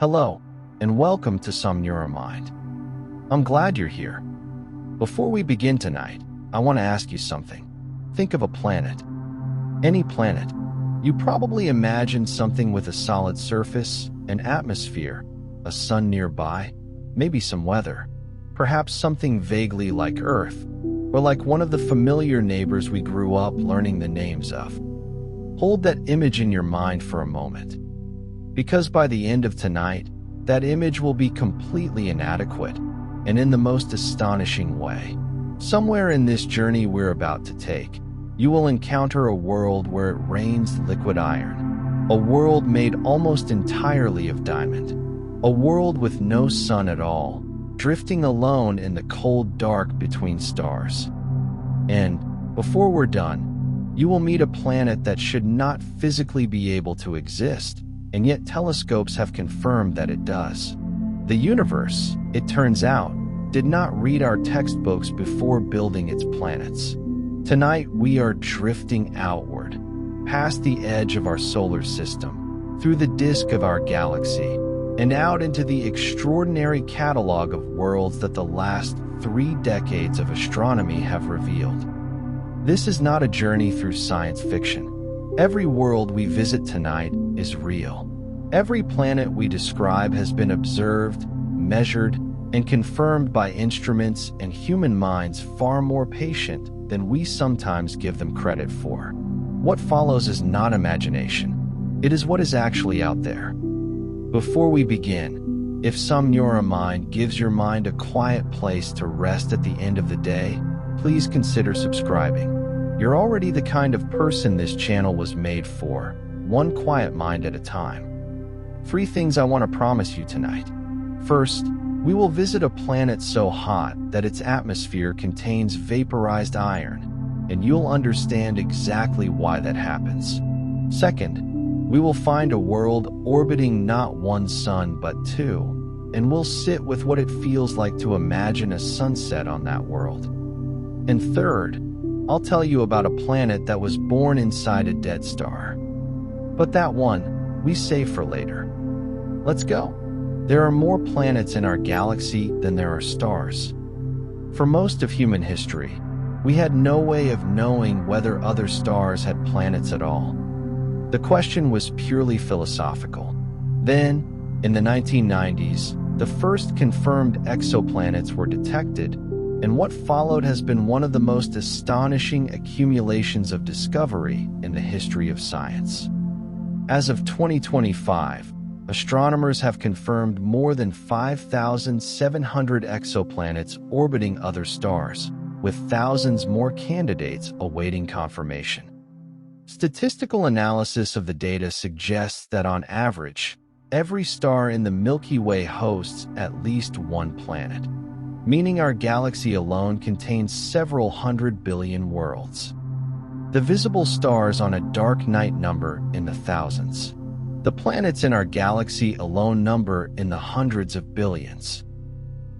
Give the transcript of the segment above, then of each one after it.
Hello, and welcome to Some Neuromind. I'm glad you're here. Before we begin tonight, I want to ask you something. Think of a planet. Any planet. You probably imagine something with a solid surface, an atmosphere, a sun nearby, maybe some weather, perhaps something vaguely like Earth, or like one of the familiar neighbors we grew up learning the names of. Hold that image in your mind for a moment, because by the end of tonight, that image will be completely inadequate, and in the most astonishing way. Somewhere in this journey we're about to take, you will encounter a world where it rains liquid iron, a world made almost entirely of diamond, a world with no sun at all, drifting alone in the cold dark between stars. And, before we're done, you will meet a planet that should not physically be able to exist, and yet telescopes have confirmed that it does. The universe, it turns out, did not read our textbooks before building its planets. Tonight we are drifting outward, past the edge of our solar system, through the disk of our galaxy, and out into the extraordinary catalog of worlds that the last 3 decades of astronomy have revealed. This is not a journey through science fiction. Every world we visit tonight is real. Every planet we describe has been observed, measured, and confirmed by instruments and human minds far more patient than we sometimes give them credit for. What follows is not imagination. It is what is actually out there. Before we begin, if Some Neuromind gives your mind a quiet place to rest at the end of the day, please consider subscribing. You're already the kind of person this channel was made for, one quiet mind at a time. 3 things I want to promise you tonight. First, we will visit a planet so hot that its atmosphere contains vaporized iron, and you'll understand exactly why that happens. Second, we will find a world orbiting not one sun but 2, and we'll sit with what it feels like to imagine a sunset on that world. And third, I'll tell you about a planet that was born inside a dead star. But that one, we save for later. Let's go. There are more planets in our galaxy than there are stars. For most of human history, we had no way of knowing whether other stars had planets at all. The question was purely philosophical. Then, in the 1990s, the first confirmed exoplanets were detected, and what followed has been one of the most astonishing accumulations of discovery in the history of science. As of 2025, astronomers have confirmed more than 5,700 exoplanets orbiting other stars, with thousands more candidates awaiting confirmation. Statistical analysis of the data suggests that on average, every star in the Milky Way hosts at least one planet, meaning our galaxy alone contains several 100 billion worlds. The visible stars on a dark night number in the thousands. The planets in our galaxy alone number in the hundreds of billions.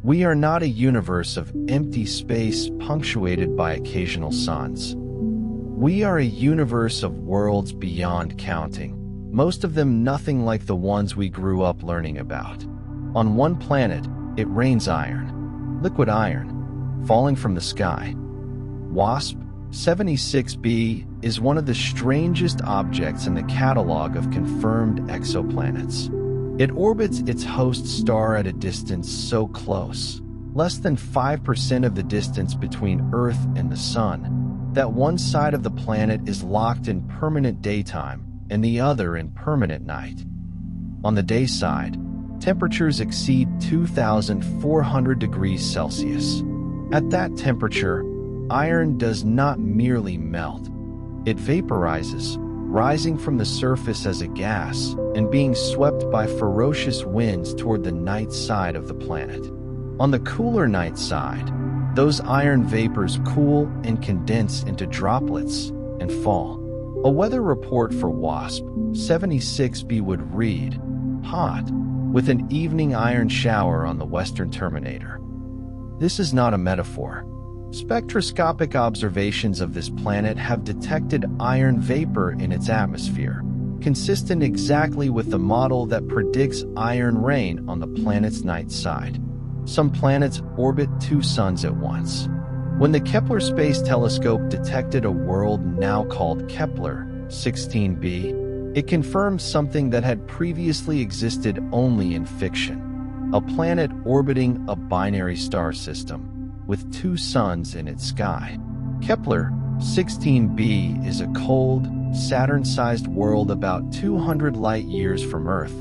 We are not a universe of empty space punctuated by occasional suns. We are a universe of worlds beyond counting, most of them nothing like the ones we grew up learning about. On one planet, it rains iron, liquid iron, falling from the sky. WASP 76b is one of the strangest objects in the catalog of confirmed exoplanets. It orbits its host star at a distance so close, less than 5% of the distance between Earth and the Sun, that one side of the planet is locked in permanent daytime and the other in permanent night. On the day side, temperatures exceed 2,400 degrees Celsius. At that temperature, iron does not merely melt. It vaporizes, rising from the surface as a gas and being swept by ferocious winds toward the night side of the planet. On the cooler night side, those iron vapors cool and condense into droplets and fall. A weather report for WASP 76b would read, "Hot, with an evening iron shower on the western terminator." This is not a metaphor. Spectroscopic observations of this planet have detected iron vapor in its atmosphere, consistent exactly with the model that predicts iron rain on the planet's night side. Some planets orbit 2 suns at once. When the Kepler Space Telescope detected a world now called Kepler 16b, it confirmed something that had previously existed only in fiction: a planet orbiting a binary star system with 2 suns in its sky. Kepler 16b is a cold, Saturn-sized world about 200 light-years from Earth,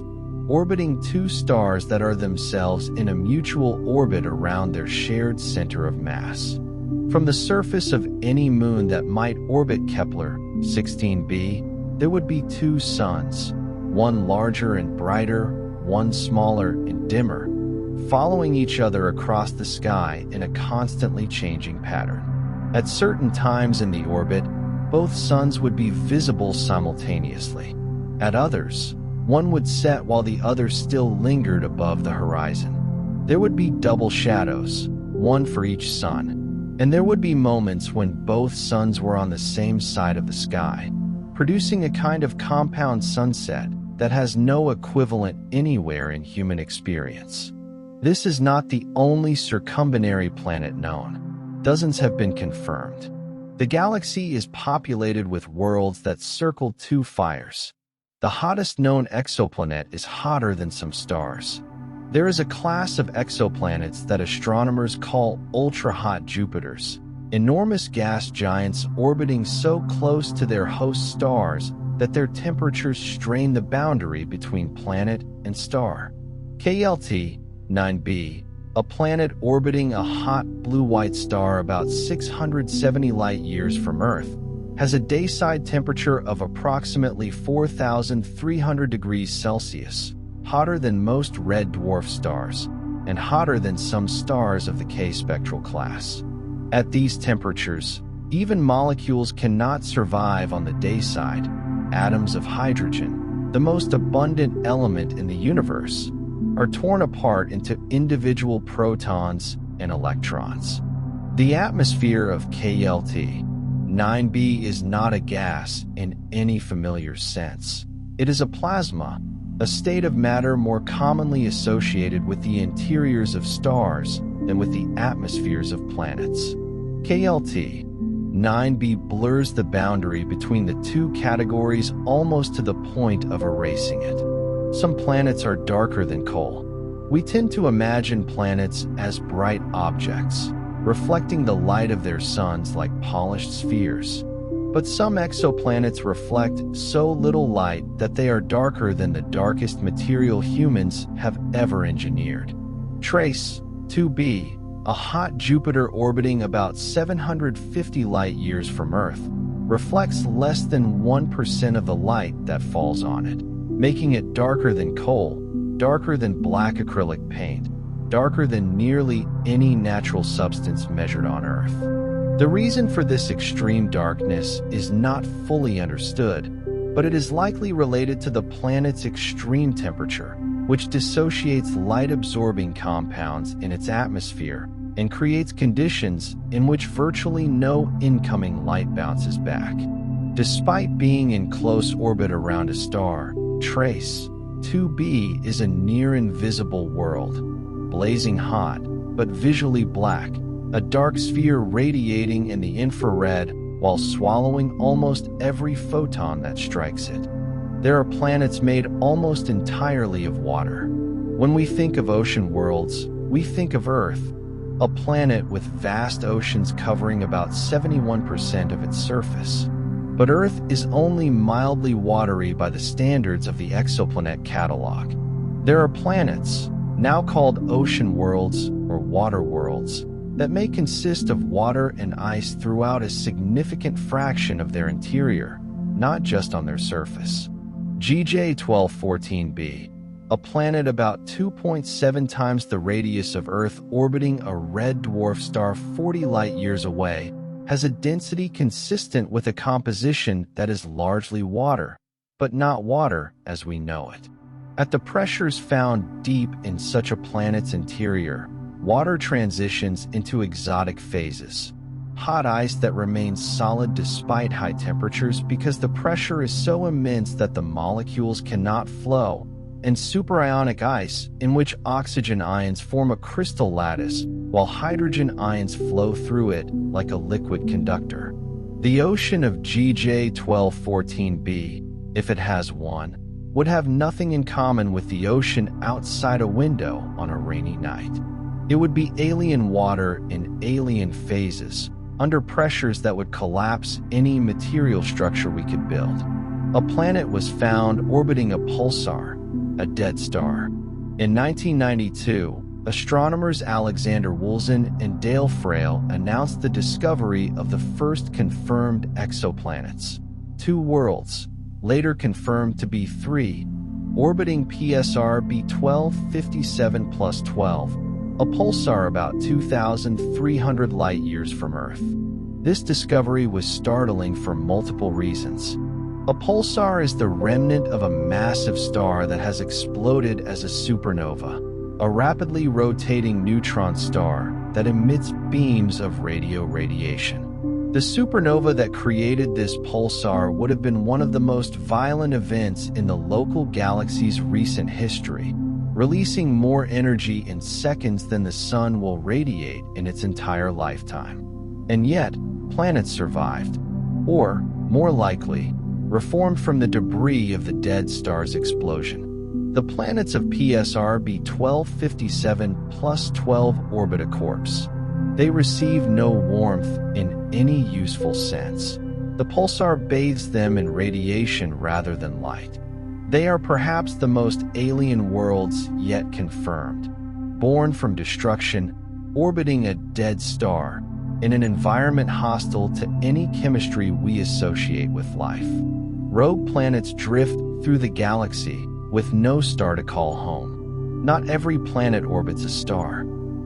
orbiting 2 stars that are themselves in a mutual orbit around their shared center of mass. From the surface of any moon that might orbit Kepler 16b, there would be 2 suns, one larger and brighter, one smaller and dimmer, following each other across the sky in a constantly changing pattern. At certain times in the orbit, both suns would be visible simultaneously. At others, one would set while the other still lingered above the horizon. There would be double shadows, one for each sun, and there would be moments when both suns were on the same side of the sky, producing a kind of compound sunset that has no equivalent anywhere in human experience. This is not the only circumbinary planet known. Dozens have been confirmed. The galaxy is populated with worlds that circle 2 fires. The hottest known exoplanet is hotter than some stars. There is a class of exoplanets that astronomers call ultra-hot Jupiters, enormous gas giants orbiting so close to their host stars that their temperatures strain the boundary between planet and star. KLT 9b, a planet orbiting a hot blue-white star about 670 light-years from Earth, has a dayside temperature of approximately 4,300 degrees Celsius, hotter than most red dwarf stars, and hotter than some stars of the K spectral class. At these temperatures, even molecules cannot survive on the dayside. Atoms of hydrogen, the most abundant element in the universe, are torn apart into individual protons and electrons. The atmosphere of KLT 9b is not a gas in any familiar sense. It is a plasma, a state of matter more commonly associated with the interiors of stars than with the atmospheres of planets. KLT 9b blurs the boundary between the 2 categories almost to the point of erasing it. Some planets are darker than coal. We tend to imagine planets as bright objects, reflecting the light of their suns like polished spheres. But some exoplanets reflect so little light that they are darker than the darkest material humans have ever engineered. TRACE 2b, a hot Jupiter orbiting about 750 light-years from Earth, reflects less than 1% of the light that falls on it, making it darker than coal, darker than black acrylic paint, darker than nearly any natural substance measured on Earth. The reason for this extreme darkness is not fully understood, but it is likely related to the planet's extreme temperature, which dissociates light-absorbing compounds in its atmosphere and creates conditions in which virtually no incoming light bounces back. Despite being in close orbit around a star, TRACE 2b is a near-invisible world, blazing hot, but visually black, a dark sphere radiating in the infrared while swallowing almost every photon that strikes it. There are planets made almost entirely of water. When we think of ocean worlds, we think of Earth, a planet with vast oceans covering about 71% of its surface. But Earth is only mildly watery by the standards of the exoplanet catalog. There are planets, now called ocean worlds or water worlds, that may consist of water and ice throughout a significant fraction of their interior, not just on their surface. GJ 1214b, a planet about 2.7 times the radius of Earth orbiting a red dwarf star 40 light-years away, has a density consistent with a composition that is largely water, but not water as we know it. At the pressures found deep in such a planet's interior, water transitions into exotic phases. hot ice that remains solid despite high temperatures because the pressure is so immense that the molecules cannot flow, and superionic ice, in which oxygen ions form a crystal lattice, while hydrogen ions flow through it like a liquid conductor. The ocean of GJ1214b, if it has one, would have nothing in common with the ocean outside a window on a rainy night. It would be alien water in alien phases, under pressures that would collapse any material structure we could build. A planet was found orbiting a pulsar, a dead star. In 1992, astronomers Alexander Wolszin and Dale Frail announced the discovery of the first confirmed exoplanets, 2 worlds, later confirmed to be 3, orbiting PSR B1257 plus 12, a pulsar about 2,300 light-years from Earth. This discovery was startling for multiple reasons. A pulsar is the remnant of a massive star that has exploded as a supernova, a rapidly rotating neutron star that emits beams of radio radiation. The supernova that created this pulsar would have been one of the most violent events in the local galaxy's recent history, releasing more energy in seconds than the Sun will radiate in its entire lifetime. And yet, planets survived, or, more likely, reformed from the debris of the dead star's explosion. The planets of PSR B1257 plus 12 orbit a corpse. They receive no warmth in any useful sense. The pulsar bathes them in radiation rather than light. They are perhaps the most alien worlds yet confirmed, born from destruction, orbiting a dead star, in an environment hostile to any chemistry we associate with life. Rogue planets drift through the galaxy with no star to call home. Not every planet orbits a star.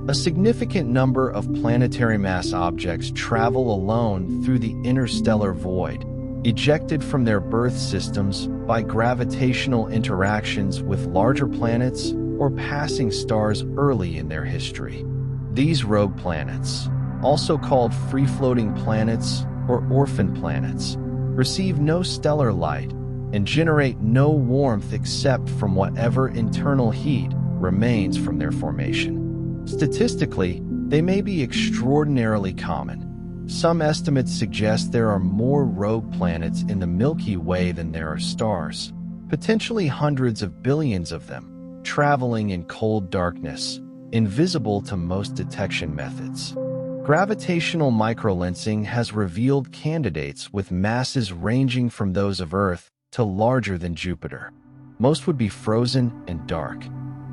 A significant number of planetary mass objects travel alone through the interstellar void, ejected from their birth systems by gravitational interactions with larger planets or passing stars early in their history. These rogue planets, also called free-floating planets or orphan planets, receive no stellar light and generate no warmth except from whatever internal heat remains from their formation. Statistically, they may be extraordinarily common. Some estimates suggest there are more rogue planets in the Milky Way than there are stars, potentially hundreds of billions of them, traveling in cold darkness, invisible to most detection methods. Gravitational microlensing has revealed candidates with masses ranging from those of Earth to larger than Jupiter. Most would be frozen and dark.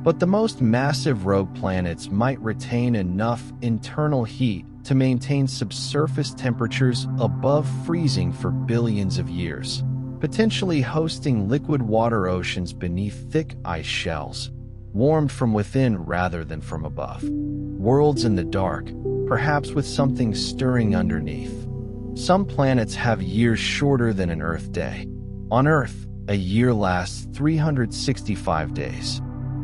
But the most massive rogue planets might retain enough internal heat to maintain subsurface temperatures above freezing for billions of years, potentially hosting liquid water oceans beneath thick ice shells, warmed from within rather than from above. Worlds in the dark, perhaps with something stirring underneath. Some planets have years shorter than an Earth day. On Earth, a year lasts 365 days.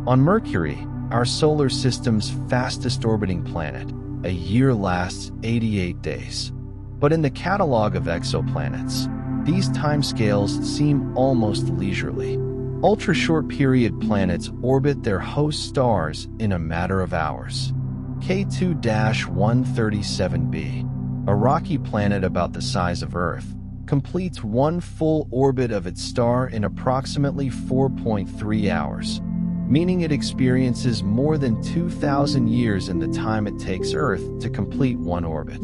On Mercury, our solar system's fastest orbiting planet, a year lasts 88 days. But in the catalog of exoplanets, these timescales seem almost leisurely. Ultra-short period planets orbit their host stars in a matter of hours. K2-137b, a rocky planet about the size of Earth, completes one full orbit of its star in approximately 4.3 hours. Meaning it experiences more than 2,000 years in the time it takes Earth to complete one orbit.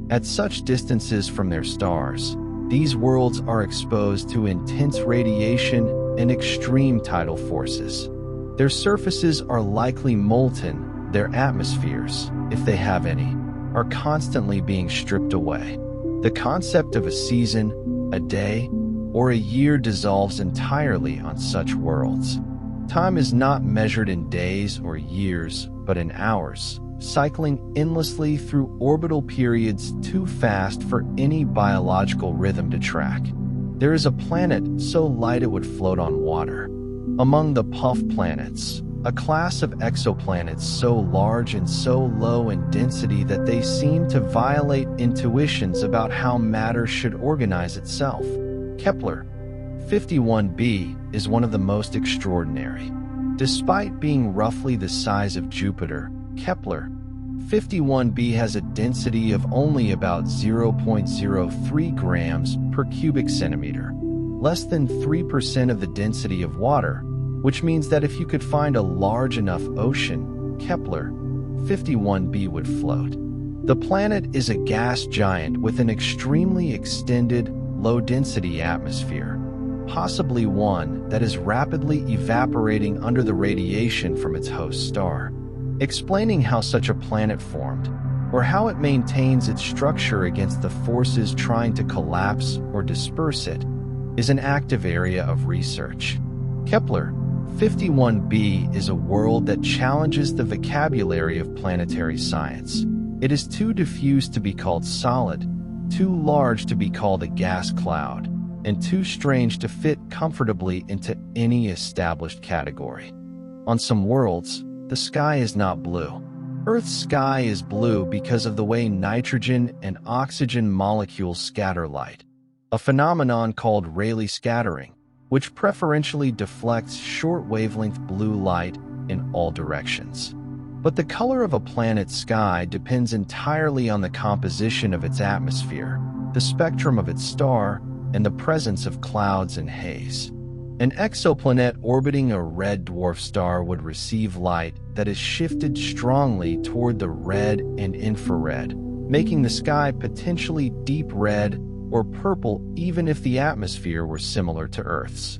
At such distances from their stars, these worlds are exposed to intense radiation and extreme tidal forces. Their surfaces are likely molten, their atmospheres, if they have any, are constantly being stripped away. The concept of a season, a day, or a year dissolves entirely on such worlds. Time is not measured in days or years, but in hours, cycling endlessly through orbital periods too fast for any biological rhythm to track. There is a planet so light it would float on water. Among the puff planets, a class of exoplanets so large and so low in density that they seem to violate intuitions about how matter should organize itself. Kepler 51b is one of the most extraordinary. Despite being roughly the size of Jupiter, Kepler 51b has a density of only about 0.03 grams per cubic centimeter, less than 3% of the density of water, which means that if you could find a large enough ocean, Kepler 51b would float. The planet is a gas giant with an extremely extended, low-density atmosphere, possibly one that is rapidly evaporating under the radiation from its host star. Explaining how such a planet formed, or how it maintains its structure against the forces trying to collapse or disperse it, is an active area of research. Kepler 51b is a world that challenges the vocabulary of planetary science. It is too diffuse to be called solid, too large to be called a gas cloud, and too strange to fit comfortably into any established category. On some worlds, the sky is not blue. Earth's sky is blue because of the way nitrogen and oxygen molecules scatter light, a phenomenon called Rayleigh scattering, which preferentially deflects short-wavelength blue light in all directions. But the color of a planet's sky depends entirely on the composition of its atmosphere, the spectrum of its star, and the presence of clouds and haze. An exoplanet orbiting a red dwarf star would receive light that is shifted strongly toward the red and infrared, making the sky potentially deep red or purple even if the atmosphere were similar to Earth's.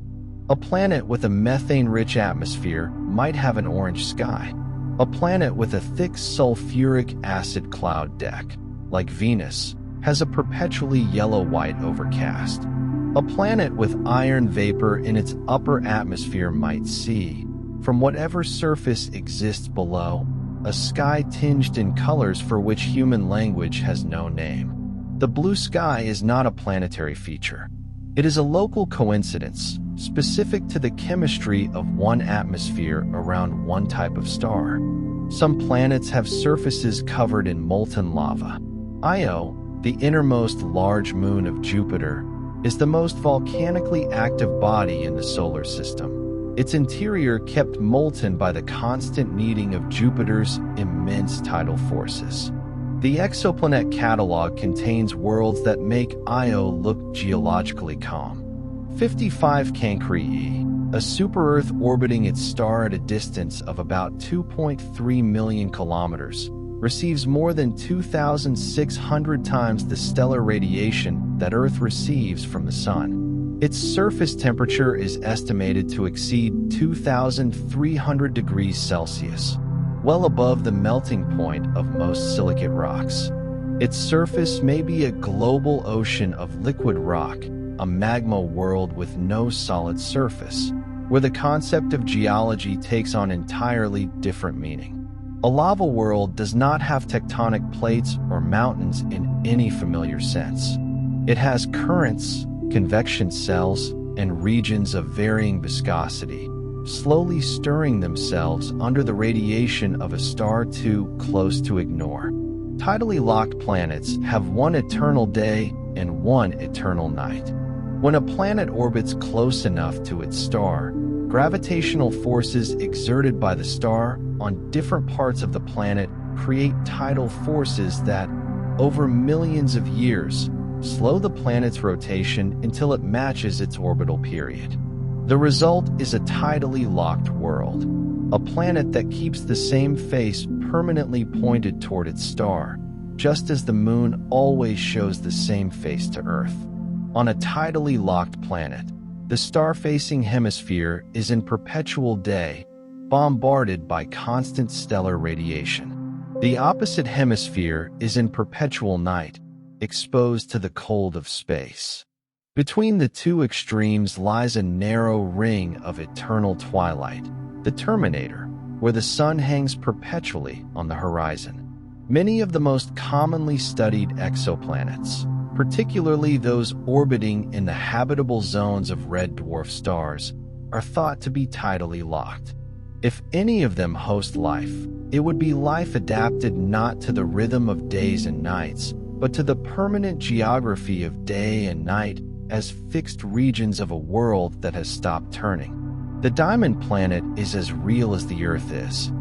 A planet with a methane-rich atmosphere might have an orange sky. A planet with a thick sulfuric acid cloud deck, like Venus, has a perpetually yellow-white overcast. A planet with iron vapor in its upper atmosphere might see, from whatever surface exists below, a sky tinged in colors for which human language has no name. The blue sky is not a planetary feature. It is a local coincidence, specific to the chemistry of one atmosphere around one type of star. Some planets have surfaces covered in molten lava. Io, the innermost large moon of Jupiter, is the most volcanically active body in the solar system. Its interior kept molten by the constant kneading of Jupiter's immense tidal forces. The exoplanet catalog contains worlds that make Io look geologically calm. 55 Cancri, a super-Earth orbiting its star at a distance of about 2.3 million kilometers, receives more than 2,600 times the stellar radiation that Earth receives from the Sun. Its surface temperature is estimated to exceed 2,300 degrees Celsius, well above the melting point of most silicate rocks. Its surface may be a global ocean of liquid rock, a magma world with no solid surface, where the concept of geology takes on entirely different meaning. A lava world does not have tectonic plates or mountains in any familiar sense. It has currents, convection cells, and regions of varying viscosity, slowly stirring themselves under the radiation of a star too close to ignore. Tidally locked planets have one eternal day and one eternal night. When a planet orbits close enough to its star, gravitational forces exerted by the star on different parts of the planet create tidal forces that, over millions of years, slow the planet's rotation until it matches its orbital period. The result is a tidally locked world, a planet that keeps the same face permanently pointed toward its star, just as the moon always shows the same face to Earth. On a tidally locked planet, the star-facing hemisphere is in perpetual day, bombarded by constant stellar radiation. The opposite hemisphere is in perpetual night, exposed to the cold of space. Between the two extremes lies a narrow ring of eternal twilight, the terminator, where the sun hangs perpetually on the horizon. Many of the most commonly studied exoplanets, particularly those orbiting in the habitable zones of red dwarf stars, are thought to be tidally locked. If any of them host life, it would be life adapted not to the rhythm of days and nights, but to the permanent geography of day and night as fixed regions of a world that has stopped turning. The Diamond Planet is as real as the Earth is.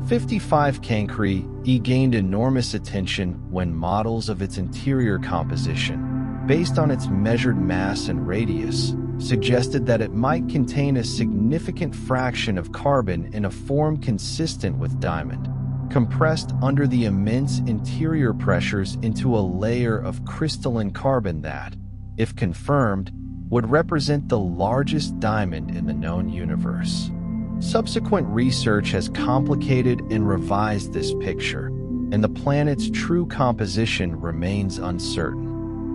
55 Cancri E gained enormous attention when models of its interior composition, based on its measured mass and radius, suggested that it might contain a significant fraction of carbon in a form consistent with diamond, compressed under the immense interior pressures into a layer of crystalline carbon that, if confirmed, would represent the largest diamond in the known universe. Subsequent research has complicated and revised this picture, and the planet's true composition remains uncertain.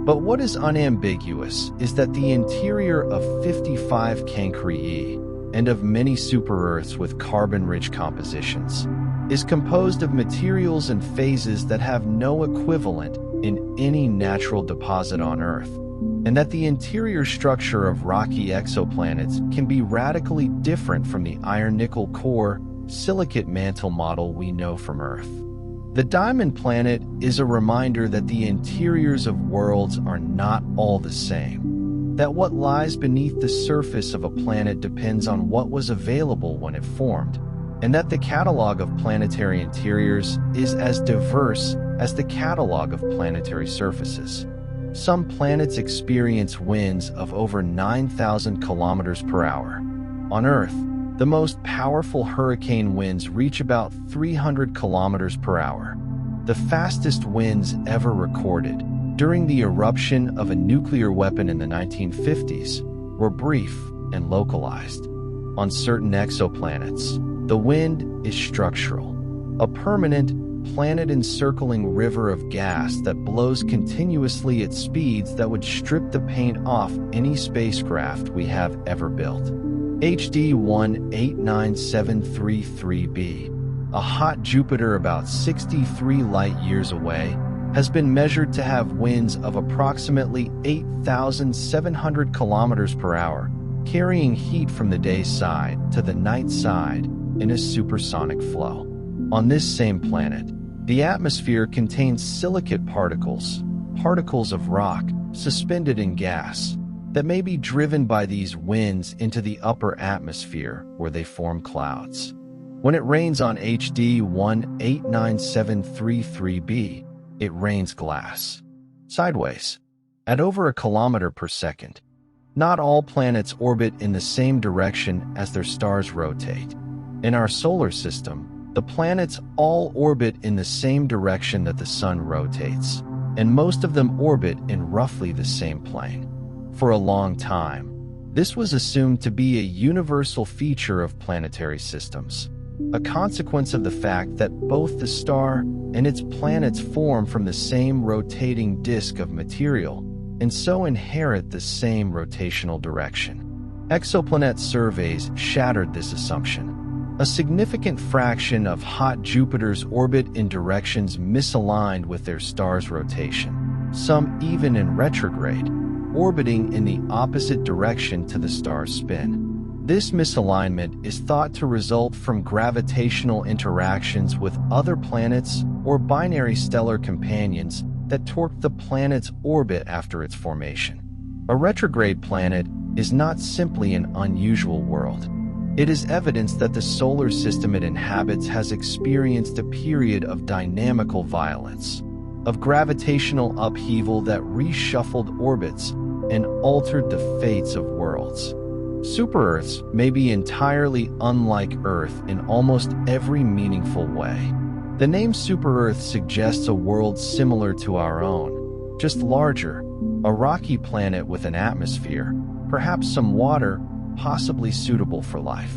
But what is unambiguous is that the interior of 55 Cancri E, and of many super-Earths with carbon-rich compositions, is composed of materials and phases that have no equivalent in any natural deposit on Earth, and that the interior structure of rocky exoplanets can be radically different from the iron-nickel core, silicate mantle model we know from Earth. The Diamond Planet is a reminder that the interiors of worlds are not all the same, that what lies beneath the surface of a planet depends on what was available when it formed, and that the catalog of planetary interiors is as diverse as the catalog of planetary surfaces. Some planets experience winds of over 9,000 kilometers per hour. On Earth, the most powerful hurricane winds reach about 300 kilometers per hour. The fastest winds ever recorded, during the eruption of a nuclear weapon in the 1950s, were brief and localized. On certain exoplanets, the wind is structural, a permanent, planet-encircling river of gas that blows continuously at speeds that would strip the paint off any spacecraft we have ever built. HD 189733b, a hot Jupiter about 63 light-years away, has been measured to have winds of approximately 8,700 kilometers per hour, carrying heat from the day side to the night side in a supersonic flow. On this same planet, the atmosphere contains silicate particles, particles of rock, suspended in gas, that may be driven by these winds into the upper atmosphere where they form clouds. When it rains on HD 189733b, it rains glass. Sideways. At over a kilometer per second. Not all planets orbit in the same direction as their stars rotate. In our solar system, the planets all orbit in the same direction that the Sun rotates, and most of them orbit in roughly the same plane. For a long time, this was assumed to be a universal feature of planetary systems, a consequence of the fact that both the star and its planets form from the same rotating disk of material, and so inherit the same rotational direction. Exoplanet surveys shattered this assumption. A significant fraction of hot Jupiters orbit in directions misaligned with their star's rotation, some even in retrograde, orbiting in the opposite direction to the star's spin. This misalignment is thought to result from gravitational interactions with other planets or binary stellar companions that torque the planet's orbit after its formation. A retrograde planet is not simply an unusual world. It is evidence that the solar system it inhabits has experienced a period of dynamical violence, of gravitational upheaval that reshuffled orbits and altered the fates of worlds. Super-Earths may be entirely unlike Earth in almost every meaningful way. The name Super-Earth suggests a world similar to our own, just larger, a rocky planet with an atmosphere, perhaps some water, possibly suitable for life.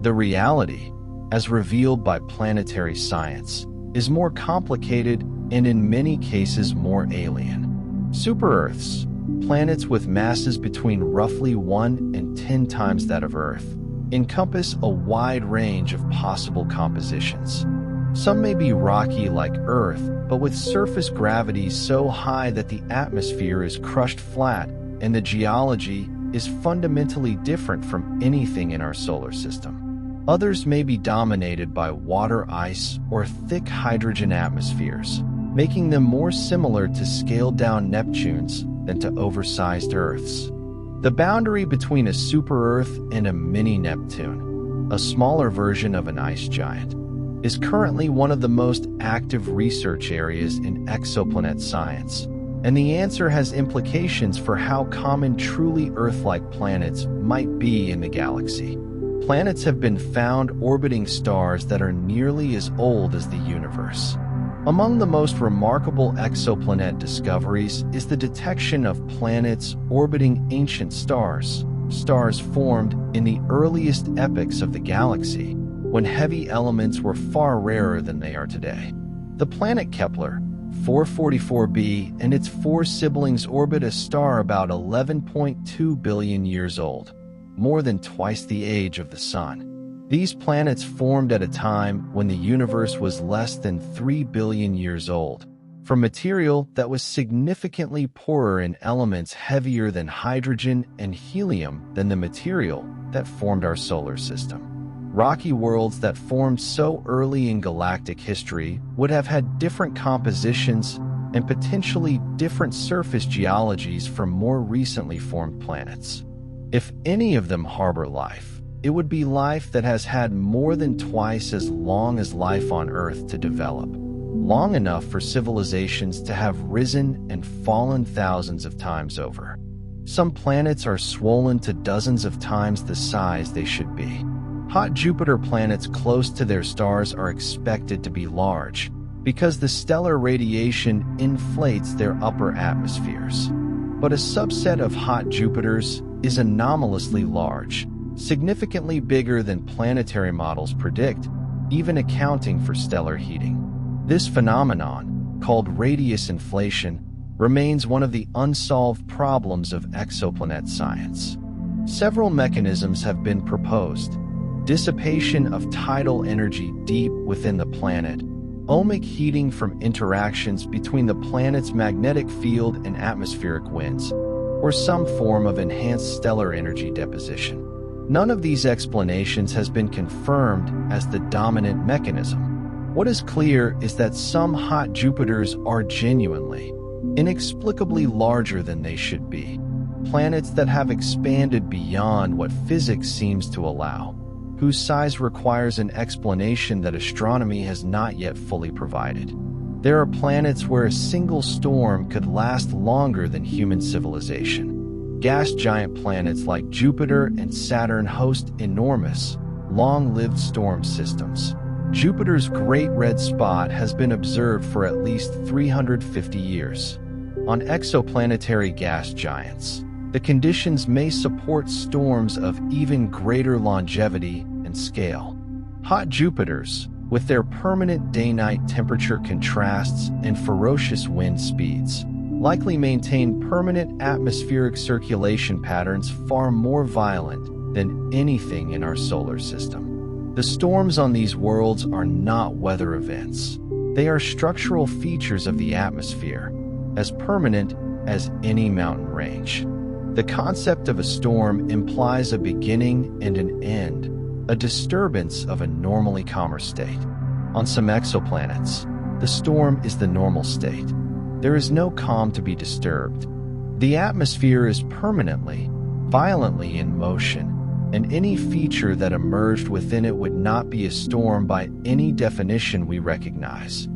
The reality, as revealed by planetary science, is more complicated and in many cases more alien. Super-Earths, planets with masses between roughly 1 and 10 times that of Earth, encompass a wide range of possible compositions. Some may be rocky like Earth, but with surface gravity so high that the atmosphere is crushed flat and the geology is fundamentally different from anything in our solar system. Others may be dominated by water ice or thick hydrogen atmospheres, making them more similar to scaled-down Neptunes than to oversized Earths. The boundary between a super-Earth and a mini-Neptune, a smaller version of an ice giant, is currently one of the most active research areas in exoplanet science, and the answer has implications for how common truly Earth-like planets might be in the galaxy. Planets have been found orbiting stars that are nearly as old as the universe. Among the most remarkable exoplanet discoveries is the detection of planets orbiting ancient stars, stars formed in the earliest epochs of the galaxy, when heavy elements were far rarer than they are today. The planet Kepler 444b and its four siblings orbit a star about 11.2 billion years old, more than twice the age of the Sun. These planets formed at a time when the universe was less than 3 billion years old, from material that was significantly poorer in elements heavier than hydrogen and helium than the material that formed our solar system. Rocky worlds that formed so early in galactic history would have had different compositions and potentially different surface geologies from more recently formed planets. If any of them harbor life, it would be life that has had more than twice as long as life on Earth to develop, long enough for civilizations to have risen and fallen thousands of times over. Some planets are swollen to dozens of times the size they should be. Hot Jupiter planets close to their stars are expected to be large because the stellar radiation inflates their upper atmospheres. But a subset of hot Jupiters is anomalously large, significantly bigger than planetary models predict, even accounting for stellar heating. This phenomenon, called radius inflation, remains one of the unsolved problems of exoplanet science. Several mechanisms have been proposed: dissipation of tidal energy deep within the planet, ohmic heating from interactions between the planet's magnetic field and atmospheric winds, or some form of enhanced stellar energy deposition. None of these explanations has been confirmed as the dominant mechanism. What is clear is that some hot Jupiters are genuinely, inexplicably larger than they should be, planets that have expanded beyond what physics seems to allow, whose size requires an explanation that astronomy has not yet fully provided. There are planets where a single storm could last longer than human civilization. Gas giant planets like Jupiter and Saturn host enormous, long-lived storm systems. Jupiter's Great Red Spot has been observed for at least 350 years. On exoplanetary gas giants, the conditions may support storms of even greater longevity and scale. Hot Jupiters, with their permanent day-night temperature contrasts and ferocious wind speeds, likely maintain permanent atmospheric circulation patterns far more violent than anything in our solar system. The storms on these worlds are not weather events. They are structural features of the atmosphere, as permanent as any mountain range. The concept of a storm implies a beginning and an end, a disturbance of a normally calmer state. On some exoplanets, the storm is the normal state. There is no calm to be disturbed. The atmosphere is permanently, violently in motion, and any feature that emerged within it would not be a storm by any definition we recognize.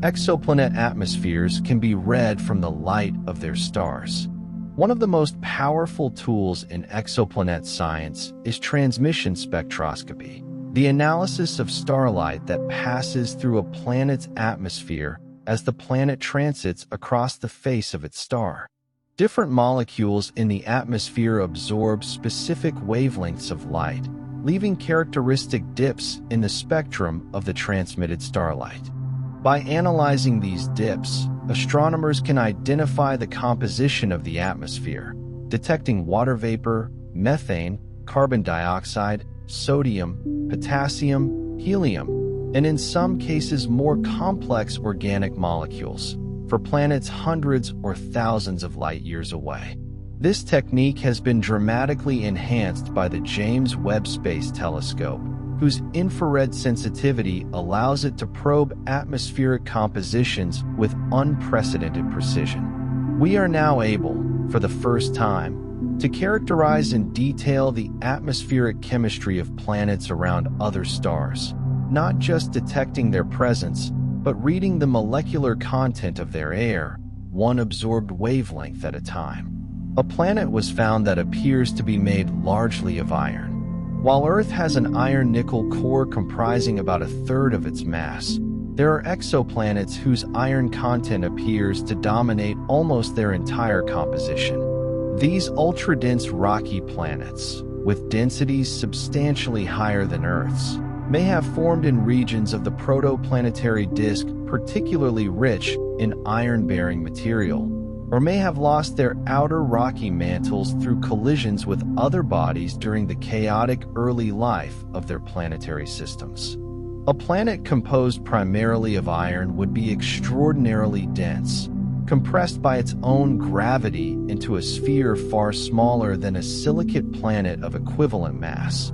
Exoplanet atmospheres can be read from the light of their stars. One of the most powerful tools in exoplanet science is transmission spectroscopy, the analysis of starlight that passes through a planet's atmosphere as the planet transits across the face of its star. Different molecules in the atmosphere absorb specific wavelengths of light, leaving characteristic dips in the spectrum of the transmitted starlight. By analyzing these dips, astronomers can identify the composition of the atmosphere, detecting water vapor, methane, carbon dioxide, sodium, potassium, helium, and in some cases more complex organic molecules, for planets hundreds or thousands of light years away. This technique has been dramatically enhanced by the James Webb Space Telescope, whose infrared sensitivity allows it to probe atmospheric compositions with unprecedented precision. We are now able, for the first time, to characterize in detail the atmospheric chemistry of planets around other stars, not just detecting their presence, but reading the molecular content of their air, one absorbed wavelength at a time. A planet was found that appears to be made largely of iron. While Earth has an iron-nickel core comprising about a third of its mass, there are exoplanets whose iron content appears to dominate almost their entire composition. These ultra-dense rocky planets, with densities substantially higher than Earth's, may have formed in regions of the protoplanetary disk particularly rich in iron-bearing material, or may have lost their outer rocky mantles through collisions with other bodies during the chaotic early life of their planetary systems. A planet composed primarily of iron would be extraordinarily dense, compressed by its own gravity into a sphere far smaller than a silicate planet of equivalent mass,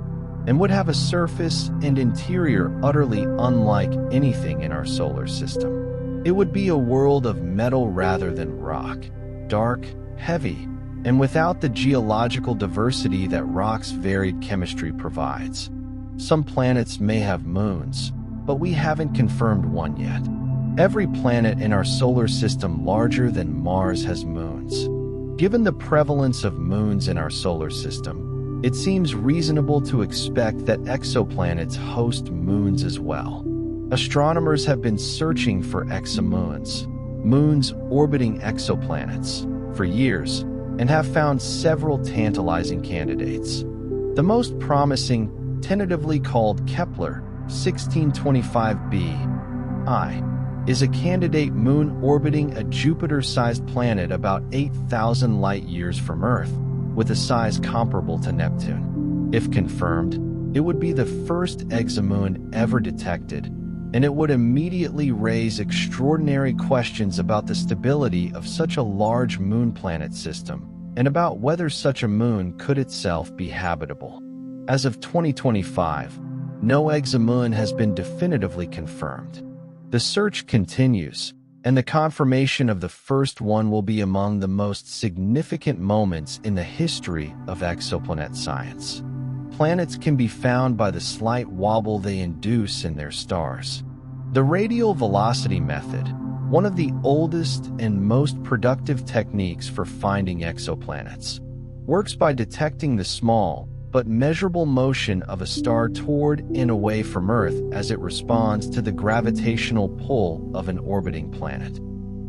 and would have a surface and interior utterly unlike anything in our solar system. It would be a world of metal rather than rock, dark, heavy, and without the geological diversity that rock's varied chemistry provides. Some planets may have moons, but we haven't confirmed one yet. Every planet in our solar system larger than Mars has moons. Given the prevalence of moons in our solar system, it seems reasonable to expect that exoplanets host moons as well. Astronomers have been searching for exomoons, moons orbiting exoplanets, for years, and have found several tantalizing candidates. The most promising, tentatively called Kepler 1625b I, is a candidate moon orbiting a Jupiter-sized planet about 8,000 light-years from Earth, with a size comparable to Neptune. If confirmed, it would be the first exomoon ever detected, and it would immediately raise extraordinary questions about the stability of such a large moon-planet system, and about whether such a moon could itself be habitable. As of 2025, no exomoon has been definitively confirmed. The search continues, and the confirmation of the first one will be among the most significant moments in the history of exoplanet science. Planets can be found by the slight wobble they induce in their stars. The radial velocity method, one of the oldest and most productive techniques for finding exoplanets, works by detecting the small but measurable motion of a star toward and away from Earth as it responds to the gravitational pull of an orbiting planet.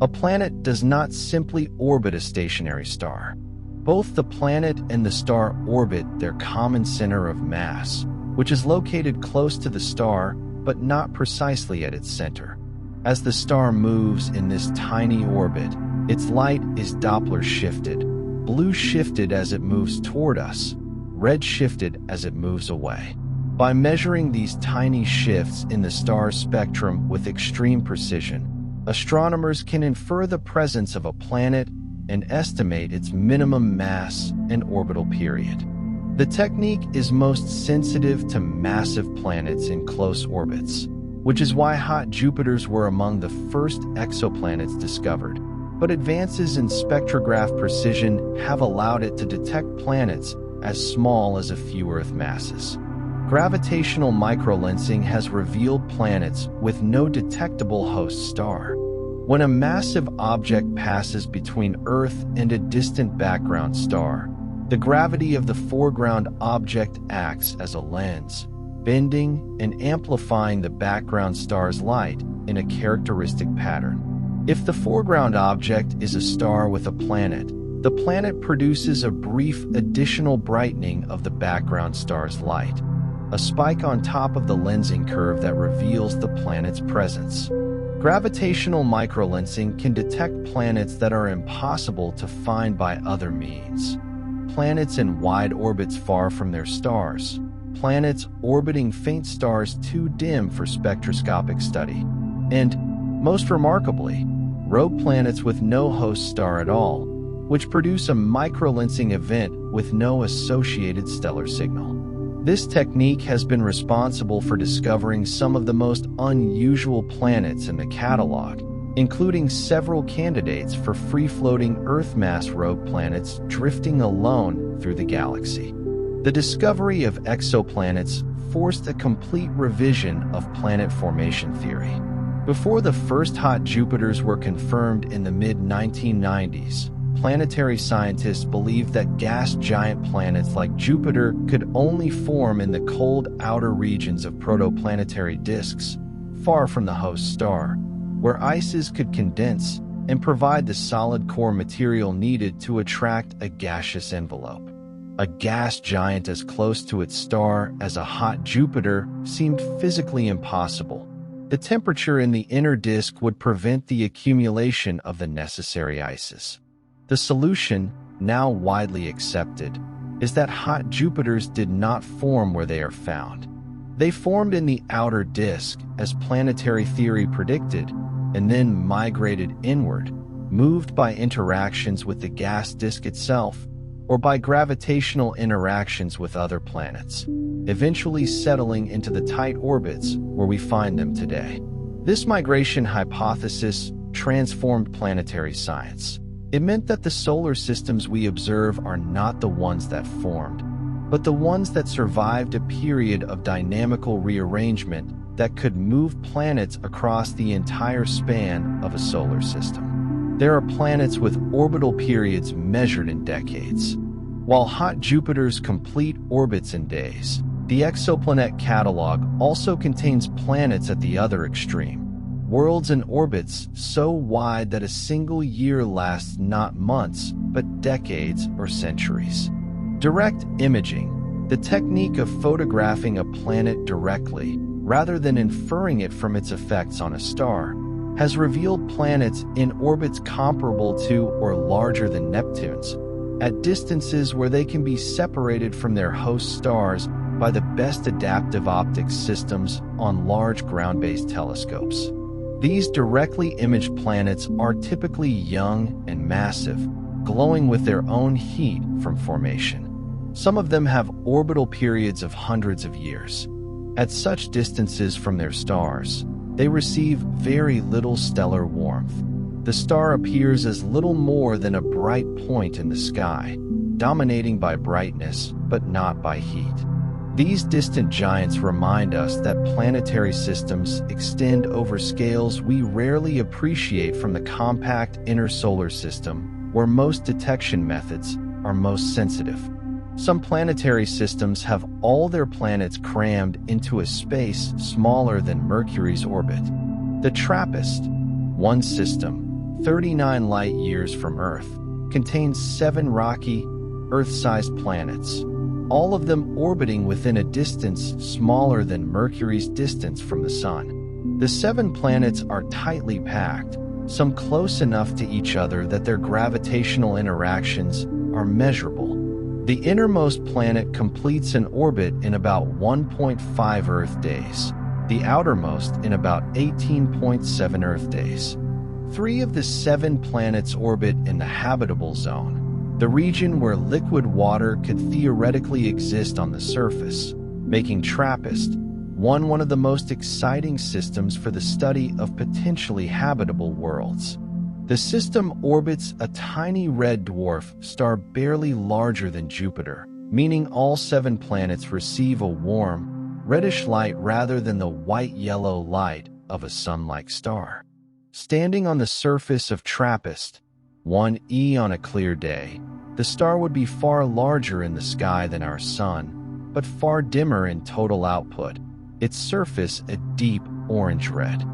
A planet does not simply orbit a stationary star. Both the planet and the star orbit their common center of mass, which is located close to the star but not precisely at its center. As the star moves in this tiny orbit, its light is Doppler shifted, blue shifted as it moves toward us, red shifted as it moves away. By measuring these tiny shifts in the star's spectrum with extreme precision, astronomers can infer the presence of a planet and estimate its minimum mass and orbital period. The technique is most sensitive to massive planets in close orbits, which is why hot Jupiters were among the first exoplanets discovered. But advances in spectrograph precision have allowed it to detect planets as small as a few Earth masses. Gravitational microlensing has revealed planets with no detectable host star. When a massive object passes between Earth and a distant background star, the gravity of the foreground object acts as a lens, bending and amplifying the background star's light in a characteristic pattern. If the foreground object is a star with a planet, the planet produces a brief additional brightening of the background star's light, a spike on top of the lensing curve that reveals the planet's presence. Gravitational microlensing can detect planets that are impossible to find by other means. Planets in wide orbits far from their stars, planets orbiting faint stars too dim for spectroscopic study, and, most remarkably, rogue planets with no host star at all, which produce a microlensing event with no associated stellar signal. This technique has been responsible for discovering some of the most unusual planets in the catalog, including several candidates for free-floating Earth-mass rogue planets drifting alone through the galaxy. The discovery of exoplanets forced a complete revision of planet formation theory. Before the first hot Jupiters were confirmed in the mid-1990s, planetary scientists believed that gas giant planets like Jupiter could only form in the cold outer regions of protoplanetary disks, far from the host star, where ices could condense and provide the solid core material needed to attract a gaseous envelope. A gas giant as close to its star as a hot Jupiter seemed physically impossible. The temperature in the inner disk would prevent the accumulation of the necessary ices. The solution, now widely accepted, is that hot Jupiters did not form where they are found. They formed in the outer disk, as planetary theory predicted, and then migrated inward, moved by interactions with the gas disk itself, or by gravitational interactions with other planets, eventually settling into the tight orbits where we find them today. This migration hypothesis transformed planetary science. It meant that the solar systems we observe are not the ones that formed, but the ones that survived a period of dynamical rearrangement that could move planets across the entire span of a solar system. There are planets with orbital periods measured in decades, while hot Jupiters complete orbits in days. The exoplanet catalog also contains planets at the other extreme, worlds in orbits so wide that a single year lasts not months, but decades or centuries. Direct imaging, the technique of photographing a planet directly, rather than inferring it from its effects on a star, has revealed planets in orbits comparable to or larger than Neptune's, at distances where they can be separated from their host stars by the best adaptive optics systems on large ground-based telescopes. These directly imaged planets are typically young and massive, glowing with their own heat from formation. Some of them have orbital periods of hundreds of years. At such distances from their stars, they receive very little stellar warmth. The star appears as little more than a bright point in the sky, dominating by brightness but not by heat. These distant giants remind us that planetary systems extend over scales we rarely appreciate from the compact inner solar system, where most detection methods are most sensitive. Some planetary systems have all their planets crammed into a space smaller than Mercury's orbit. The TRAPPIST-1 system, 39 light-years from Earth, contains 7 rocky, Earth-sized planets, all of them orbiting within a distance smaller than Mercury's distance from the Sun. The 7 planets are tightly packed, some close enough to each other that their gravitational interactions are measurable. The innermost planet completes an orbit in about 1.5 Earth days, the outermost in about 18.7 Earth days. 3 of the 7 planets orbit in the habitable zone, the region where liquid water could theoretically exist on the surface, making TRAPPIST-1 one of the most exciting systems for the study of potentially habitable worlds. The system orbits a tiny red dwarf star barely larger than Jupiter, meaning all 7 planets receive a warm, reddish light rather than the white-yellow light of a sun-like star. Standing on the surface of TRAPPIST-1e on a clear day, the star would be far larger in the sky than our Sun, but far dimmer in total output, its surface a deep orange-red.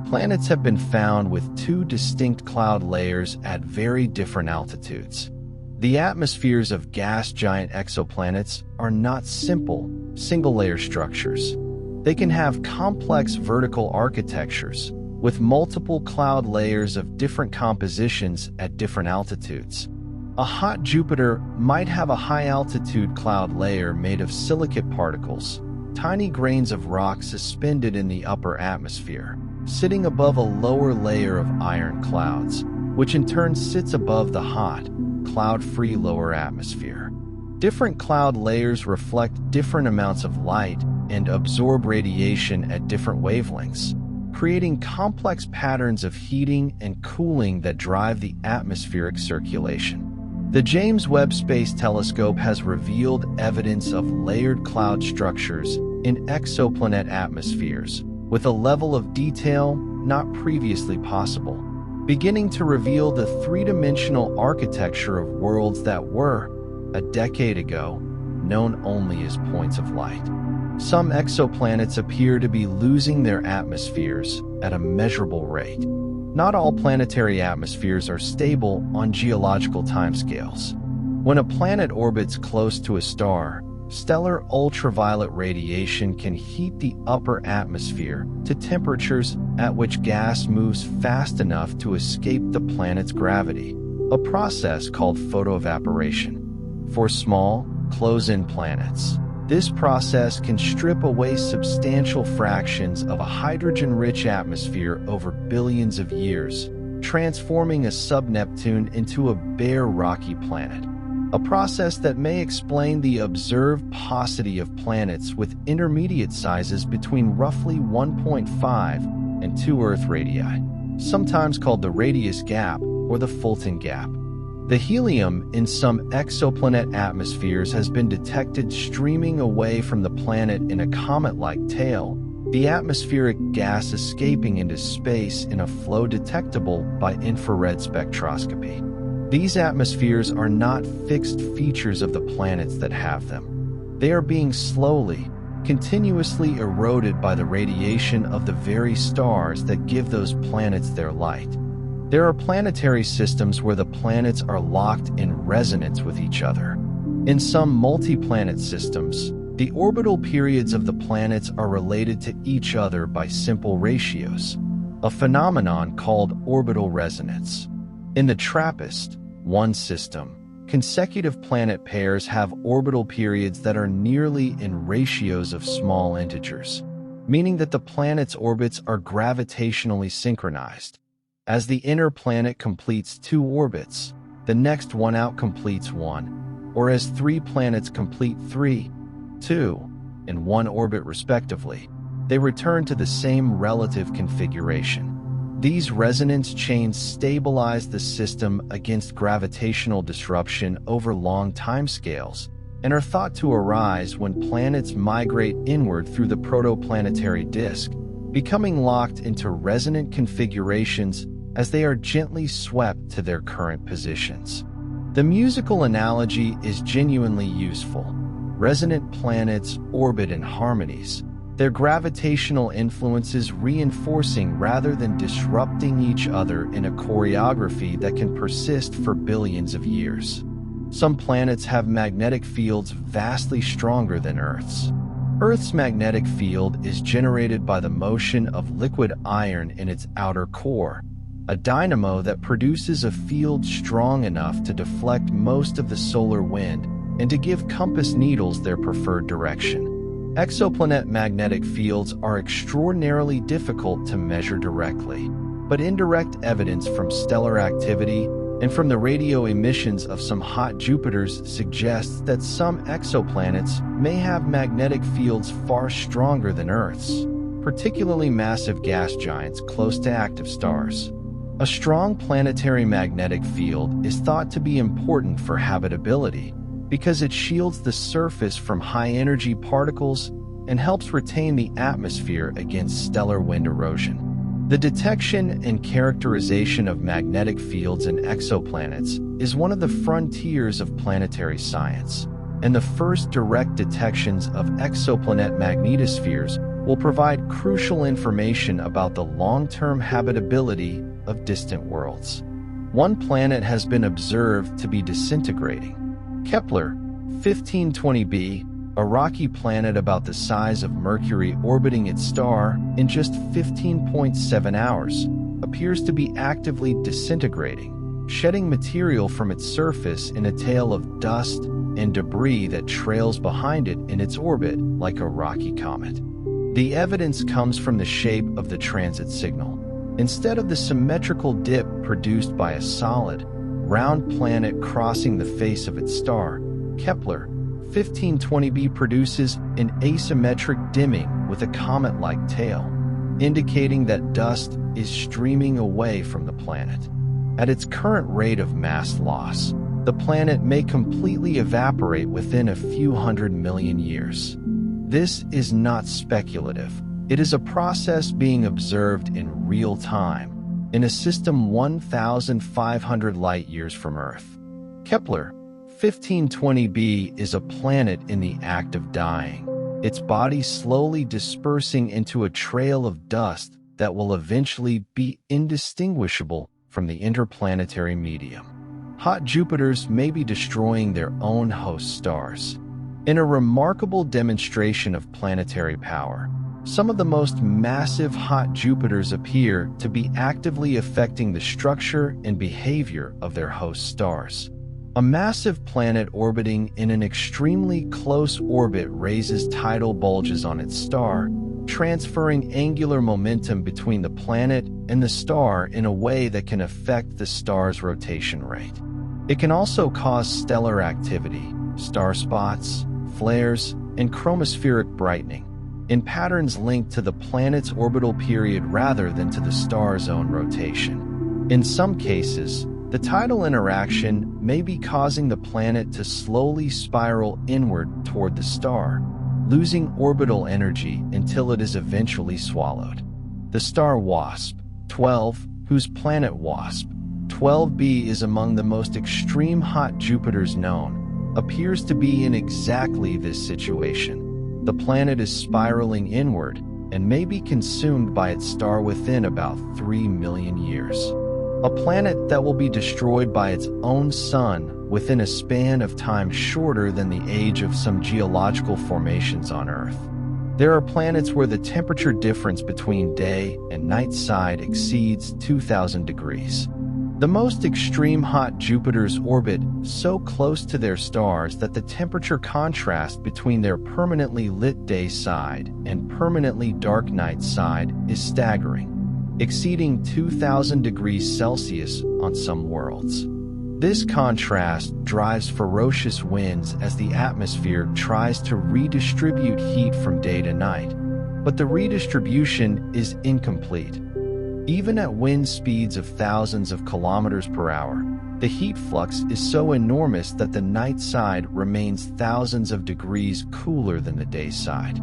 Planets have been found with 2 distinct cloud layers at very different altitudes. The atmospheres of gas giant exoplanets are not simple, single-layer structures. They can have complex vertical architectures, with multiple cloud layers of different compositions at different altitudes. A hot Jupiter might have a high-altitude cloud layer made of silicate particles, tiny grains of rock suspended in the upper atmosphere, sitting above a lower layer of iron clouds, which in turn sits above the hot, cloud-free lower atmosphere. Different cloud layers reflect different amounts of light and absorb radiation at different wavelengths, creating complex patterns of heating and cooling that drive the atmospheric circulation. The James Webb Space Telescope has revealed evidence of layered cloud structures in exoplanet atmospheres, with a level of detail not previously possible, beginning to reveal the three-dimensional architecture of worlds that were, a decade ago, known only as points of light. Some exoplanets appear to be losing their atmospheres at a measurable rate. Not all planetary atmospheres are stable on geological timescales. When a planet orbits close to a star, stellar ultraviolet radiation can heat the upper atmosphere to temperatures at which gas moves fast enough to escape the planet's gravity, a process called photoevaporation. For small, close-in planets, this process can strip away substantial fractions of a hydrogen-rich atmosphere over billions of years, transforming a sub-Neptune into a bare rocky planet, a process that may explain the observed paucity of planets with intermediate sizes between roughly 1.5 and 2 Earth radii, sometimes called the radius gap or the Fulton gap. The helium in some exoplanet atmospheres has been detected streaming away from the planet in a comet-like tail, the atmospheric gas escaping into space in a flow detectable by infrared spectroscopy. These atmospheres are not fixed features of the planets that have them. They are being slowly, continuously eroded by the radiation of the very stars that give those planets their light. There are planetary systems where the planets are locked in resonance with each other. In some multi-planet systems, the orbital periods of the planets are related to each other by simple ratios, a phenomenon called orbital resonance. In the TRAPPIST-1 system, consecutive planet pairs have orbital periods that are nearly in ratios of small integers, meaning that the planets' orbits are gravitationally synchronized. As the inner planet completes 2 orbits, the next one out completes 1, or as 3 planets complete 3, 2, and 1 orbit respectively, they return to the same relative configuration. These resonance chains stabilize the system against gravitational disruption over long timescales and are thought to arise when planets migrate inward through the protoplanetary disk, becoming locked into resonant configurations as they are gently swept to their current positions. The musical analogy is genuinely useful. Resonant planets orbit in harmonies, their gravitational influences reinforcing rather than disrupting each other in a choreography that can persist for billions of years. Some planets have magnetic fields vastly stronger than Earth's. Earth's magnetic field is generated by the motion of liquid iron in its outer core, a dynamo that produces a field strong enough to deflect most of the solar wind and to give compass needles their preferred direction. Exoplanet magnetic fields are extraordinarily difficult to measure directly, but indirect evidence from stellar activity and from the radio emissions of some hot Jupiters suggests that some exoplanets may have magnetic fields far stronger than Earth's, particularly massive gas giants close to active stars. A strong planetary magnetic field is thought to be important for habitability because it shields the surface from high-energy particles and helps retain the atmosphere against stellar wind erosion. The detection and characterization of magnetic fields in exoplanets is one of the frontiers of planetary science, and the first direct detections of exoplanet magnetospheres will provide crucial information about the long-term habitability of distant worlds. One planet has been observed to be disintegrating. Kepler 1520b, a rocky planet about the size of Mercury orbiting its star in just 15.7 hours, appears to be actively disintegrating, shedding material from its surface in a tail of dust and debris that trails behind it in its orbit like a rocky comet. The evidence comes from the shape of the transit signal. Instead of the symmetrical dip produced by a solid, round planet crossing the face of its star, Kepler 1520b produces an asymmetric dimming with a comet-like tail, indicating that dust is streaming away from the planet. At its current rate of mass loss, the planet may completely evaporate within a few 100 million years. This is not speculative. It is a process being observed in real time, in a system 1,500 light-years from Earth. Kepler 1520b is a planet in the act of dying, its body slowly dispersing into a trail of dust that will eventually be indistinguishable from the interplanetary medium. Hot Jupiters may be destroying their own host stars. In a remarkable demonstration of planetary power, some of the most massive hot Jupiters appear to be actively affecting the structure and behavior of their host stars. A massive planet orbiting in an extremely close orbit raises tidal bulges on its star, transferring angular momentum between the planet and the star in a way that can affect the star's rotation rate. It can also cause stellar activity, star spots, flares, and chromospheric brightening, in patterns linked to the planet's orbital period rather than to the star's own rotation. In some cases, the tidal interaction may be causing the planet to slowly spiral inward toward the star, losing orbital energy until it is eventually swallowed. The star WASP 12, whose planet WASP 12b is among the most extreme hot Jupiters known, appears to be in exactly this situation. The planet is spiraling inward and may be consumed by its star within about 3 million years. A planet that will be destroyed by its own sun within a span of time shorter than the age of some geological formations on Earth. There are planets where the temperature difference between day and night side exceeds 2,000 degrees. The most extreme hot Jupiters orbit so close to their stars that the temperature contrast between their permanently lit day side and permanently dark night side is staggering, exceeding 2,000 degrees Celsius on some worlds. This contrast drives ferocious winds as the atmosphere tries to redistribute heat from day to night, but the redistribution is incomplete. Even at wind speeds of thousands of kilometers per hour, the heat flux is so enormous that the night side remains thousands of degrees cooler than the day side.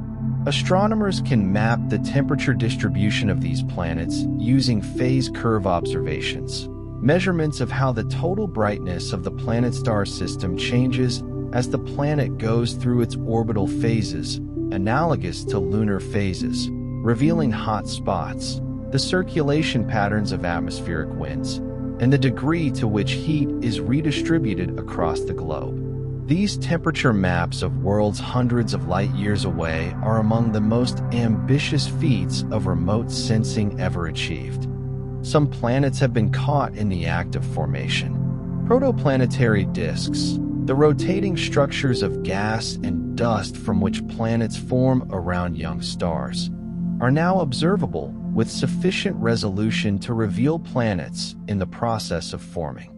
Astronomers can map the temperature distribution of these planets using phase curve observations, measurements of how the total brightness of the planet-star system changes as the planet goes through its orbital phases, analogous to lunar phases, revealing hot spots, the circulation patterns of atmospheric winds, and the degree to which heat is redistributed across the globe. These temperature maps of worlds hundreds of light years away are among the most ambitious feats of remote sensing ever achieved. Some planets have been caught in the act of formation. Protoplanetary disks, the rotating structures of gas and dust from which planets form around young stars, are now observable with sufficient resolution to reveal planets in the process of forming.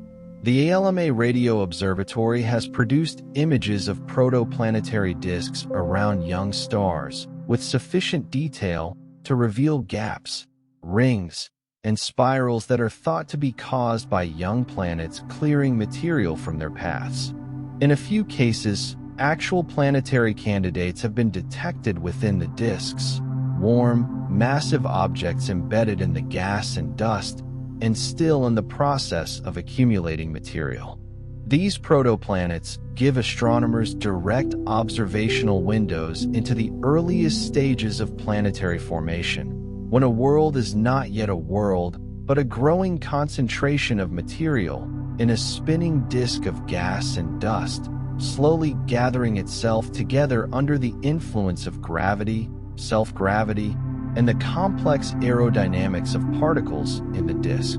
The ALMA Radio Observatory has produced images of protoplanetary disks around young stars with sufficient detail to reveal gaps, rings, and spirals that are thought to be caused by young planets clearing material from their paths. In a few cases, actual planetary candidates have been detected within the disks, warm, massive objects embedded in the gas and dust, and still in the process of accumulating material. These protoplanets give astronomers direct observational windows into the earliest stages of planetary formation, when a world is not yet a world, but a growing concentration of material in a spinning disk of gas and dust, slowly gathering itself together under the influence of gravity, self-gravity, and the complex aerodynamics of particles in the disk.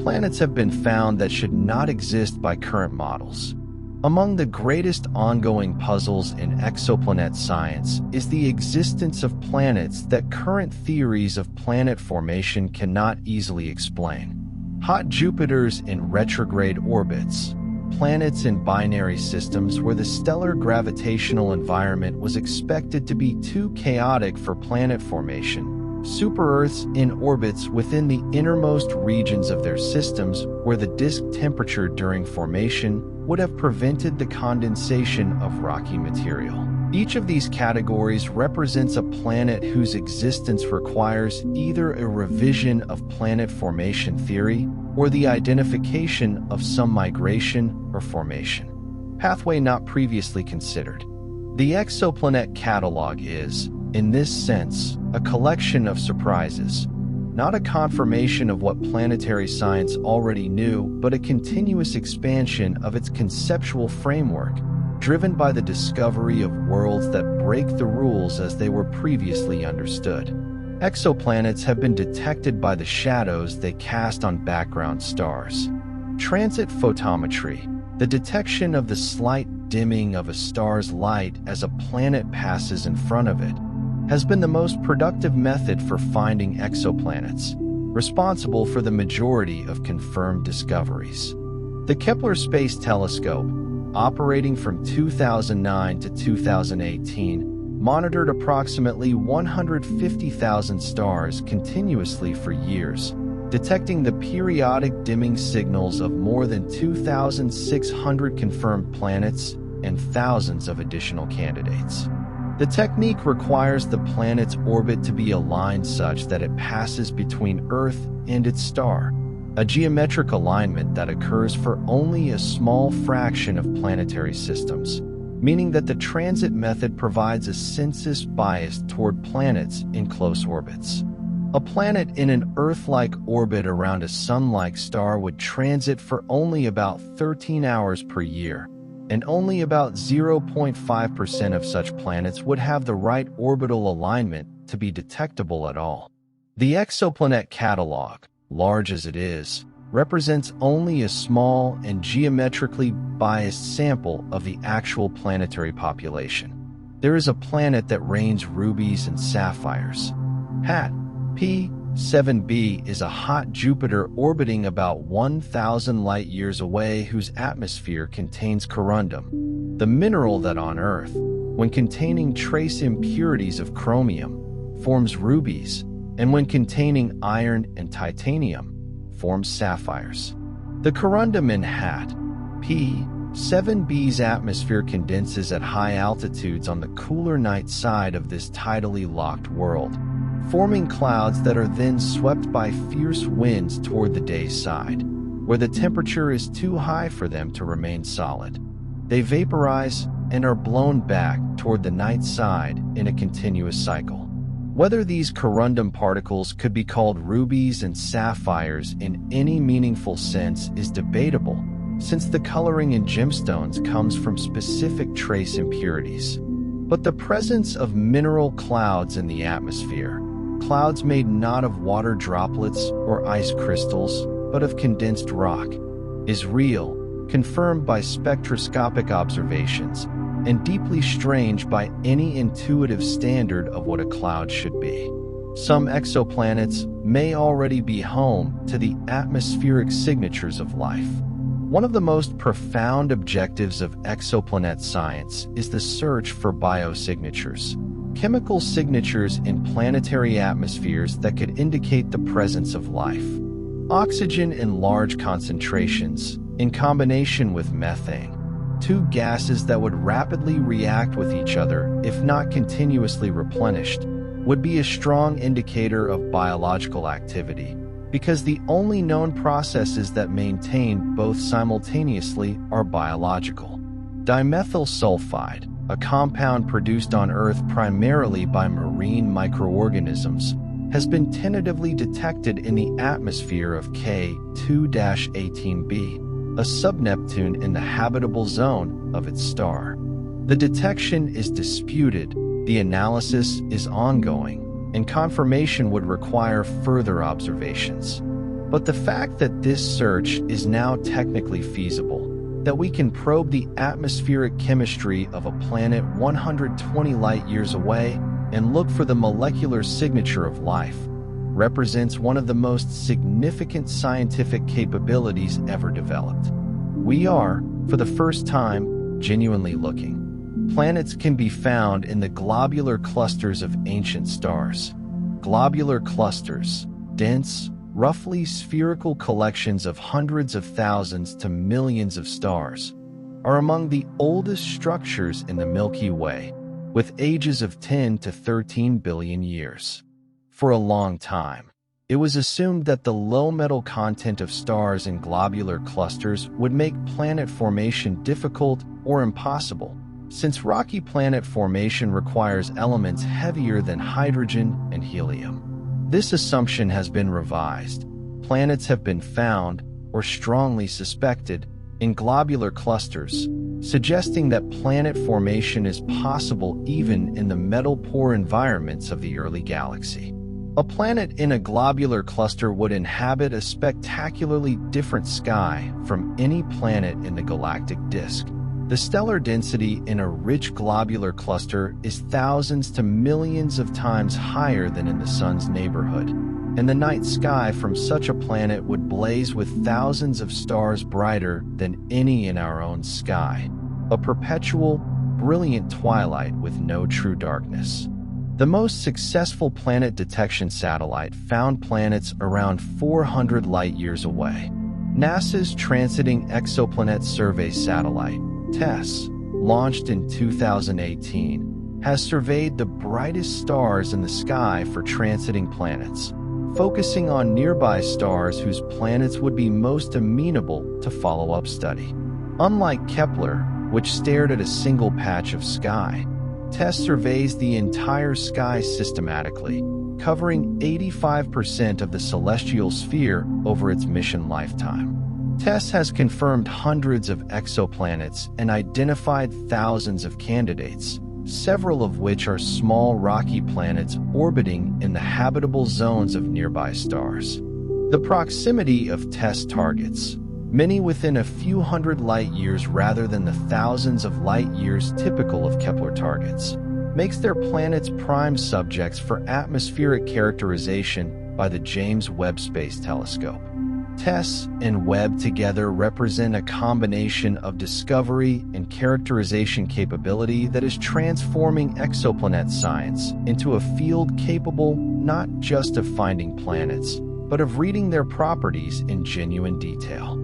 Planets have been found that should not exist by current models. Among the greatest ongoing puzzles in exoplanet science is the existence of planets that current theories of planet formation cannot easily explain. Hot Jupiters in retrograde orbits, planets in binary systems where the stellar gravitational environment was expected to be too chaotic for planet formation, super-Earths in orbits within the innermost regions of their systems where the disk temperature during formation would have prevented the condensation of rocky material. Each of these categories represents a planet whose existence requires either a revision of planet formation theory or the identification of some migration or formation pathway not previously considered. The exoplanet catalog is, in this sense, a collection of surprises, not a confirmation of what planetary science already knew, but a continuous expansion of its conceptual framework, driven by the discovery of worlds that break the rules as they were previously understood. Exoplanets have been detected by the shadows they cast on background stars. Transit photometry, the detection of the slight dimming of a star's light as a planet passes in front of it, has been the most productive method for finding exoplanets, responsible for the majority of confirmed discoveries. The Kepler Space Telescope, operating from 2009 to 2018, monitored approximately 150,000 stars continuously for years, detecting the periodic dimming signals of more than 2,600 confirmed planets and thousands of additional candidates. The technique requires the planet's orbit to be aligned such that it passes between Earth and its star, a geometric alignment that occurs for only a small fraction of planetary systems, meaning that the transit method provides a census bias toward planets in close orbits. A planet in an Earth-like orbit around a Sun-like star would transit for only about 13 hours per year, and only about 0.5% of such planets would have the right orbital alignment to be detectable at all. The exoplanet catalog, large as it is, represents only a small and geometrically biased sample of the actual planetary population. There is a planet that rains rubies and sapphires. HAT P7b is a hot Jupiter orbiting about 1,000 light-years away whose atmosphere contains corundum, the mineral that on Earth, when containing trace impurities of chromium, forms rubies, and when containing iron and titanium, forms sapphires. The corundum in HAT P7b's atmosphere condenses at high altitudes on the cooler night side of this tidally locked world, forming clouds that are then swept by fierce winds toward the day side, where the temperature is too high for them to remain solid. They vaporize and are blown back toward the night side in a continuous cycle. Whether these corundum particles could be called rubies and sapphires in any meaningful sense is debatable, since the coloring in gemstones comes from specific trace impurities. But the presence of mineral clouds in the atmosphere, clouds made not of water droplets or ice crystals, but of condensed rock, is real, confirmed by spectroscopic observations, and deeply strange by any intuitive standard of what a cloud should be. Some exoplanets may already be home to the atmospheric signatures of life. One of the most profound objectives of exoplanet science is the search for biosignatures, chemical signatures in planetary atmospheres that could indicate the presence of life. Oxygen in large concentrations, in combination with methane, two gases that would rapidly react with each other if not continuously replenished, would be a strong indicator of biological activity, because the only known processes that maintain both simultaneously are biological. Dimethyl sulfide, a compound produced on Earth primarily by marine microorganisms, has been tentatively detected in the atmosphere of K2-18b, a subneptune in the habitable zone of its star. The detection is disputed, the analysis is ongoing, and confirmation would require further observations. But the fact that this search is now technically feasible, that we can probe the atmospheric chemistry of a planet 120 light-years away and look for the molecular signature of life, represents one of the most significant scientific capabilities ever developed. We are, for the first time, genuinely looking. Planets can be found in the globular clusters of ancient stars. Globular clusters, dense, roughly spherical collections of hundreds of thousands to millions of stars, are among the oldest structures in the Milky Way, with ages of 10 to 13 billion years. For a long time, it was assumed that the low metal content of stars in globular clusters would make planet formation difficult or impossible, since rocky planet formation requires elements heavier than hydrogen and helium. This assumption has been revised. Planets have been found, or strongly suspected, in globular clusters, suggesting that planet formation is possible even in the metal-poor environments of the early galaxy. A planet in a globular cluster would inhabit a spectacularly different sky from any planet in the galactic disk. The stellar density in a rich globular cluster is thousands to millions of times higher than in the Sun's neighborhood, and the night sky from such a planet would blaze with thousands of stars brighter than any in our own sky, a perpetual, brilliant twilight with no true darkness. The most successful planet detection satellite found planets around 400 light-years away. NASA's Transiting Exoplanet Survey satellite, TESS, launched in 2018, has surveyed the brightest stars in the sky for transiting planets, focusing on nearby stars whose planets would be most amenable to follow-up study. Unlike Kepler, which stared at a single patch of sky, TESS surveys the entire sky systematically, covering 85% of the celestial sphere over its mission lifetime. TESS has confirmed hundreds of exoplanets and identified thousands of candidates, several of which are small rocky planets orbiting in the habitable zones of nearby stars. The proximity of TESS targets, many within a few hundred light-years rather than the thousands of light-years typical of Kepler targets, makes their planets prime subjects for atmospheric characterization by the James Webb Space Telescope. TESS and Webb together represent a combination of discovery and characterization capability that is transforming exoplanet science into a field capable not just of finding planets, but of reading their properties in genuine detail.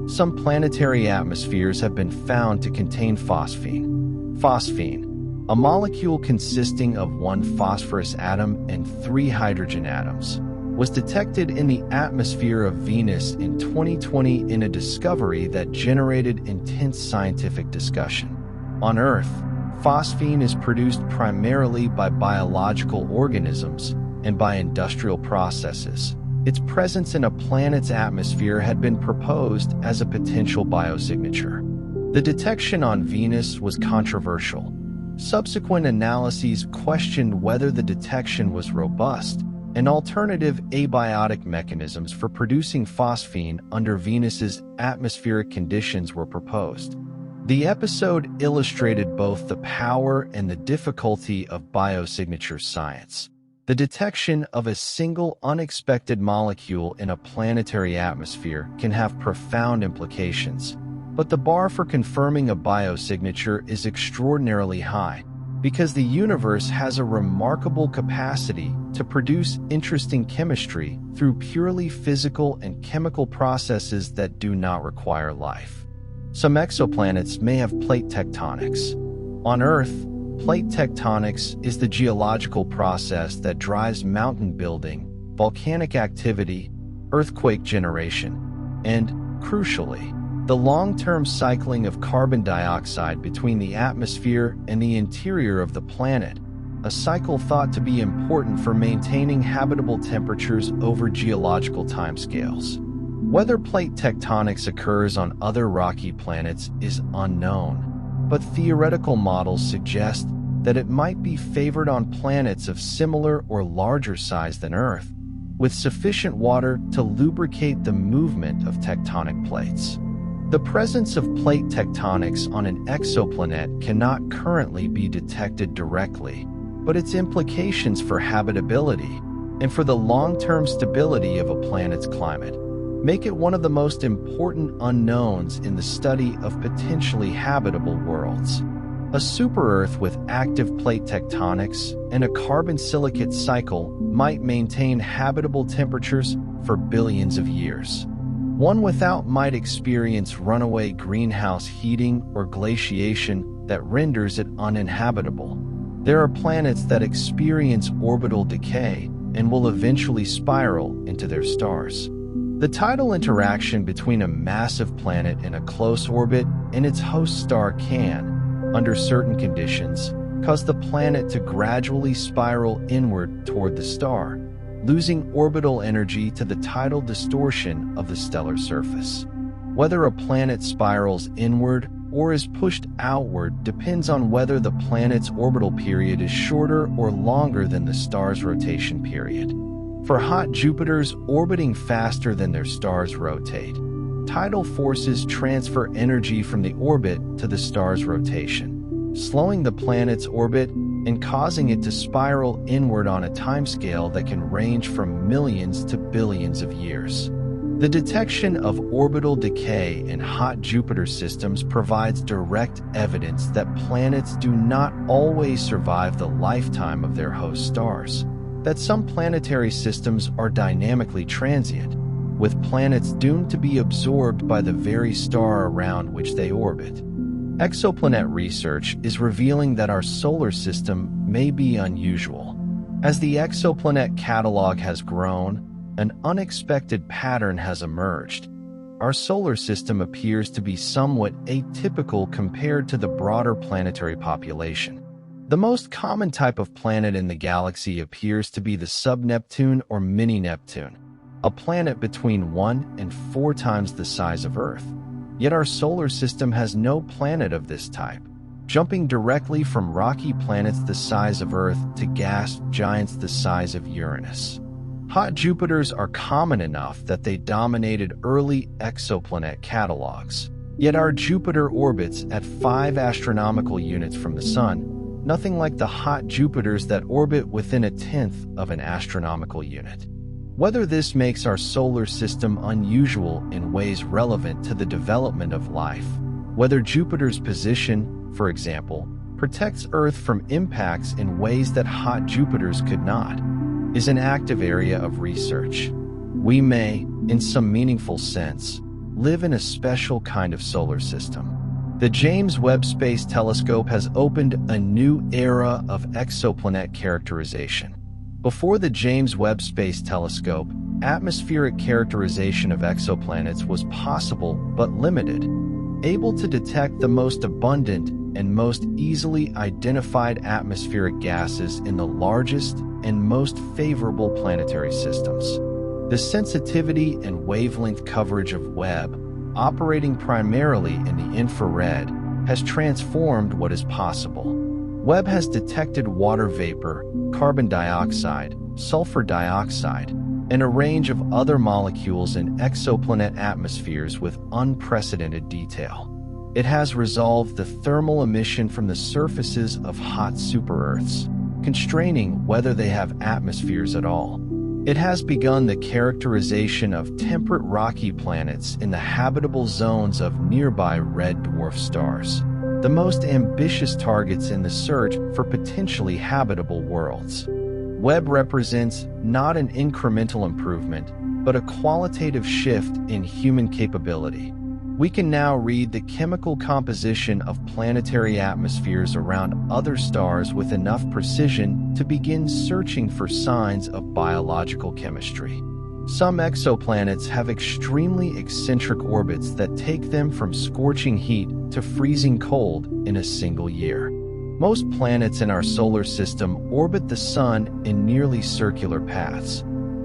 Some planetary atmospheres have been found to contain phosphine. Phosphine, a molecule consisting of one phosphorus atom and 3 hydrogen atoms, was detected in the atmosphere of Venus in 2020 in a discovery that generated intense scientific discussion. On Earth, phosphine is produced primarily by biological organisms and by industrial processes. Its presence in a planet's atmosphere had been proposed as a potential biosignature. The detection on Venus was controversial. Subsequent analyses questioned whether the detection was robust, and alternative abiotic mechanisms for producing phosphine under Venus's atmospheric conditions were proposed. The episode illustrated both the power and the difficulty of biosignature science. The detection of a single unexpected molecule in a planetary atmosphere can have profound implications, but the bar for confirming a biosignature is extraordinarily high, because the universe has a remarkable capacity to produce interesting chemistry through purely physical and chemical processes that do not require life. Some exoplanets may have plate tectonics. On Earth, plate tectonics is the geological process that drives mountain building, volcanic activity, earthquake generation, and, crucially, the long-term cycling of carbon dioxide between the atmosphere and the interior of the planet, a cycle thought to be important for maintaining habitable temperatures over geological timescales. Whether plate tectonics occurs on other rocky planets is unknown, but theoretical models suggest that it might be favored on planets of similar or larger size than Earth, with sufficient water to lubricate the movement of tectonic plates. The presence of plate tectonics on an exoplanet cannot currently be detected directly, but its implications for habitability and for the long-term stability of a planet's climate make it one of the most important unknowns in the study of potentially habitable worlds. A super-Earth with active plate tectonics and a carbon-silicate cycle might maintain habitable temperatures for billions of years. One without might experience runaway greenhouse heating or glaciation that renders it uninhabitable. There are planets that experience orbital decay and will eventually spiral into their stars. The tidal interaction between a massive planet in a close orbit and its host star can, under certain conditions, cause the planet to gradually spiral inward toward the star, losing orbital energy to the tidal distortion of the stellar surface. Whether a planet spirals inward or is pushed outward depends on whether the planet's orbital period is shorter or longer than the star's rotation period. For hot Jupiters orbiting faster than their stars rotate, tidal forces transfer energy from the orbit to the star's rotation, slowing the planet's orbit and causing it to spiral inward on a timescale that can range from millions to billions of years. The detection of orbital decay in hot Jupiter systems provides direct evidence that planets do not always survive the lifetime of their host stars, that some planetary systems are dynamically transient, with planets doomed to be absorbed by the very star around which they orbit. Exoplanet research is revealing that our solar system may be unusual. As the exoplanet catalog has grown, an unexpected pattern has emerged. Our solar system appears to be somewhat atypical compared to the broader planetary population. The most common type of planet in the galaxy appears to be the sub-Neptune or mini-Neptune, a planet between 1 and 4 times the size of Earth. Yet our solar system has no planet of this type, jumping directly from rocky planets the size of Earth to gas giants the size of Uranus. Hot Jupiters are common enough that they dominated early exoplanet catalogs. Yet our Jupiter orbits at 5 astronomical units from the Sun, nothing like the hot Jupiters that orbit within 1/10 of an astronomical unit. Whether this makes our solar system unusual in ways relevant to the development of life, whether Jupiter's position, for example, protects Earth from impacts in ways that hot Jupiters could not, is an active area of research. We may, in some meaningful sense, live in a special kind of solar system. The James Webb Space Telescope has opened a new era of exoplanet characterization. Before the James Webb Space Telescope, atmospheric characterization of exoplanets was possible but limited, able to detect the most abundant and most easily identified atmospheric gases in the largest and most favorable planetary systems. The sensitivity and wavelength coverage of Webb, operating primarily in the infrared, has transformed what is possible. Webb has detected water vapor, carbon dioxide, sulfur dioxide, and a range of other molecules in exoplanet atmospheres with unprecedented detail. It has resolved the thermal emission from the surfaces of hot super-Earths, constraining whether they have atmospheres at all. It has begun the characterization of temperate rocky planets in the habitable zones of nearby red dwarf stars, the most ambitious targets in the search for potentially habitable worlds. Webb represents not an incremental improvement, but a qualitative shift in human capability. We can now read the chemical composition of planetary atmospheres around other stars with enough precision to begin searching for signs of biological chemistry. Some exoplanets have extremely eccentric orbits that take them from scorching heat to freezing cold in a single year. Most planets in our solar system orbit the Sun in nearly circular paths.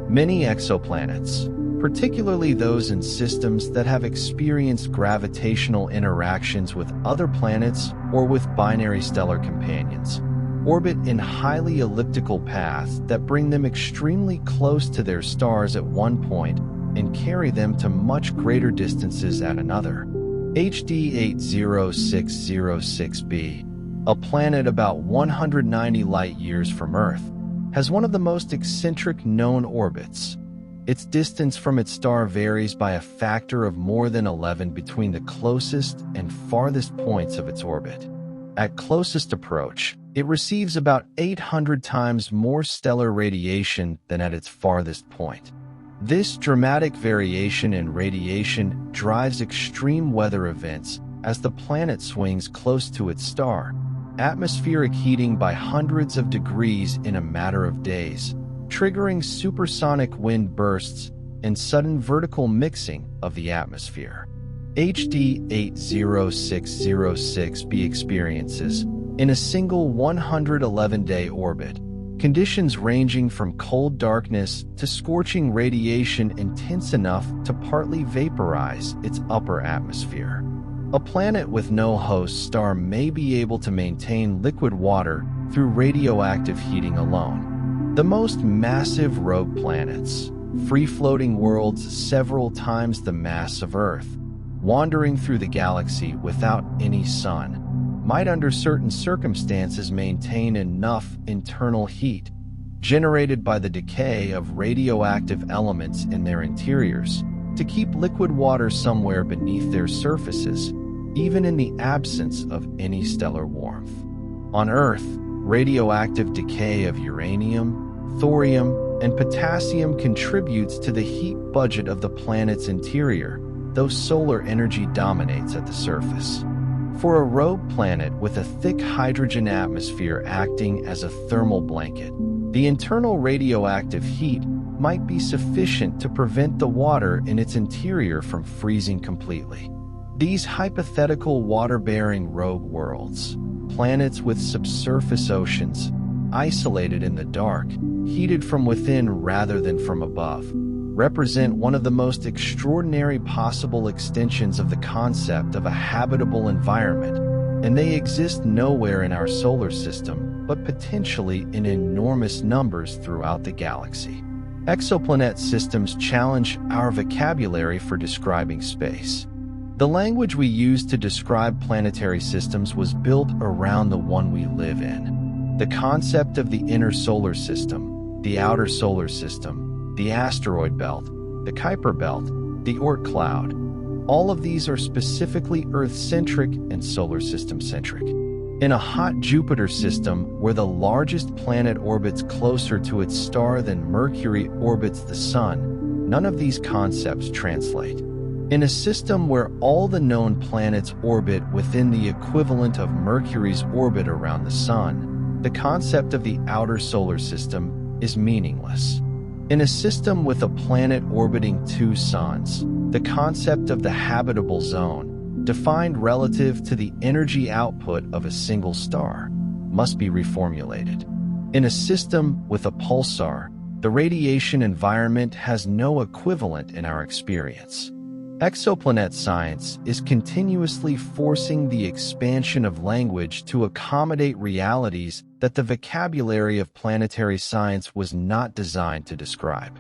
Many exoplanets, particularly those in systems that have experienced gravitational interactions with other planets or with binary stellar companions, orbit in highly elliptical paths that bring them extremely close to their stars at one point and carry them to much greater distances at another. HD 80606b, a planet about 190 light-years from Earth, has one of the most eccentric known orbits. Its distance from its star varies by a factor of more than 11 between the closest and farthest points of its orbit. At closest approach, it receives about 800 times more stellar radiation than at its farthest point. This dramatic variation in radiation drives extreme weather events as the planet swings close to its star, atmospheric heating by hundreds of degrees in a matter of days, triggering supersonic wind bursts and sudden vertical mixing of the atmosphere. HD 80606b experiences, in a single 111-day orbit, conditions ranging from cold darkness to scorching radiation intense enough to partly vaporize its upper atmosphere. A planet with no host star may be able to maintain liquid water through radioactive heating alone. The most massive rogue planets, free-floating worlds several times the mass of Earth, wandering through the galaxy without any sun, might under certain circumstances maintain enough internal heat, generated by the decay of radioactive elements in their interiors, to keep liquid water somewhere beneath their surfaces, even in the absence of any stellar warmth. On Earth, radioactive decay of uranium, thorium, and potassium contributes to the heat budget of the planet's interior, though solar energy dominates at the surface. For a rogue planet with a thick hydrogen atmosphere acting as a thermal blanket, the internal radioactive heat might be sufficient to prevent the water in its interior from freezing completely. These hypothetical water-bearing rogue worlds, planets with subsurface oceans, isolated in the dark, heated from within rather than from above, represent one of the most extraordinary possible extensions of the concept of a habitable environment, and they exist nowhere in our solar system, but potentially in enormous numbers throughout the galaxy. Exoplanet systems challenge our vocabulary for describing space. The language we use to describe planetary systems was built around the one we live in. The concept of the inner solar system, the outer solar system, the asteroid belt, the Kuiper belt, the Oort cloud. All of these are specifically Earth-centric and solar system-centric. In a hot Jupiter system where the largest planet orbits closer to its star than Mercury orbits the Sun, none of these concepts translate. In a system where all the known planets orbit within the equivalent of Mercury's orbit around the Sun, the concept of the outer solar system is meaningless. In a system with a planet orbiting two suns, the concept of the habitable zone, defined relative to the energy output of a single star, must be reformulated. In a system with a pulsar, the radiation environment has no equivalent in our experience. Exoplanet science is continuously forcing the expansion of language to accommodate realities that the vocabulary of planetary science was not designed to describe.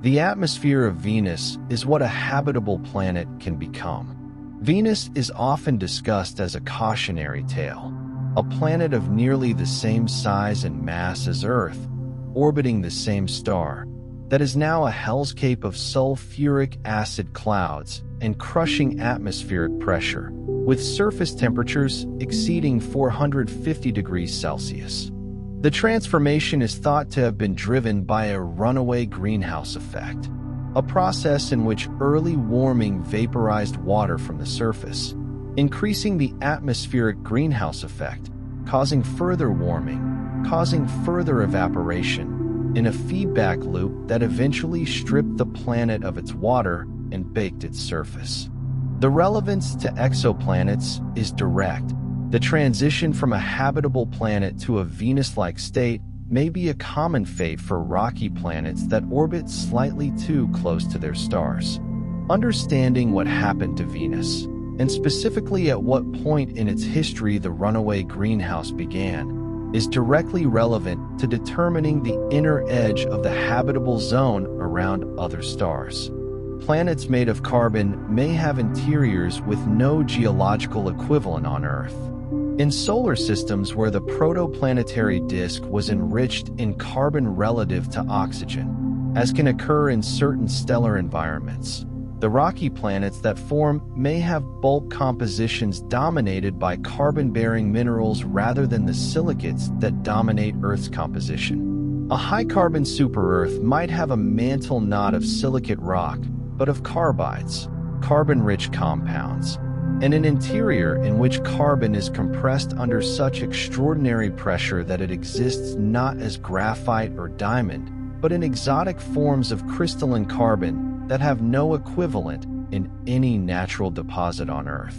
The atmosphere of Venus is what a habitable planet can become. Venus is often discussed as a cautionary tale, a planet of nearly the same size and mass as Earth, orbiting the same star, that is now a hellscape of sulfuric acid clouds and crushing atmospheric pressure, with surface temperatures exceeding 450 degrees Celsius. The transformation is thought to have been driven by a runaway greenhouse effect, a process in which early warming vaporized water from the surface, increasing the atmospheric greenhouse effect, causing further warming, causing further evaporation, in a feedback loop that eventually stripped the planet of its water and baked its surface. The relevance to exoplanets is direct. The transition from a habitable planet to a Venus-like state may be a common fate for rocky planets that orbit slightly too close to their stars. Understanding what happened to Venus, and specifically at what point in its history the runaway greenhouse began, is directly relevant to determining the inner edge of the habitable zone around other stars. Planets made of carbon may have interiors with no geological equivalent on Earth. In solar systems where the protoplanetary disk was enriched in carbon relative to oxygen, as can occur in certain stellar environments. The rocky planets that form may have bulk compositions dominated by carbon-bearing minerals rather than the silicates that dominate Earth's composition. A high-carbon super-Earth might have a mantle not of silicate rock, but of carbides, carbon-rich compounds, and an interior in which carbon is compressed under such extraordinary pressure that it exists not as graphite or diamond, but in exotic forms of crystalline carbon that have no equivalent in any natural deposit on Earth.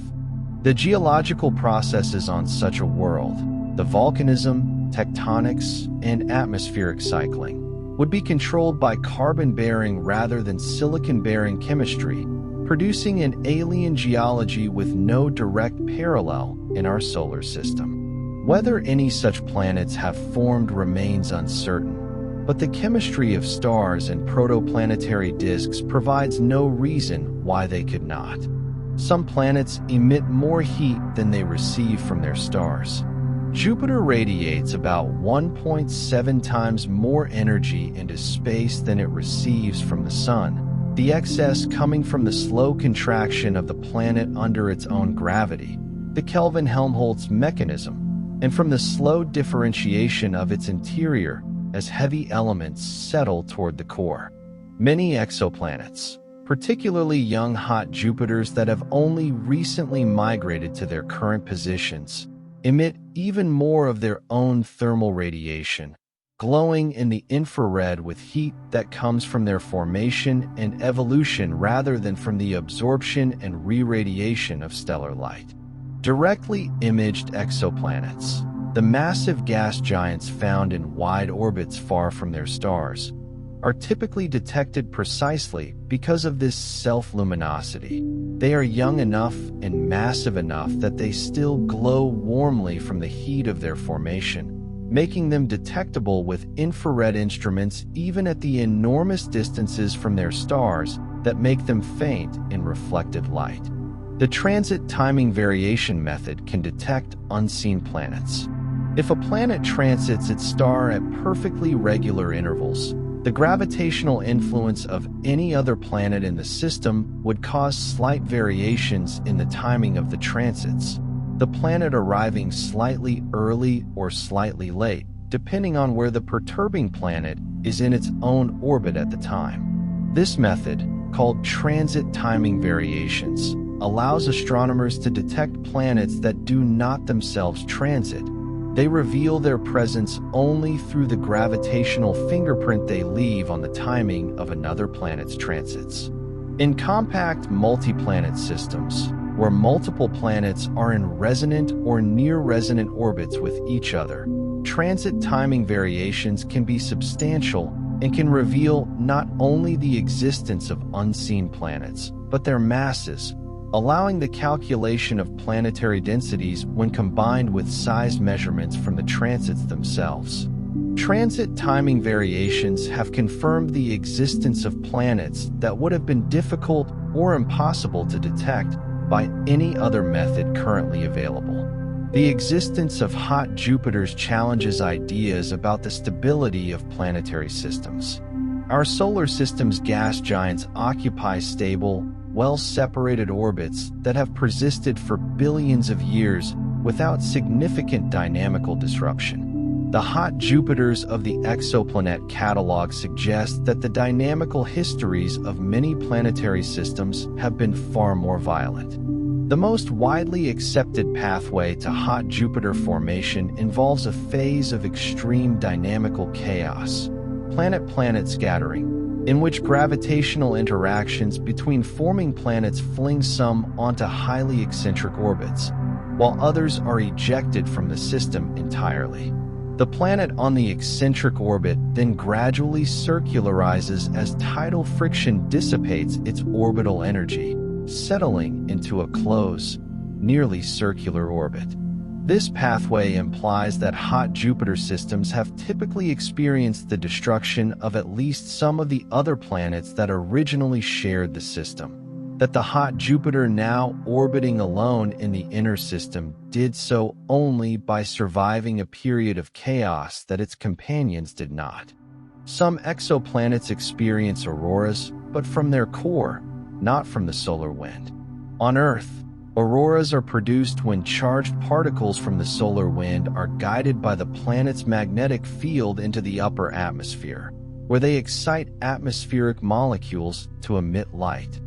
The geological processes on such a world, the volcanism, tectonics, and atmospheric cycling, would be controlled by carbon-bearing rather than silicon-bearing chemistry, producing an alien geology with no direct parallel in our solar system. Whether any such planets have formed remains uncertain, but the chemistry of stars and protoplanetary disks provides no reason why they could not. Some planets emit more heat than they receive from their stars. Jupiter radiates about 1.7 times more energy into space than it receives from the Sun, the excess coming from the slow contraction of the planet under its own gravity, the Kelvin-Helmholtz mechanism, and from the slow differentiation of its interior as heavy elements settle toward the core. Many exoplanets, particularly young hot Jupiters that have only recently migrated to their current positions, emit even more of their own thermal radiation, glowing in the infrared with heat that comes from their formation and evolution rather than from the absorption and re-radiation of stellar light. Directly imaged exoplanets, the massive gas giants found in wide orbits far from their stars, are typically detected precisely because of this self-luminosity. They are young enough and massive enough that they still glow warmly from the heat of their formation, making them detectable with infrared instruments even at the enormous distances from their stars that make them faint in reflected light. The transit timing variation method can detect unseen planets. If a planet transits its star at perfectly regular intervals, the gravitational influence of any other planet in the system would cause slight variations in the timing of the transits, the planet arriving slightly early or slightly late, depending on where the perturbing planet is in its own orbit at the time. This method, called transit timing variations, allows astronomers to detect planets that do not themselves transit. They reveal their presence only through the gravitational fingerprint they leave on the timing of another planet's transits. In compact multi-planet systems, where multiple planets are in resonant or near-resonant orbits with each other, transit timing variations can be substantial and can reveal not only the existence of unseen planets, but their masses, allowing the calculation of planetary densities when combined with size measurements from the transits themselves. Transit timing variations have confirmed the existence of planets that would have been difficult or impossible to detect by any other method currently available. The existence of hot Jupiters challenges ideas about the stability of planetary systems. Our solar system's gas giants occupy stable, well-separated orbits that have persisted for billions of years without significant dynamical disruption. The hot Jupiters of the exoplanet catalog suggest that the dynamical histories of many planetary systems have been far more violent. The most widely accepted pathway to hot Jupiter formation involves a phase of extreme dynamical chaos, planet-planet scattering, in which gravitational interactions between forming planets fling some onto highly eccentric orbits, while others are ejected from the system entirely. The planet on the eccentric orbit then gradually circularizes as tidal friction dissipates its orbital energy, settling into a close, nearly circular orbit. This pathway implies that hot Jupiter systems have typically experienced the destruction of at least some of the other planets that originally shared the system. That the hot Jupiter now orbiting alone in the inner system did so only by surviving a period of chaos that its companions did not. Some exoplanets experience auroras, but from their core, not from the solar wind. On Earth, auroras are produced when charged particles from the solar wind are guided by the planet's magnetic field into the upper atmosphere, where they excite atmospheric molecules to emit light.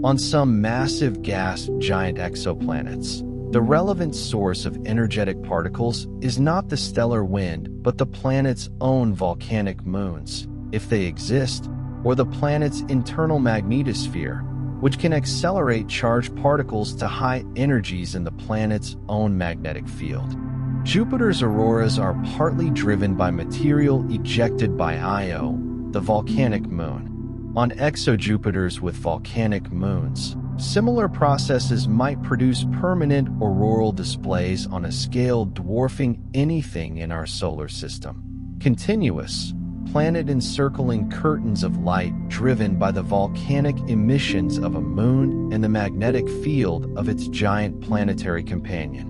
On some massive gas giant exoplanets, the relevant source of energetic particles is not the stellar wind, but the planet's own volcanic moons, if they exist, or the planet's internal magnetosphere, which can accelerate charged particles to high energies in the planet's own magnetic field. Jupiter's auroras are partly driven by material ejected by Io, the volcanic moon. On exojupiters with volcanic moons, similar processes might produce permanent auroral displays on a scale dwarfing anything in our solar system. Continuous, planet-encircling curtains of light driven by the volcanic emissions of a moon and the magnetic field of its giant planetary companion.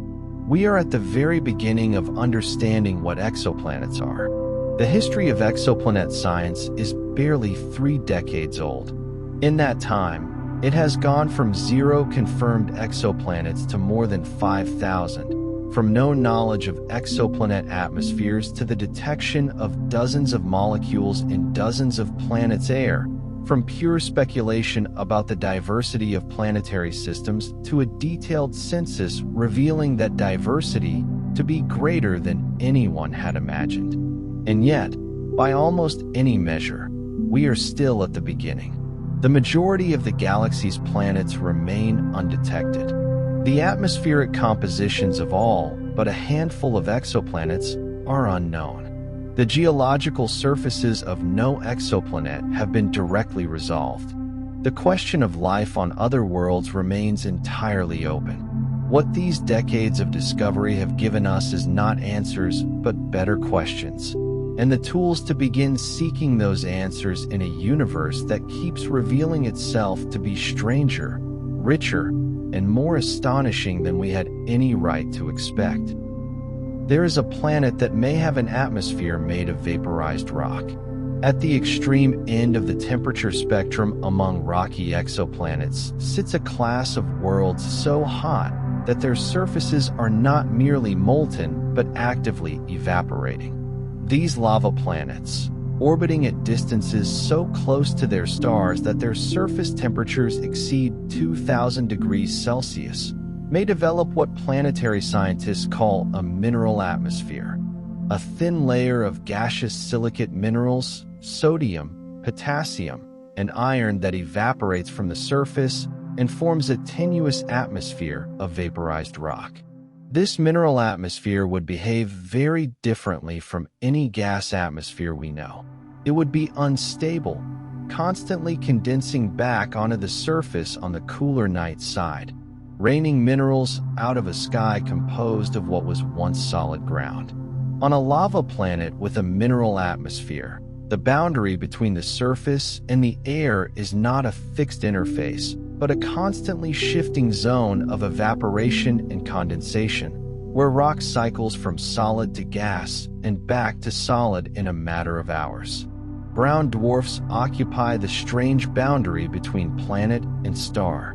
We are at the very beginning of understanding what exoplanets are. The history of exoplanet science is barely 3 decades old. In that time, it has gone from 0 confirmed exoplanets to more than 5,000. From known knowledge of exoplanet atmospheres to the detection of dozens of molecules in dozens of planets' air, from pure speculation about the diversity of planetary systems to a detailed census revealing that diversity to be greater than anyone had imagined. And yet, by almost any measure, we are still at the beginning. The majority of the galaxy's planets remain undetected. The atmospheric compositions of all but a handful of exoplanets are unknown. The geological surfaces of no exoplanet have been directly resolved. The question of life on other worlds remains entirely open. What these decades of discovery have given us is not answers, but better questions, and the tools to begin seeking those answers in a universe that keeps revealing itself to be stranger, richer, and more astonishing than we had any right to expect. There is a planet that may have an atmosphere made of vaporized rock. At the extreme end of the temperature spectrum among rocky exoplanets sits a class of worlds so hot that their surfaces are not merely molten but actively evaporating. These lava planets, orbiting at distances so close to their stars that their surface temperatures exceed 2,000 degrees Celsius, may develop what planetary scientists call a mineral atmosphere, a thin layer of gaseous silicate minerals, sodium, potassium, and iron that evaporates from the surface and forms a tenuous atmosphere of vaporized rock. This mineral atmosphere would behave very differently from any gas atmosphere we know. It would be unstable, constantly condensing back onto the surface on the cooler night side, raining minerals out of a sky composed of what was once solid ground. On a lava planet with a mineral atmosphere, the boundary between the surface and the air is not a fixed interface, but a constantly shifting zone of evaporation and condensation, where rock cycles from solid to gas and back to solid in a matter of hours. Brown dwarfs occupy the strange boundary between planet and star.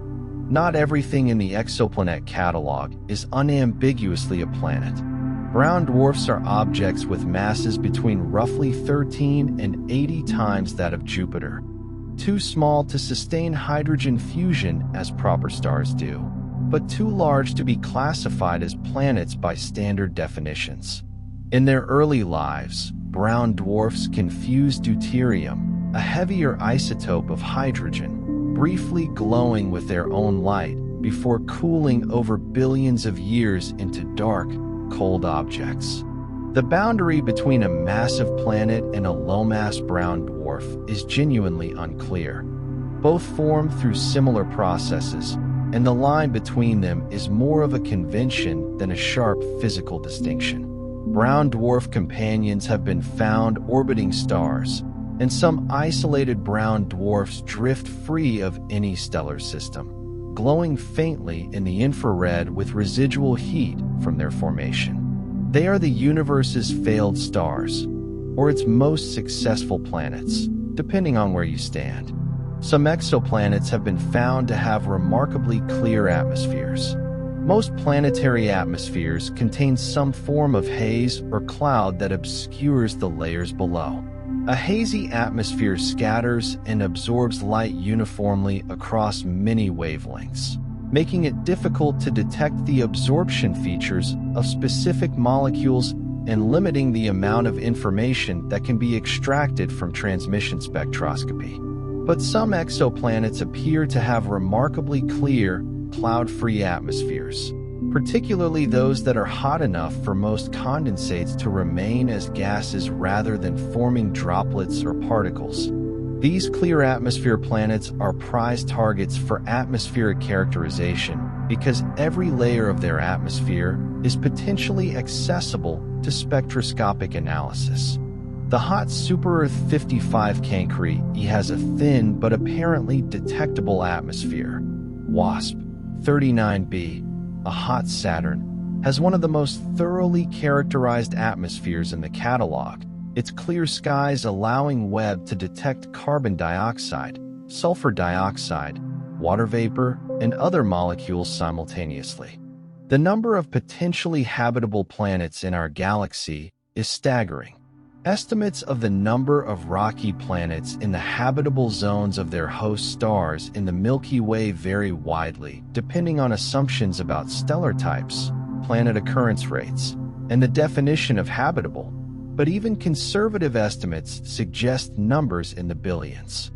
Not everything in the exoplanet catalog is unambiguously a planet. Brown dwarfs are objects with masses between roughly 13 and 80 times that of Jupiter, too small to sustain hydrogen fusion as proper stars do, but too large to be classified as planets by standard definitions. In their early lives, brown dwarfs can fuse deuterium, a heavier isotope of hydrogen, briefly glowing with their own light before cooling over billions of years into dark, cold objects. The boundary between a massive planet and a low-mass brown dwarf is genuinely unclear. Both form through similar processes, and the line between them is more of a convention than a sharp physical distinction. Brown dwarf companions have been found orbiting stars, and some isolated brown dwarfs drift free of any stellar system, glowing faintly in the infrared with residual heat from their formation. They are the universe's failed stars, or its most successful planets, depending on where you stand. Some exoplanets have been found to have remarkably clear atmospheres. Most planetary atmospheres contain some form of haze or cloud that obscures the layers below. A hazy atmosphere scatters and absorbs light uniformly across many wavelengths, making it difficult to detect the absorption features of specific molecules and limiting the amount of information that can be extracted from transmission spectroscopy. But some exoplanets appear to have remarkably clear, cloud-free atmospheres, particularly those that are hot enough for most condensates to remain as gases rather than forming droplets or particles. These clear atmosphere planets are prized targets for atmospheric characterization because every layer of their atmosphere is potentially accessible to spectroscopic analysis. The hot Super-Earth 55 Cancri has a thin but apparently detectable atmosphere. WASP 39b, a hot Saturn, has one of the most thoroughly characterized atmospheres in the catalog, its clear skies allowing Webb to detect carbon dioxide, sulfur dioxide, water vapor, and other molecules simultaneously. The number of potentially habitable planets in our galaxy is staggering. Estimates of the number of rocky planets in the habitable zones of their host stars in the Milky Way vary widely, depending on assumptions about stellar types, planet occurrence rates, and the definition of habitable. But even conservative estimates suggest numbers in the billions.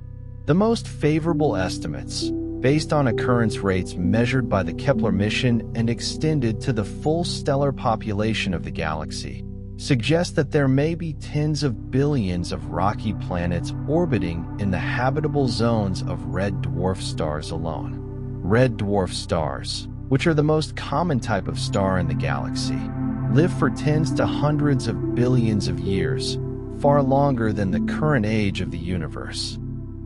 The most favorable estimates, based on occurrence rates measured by the Kepler mission and extended to the full stellar population of the galaxy, suggest that there may be tens of billions of rocky planets orbiting in the habitable zones of red dwarf stars alone. Red dwarf stars, which are the most common type of star in the galaxy, live for tens to hundreds of billions of years, far longer than the current age of the universe.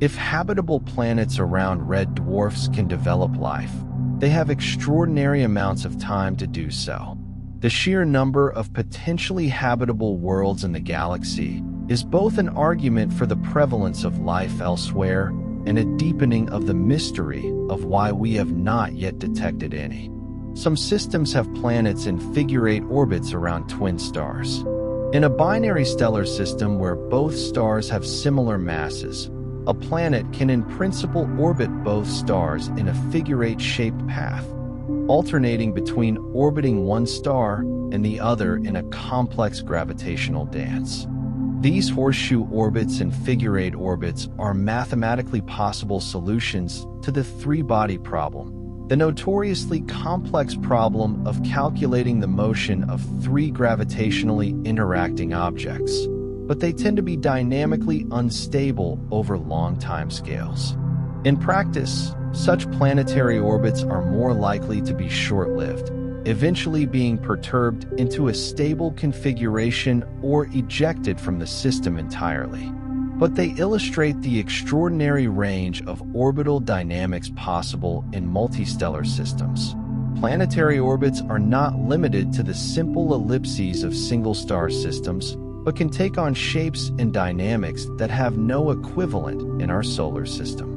If habitable planets around red dwarfs can develop life, they have extraordinary amounts of time to do so. The sheer number of potentially habitable worlds in the galaxy is both an argument for the prevalence of life elsewhere and a deepening of the mystery of why we have not yet detected any. Some systems have planets in figure-8 orbits around twin stars. In a binary stellar system where both stars have similar masses, a planet can in principle orbit both stars in a figure-8 shaped path, alternating between orbiting one star and the other in a complex gravitational dance. These horseshoe orbits and figure-8 orbits are mathematically possible solutions to the three-body problem, the notoriously complex problem of calculating the motion of three gravitationally interacting objects, but they tend to be dynamically unstable over long timescales. In practice, such planetary orbits are more likely to be short-lived, eventually being perturbed into a stable configuration or ejected from the system entirely. But they illustrate the extraordinary range of orbital dynamics possible in multistellar systems. Planetary orbits are not limited to the simple ellipses of single-star systems, but can take on shapes and dynamics that have no equivalent in our solar system.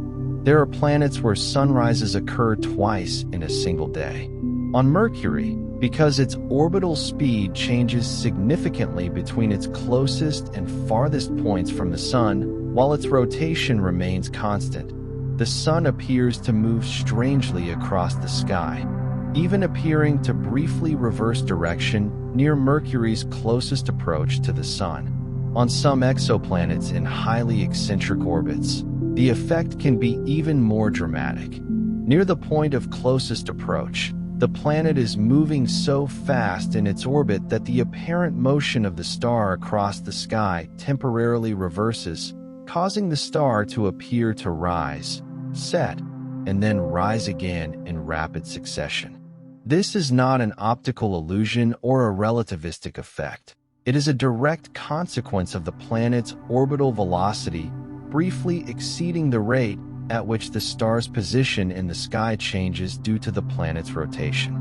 There are planets where sunrises occur twice in a single day. On Mercury, because its orbital speed changes significantly between its closest and farthest points from the Sun, while its rotation remains constant, the Sun appears to move strangely across the sky, even appearing to briefly reverse direction near Mercury's closest approach to the Sun. On some exoplanets in highly eccentric orbits, the effect can be even more dramatic. Near the point of closest approach, the planet is moving so fast in its orbit that the apparent motion of the star across the sky temporarily reverses, causing the star to appear to rise, set, and then rise again in rapid succession. This is not an optical illusion or a relativistic effect. It is a direct consequence of the planet's orbital velocity briefly exceeding the rate at which the star's position in the sky changes due to the planet's rotation.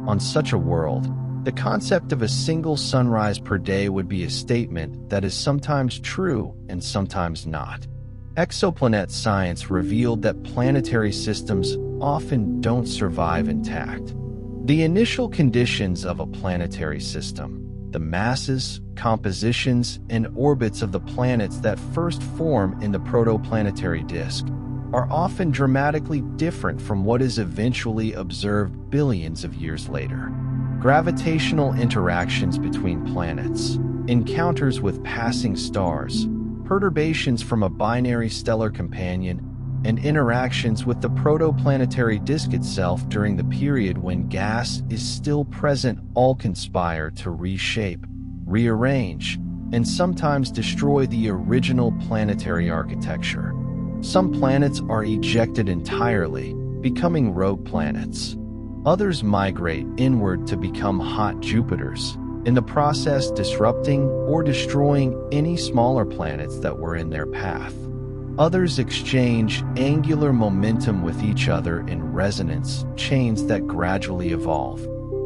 On such a world, The concept of a single sunrise per day would be a statement that is sometimes true and sometimes not. Exoplanet science revealed that planetary systems often don't survive intact. The initial conditions of a planetary system, the masses, compositions, and orbits of the planets that first form in the protoplanetary disk, are often dramatically different from what is eventually observed billions of years later. Gravitational interactions between planets, encounters with passing stars, perturbations from a binary stellar companion, and interactions with the protoplanetary disk itself during the period when gas is still present all conspire to reshape, rearrange, and sometimes destroy the original planetary architecture. Some planets are ejected entirely, becoming rogue planets. Others migrate inward to become hot Jupiters, in the process disrupting or destroying any smaller planets that were in their path. Others exchange angular momentum with each other in resonance chains that gradually evolve.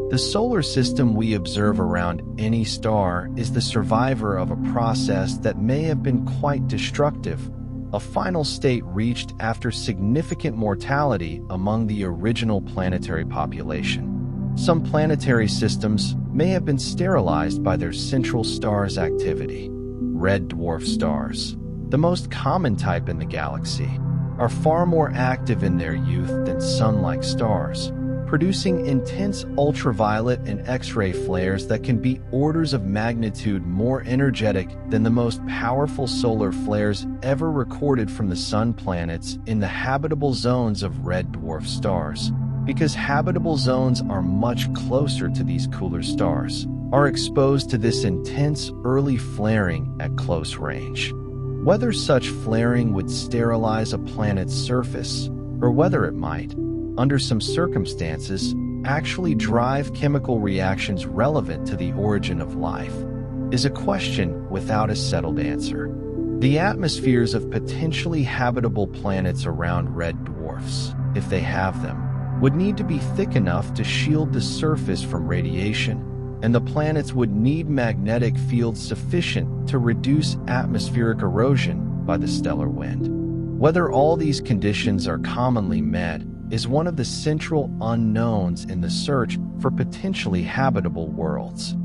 The solar system we observe around any star is the survivor of a process that may have been quite destructive, a final state reached after significant mortality among the original planetary population. Some planetary systems may have been sterilized by their central star's activity. Red dwarf stars, the most common type in the galaxy, are far more active in their youth than sun-like stars, producing intense ultraviolet and X-ray flares that can be orders of magnitude more energetic than the most powerful solar flares ever recorded from the sun. Planets in the habitable zones of red dwarf stars, because habitable zones are much closer to these cooler stars, are exposed to this intense early flaring at close range. Whether such flaring would sterilize a planet's surface, or whether it might, under some circumstances, actually drive chemical reactions relevant to the origin of life, is a question without a settled answer. The atmospheres of potentially habitable planets around red dwarfs, if they have them, would need to be thick enough to shield the surface from radiation, and the planets would need magnetic fields sufficient to reduce atmospheric erosion by the stellar wind. Whether all these conditions are commonly met is one of the central unknowns in the search for potentially habitable worlds.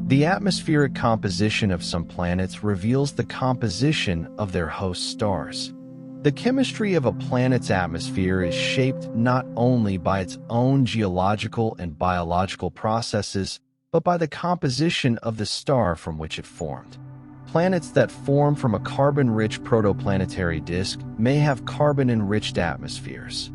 The atmospheric composition of some planets reveals the composition of their host stars. The chemistry of a planet's atmosphere is shaped not only by its own geological and biological processes, but by the composition of the star from which it formed. Planets that form from a carbon-rich protoplanetary disk may have carbon-enriched atmospheres.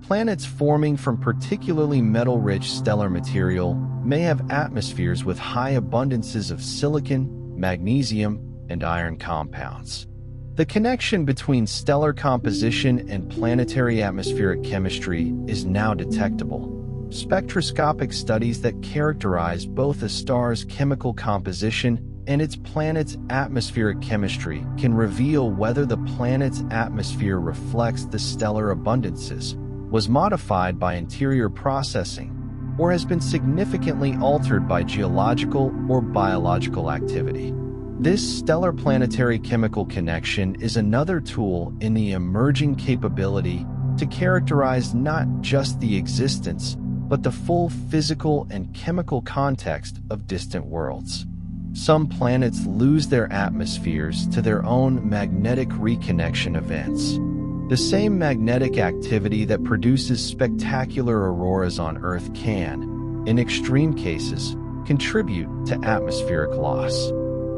Planets forming from particularly metal-rich stellar material may have atmospheres with high abundances of silicon, magnesium, and iron compounds. The connection between stellar composition and planetary atmospheric chemistry is now detectable. Spectroscopic studies that characterize both a star's chemical composition and its planet's atmospheric chemistry can reveal whether the planet's atmosphere reflects the stellar abundances, was modified by interior processing, or has been significantly altered by geological or biological activity. This stellar planetary chemical connection is another tool in the emerging capability to characterize not just the existence, but the full physical and chemical context of distant worlds. Some planets lose their atmospheres to their own magnetic reconnection events. The same magnetic activity that produces spectacular auroras on Earth can, in extreme cases, contribute to atmospheric loss.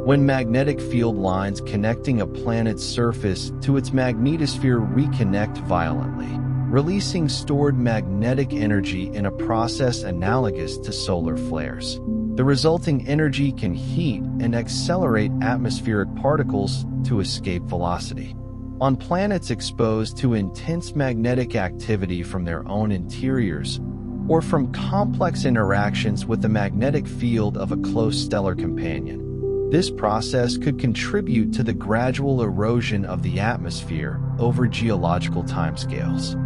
When magnetic field lines connecting a planet's surface to its magnetosphere reconnect violently, releasing stored magnetic energy in a process analogous to solar flares, the resulting energy can heat and accelerate atmospheric particles to escape velocity. On planets exposed to intense magnetic activity from their own interiors, or from complex interactions with the magnetic field of a close stellar companion, this process could contribute to the gradual erosion of the atmosphere over geological timescales.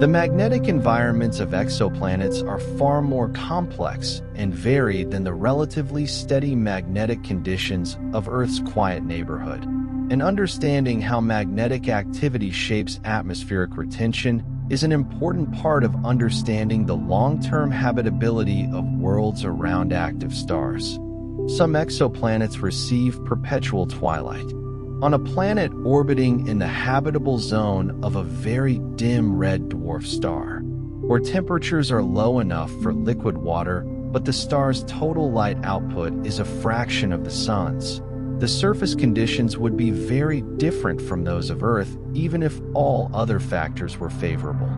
The magnetic environments of exoplanets are far more complex and varied than the relatively steady magnetic conditions of Earth's quiet neighborhood. And understanding how magnetic activity shapes atmospheric retention is an important part of understanding the long-term habitability of worlds around active stars. Some exoplanets receive perpetual twilight. On a planet orbiting in the habitable zone of a very dim red dwarf star, where temperatures are low enough for liquid water, but the star's total light output is a fraction of the sun's, the surface conditions would be very different from those of Earth, even if all other factors were favorable.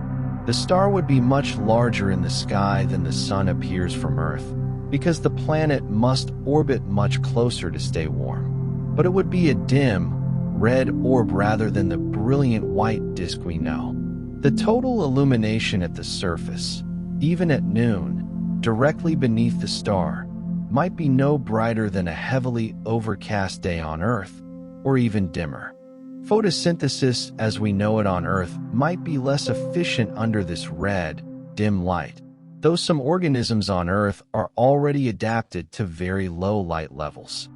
The star would be much larger in the sky than the sun appears from Earth, because the planet must orbit much closer to stay warm. But it would be a dim, red orb rather than the brilliant white disk we know. The total illumination at the surface, even at noon, directly beneath the star, might be no brighter than a heavily overcast day on Earth, or even dimmer. Photosynthesis, as we know it on Earth, might be less efficient under this red, dim light, though some organisms on Earth are already adapted to very low light levels.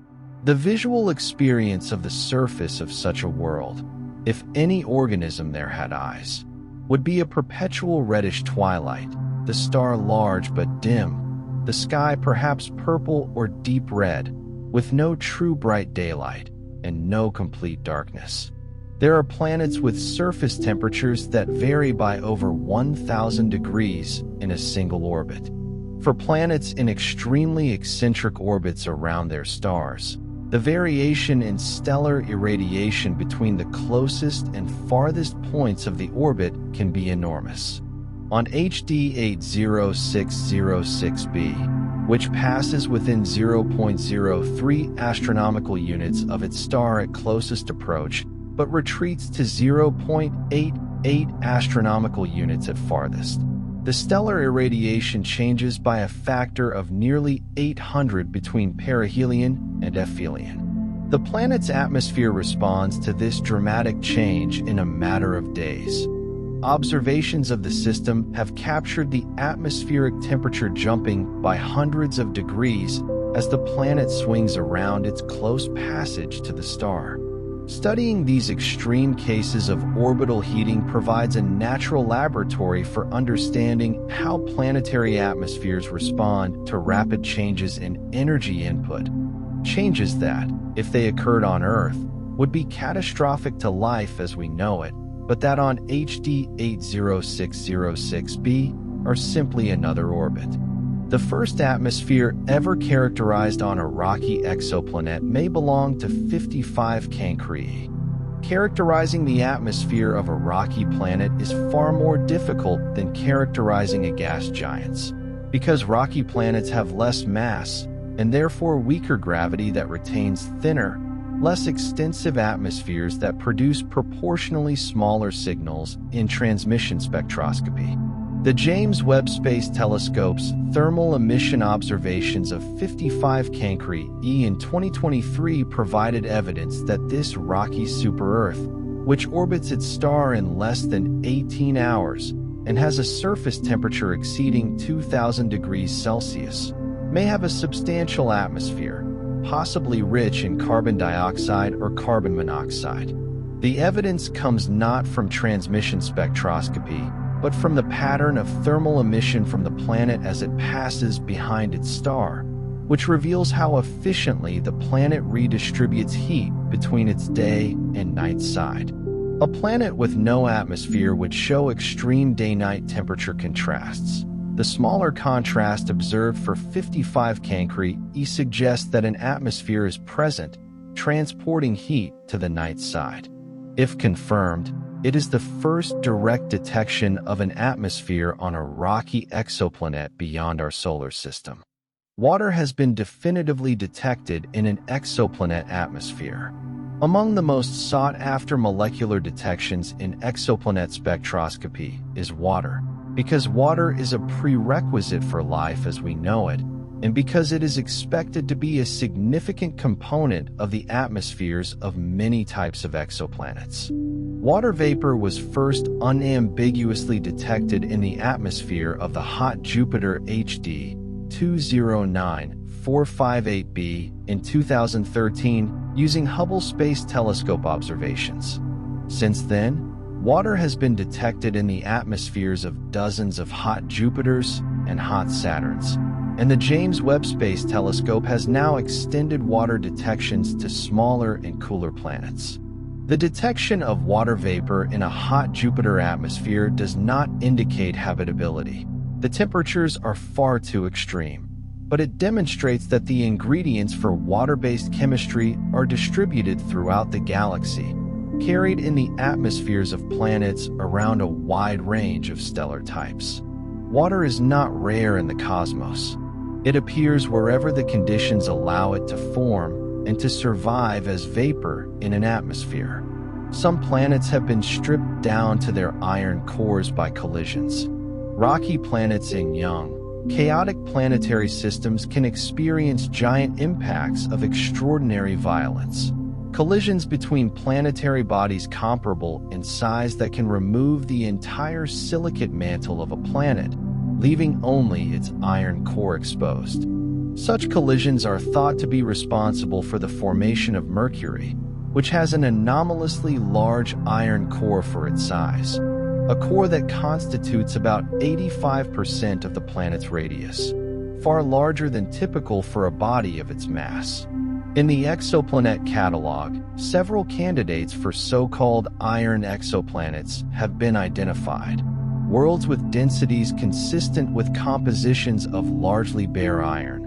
The visual experience of the surface of such a world, if any organism there had eyes, would be a perpetual reddish twilight, the star large but dim, the sky perhaps purple or deep red, with no true bright daylight and no complete darkness. There are planets with surface temperatures that vary by over 1,000 degrees in a single orbit. For planets in extremely eccentric orbits around their stars, the variation in stellar irradiation between the closest and farthest points of the orbit can be enormous. On HD 80606b, which passes within 0.03 astronomical units of its star at closest approach, but retreats to 0.88 astronomical units at farthest, the stellar irradiation changes by a factor of nearly 800 between perihelion and aphelion. The planet's atmosphere responds to this dramatic change in a matter of days. Observations of the system have captured the atmospheric temperature jumping by hundreds of degrees as the planet swings around its close passage to the star. Studying these extreme cases of orbital heating provides a natural laboratory for understanding how planetary atmospheres respond to rapid changes in energy input, changes that, if they occurred on Earth, would be catastrophic to life as we know it, but that on HD 80606b are simply another orbit. The first atmosphere ever characterized on a rocky exoplanet may belong to 55 Cancri. Characterizing the atmosphere of a rocky planet is far more difficult than characterizing a gas giant's, because rocky planets have less mass and therefore weaker gravity that retains thinner, less extensive atmospheres that produce proportionally smaller signals in transmission spectroscopy. The James Webb Space Telescope's thermal emission observations of 55 Cancri E in 2023 provided evidence that this rocky super-Earth, which orbits its star in less than 18 hours and has a surface temperature exceeding 2,000 degrees Celsius, may have a substantial atmosphere, possibly rich in carbon dioxide or carbon monoxide. The evidence comes not from transmission spectroscopy, but from the pattern of thermal emission from the planet as it passes behind its star, which reveals how efficiently the planet redistributes heat between its day and night side. A planet with no atmosphere would show extreme day-night temperature contrasts. The smaller contrast observed for 55 Cancri E suggests that an atmosphere is present, transporting heat to the night side. If confirmed, it is the first direct detection of an atmosphere on a rocky exoplanet beyond our solar system. Water has been definitively detected in an exoplanet atmosphere. Among the most sought-after molecular detections in exoplanet spectroscopy is water, because water is a prerequisite for life as we know it, and because it is expected to be a significant component of the atmospheres of many types of exoplanets. Water vapor was first unambiguously detected in the atmosphere of the hot Jupiter HD 209458b in 2013 using Hubble Space Telescope observations. Since then, water has been detected in the atmospheres of dozens of hot Jupiters and hot Saturns, and the James Webb Space Telescope has now extended water detections to smaller and cooler planets. The detection of water vapor in a hot Jupiter atmosphere does not indicate habitability. The temperatures are far too extreme, but it demonstrates that the ingredients for water-based chemistry are distributed throughout the galaxy, carried in the atmospheres of planets around a wide range of stellar types. Water is not rare in the cosmos. It appears wherever the conditions allow it to form and to survive as vapor in an atmosphere. Some planets have been stripped down to their iron cores by collisions. Rocky planets and young, chaotic planetary systems can experience giant impacts of extraordinary violence. Collisions between planetary bodies comparable in size that can remove the entire silicate mantle of a planet, leaving only its iron core exposed. Such collisions are thought to be responsible for the formation of Mercury, which has an anomalously large iron core for its size, a core that constitutes about 85% of the planet's radius, far larger than typical for a body of its mass. In the exoplanet catalog, several candidates for so-called iron exoplanets have been identified, worlds with densities consistent with compositions of largely bare iron,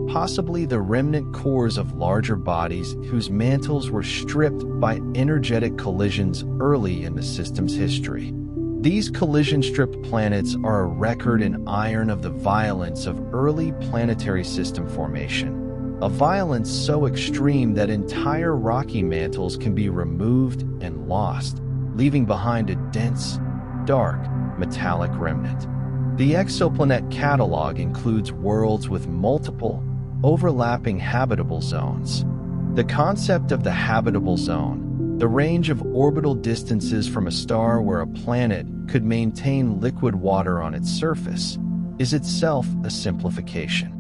possibly the remnant cores of larger bodies whose mantles were stripped by energetic collisions early in the system's history. These collision-stripped planets are a record in iron of the violence of early planetary system formation, a violence so extreme that entire rocky mantles can be removed and lost, leaving behind a dense, dark, metallic remnant. The exoplanet catalog includes worlds with multiple, overlapping habitable zones. The concept of the habitable zone, the range of orbital distances from a star where a planet could maintain liquid water on its surface, is itself a simplification.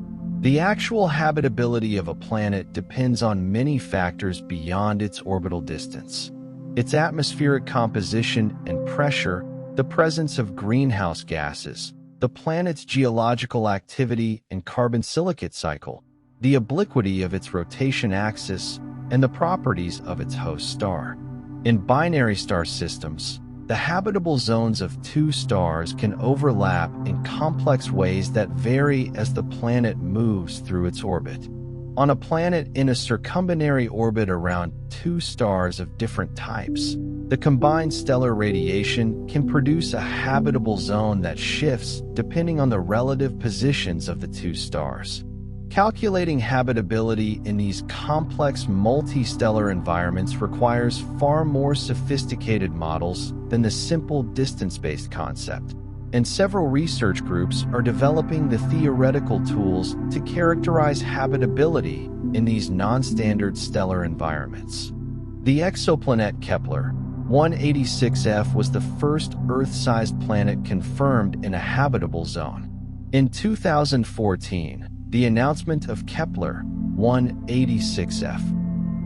The actual habitability of a planet depends on many factors beyond its orbital distance. Its atmospheric composition and pressure, the presence of greenhouse gases, the planet's geological activity and carbon silicate cycle, the obliquity of its rotation axis, and the properties of its host star. In binary star systems, the habitable zones of two stars can overlap in complex ways that vary as the planet moves through its orbit. On a planet in a circumbinary orbit around two stars of different types, the combined stellar radiation can produce a habitable zone that shifts depending on the relative positions of the two stars. Calculating habitability in these complex multi-stellar environments requires far more sophisticated models than the simple distance-based concept, and several research groups are developing the theoretical tools to characterize habitability in these non-standard stellar environments. The exoplanet Kepler 186f was the first Earth-sized planet confirmed in a habitable zone. In 2014, the announcement of Kepler 186f,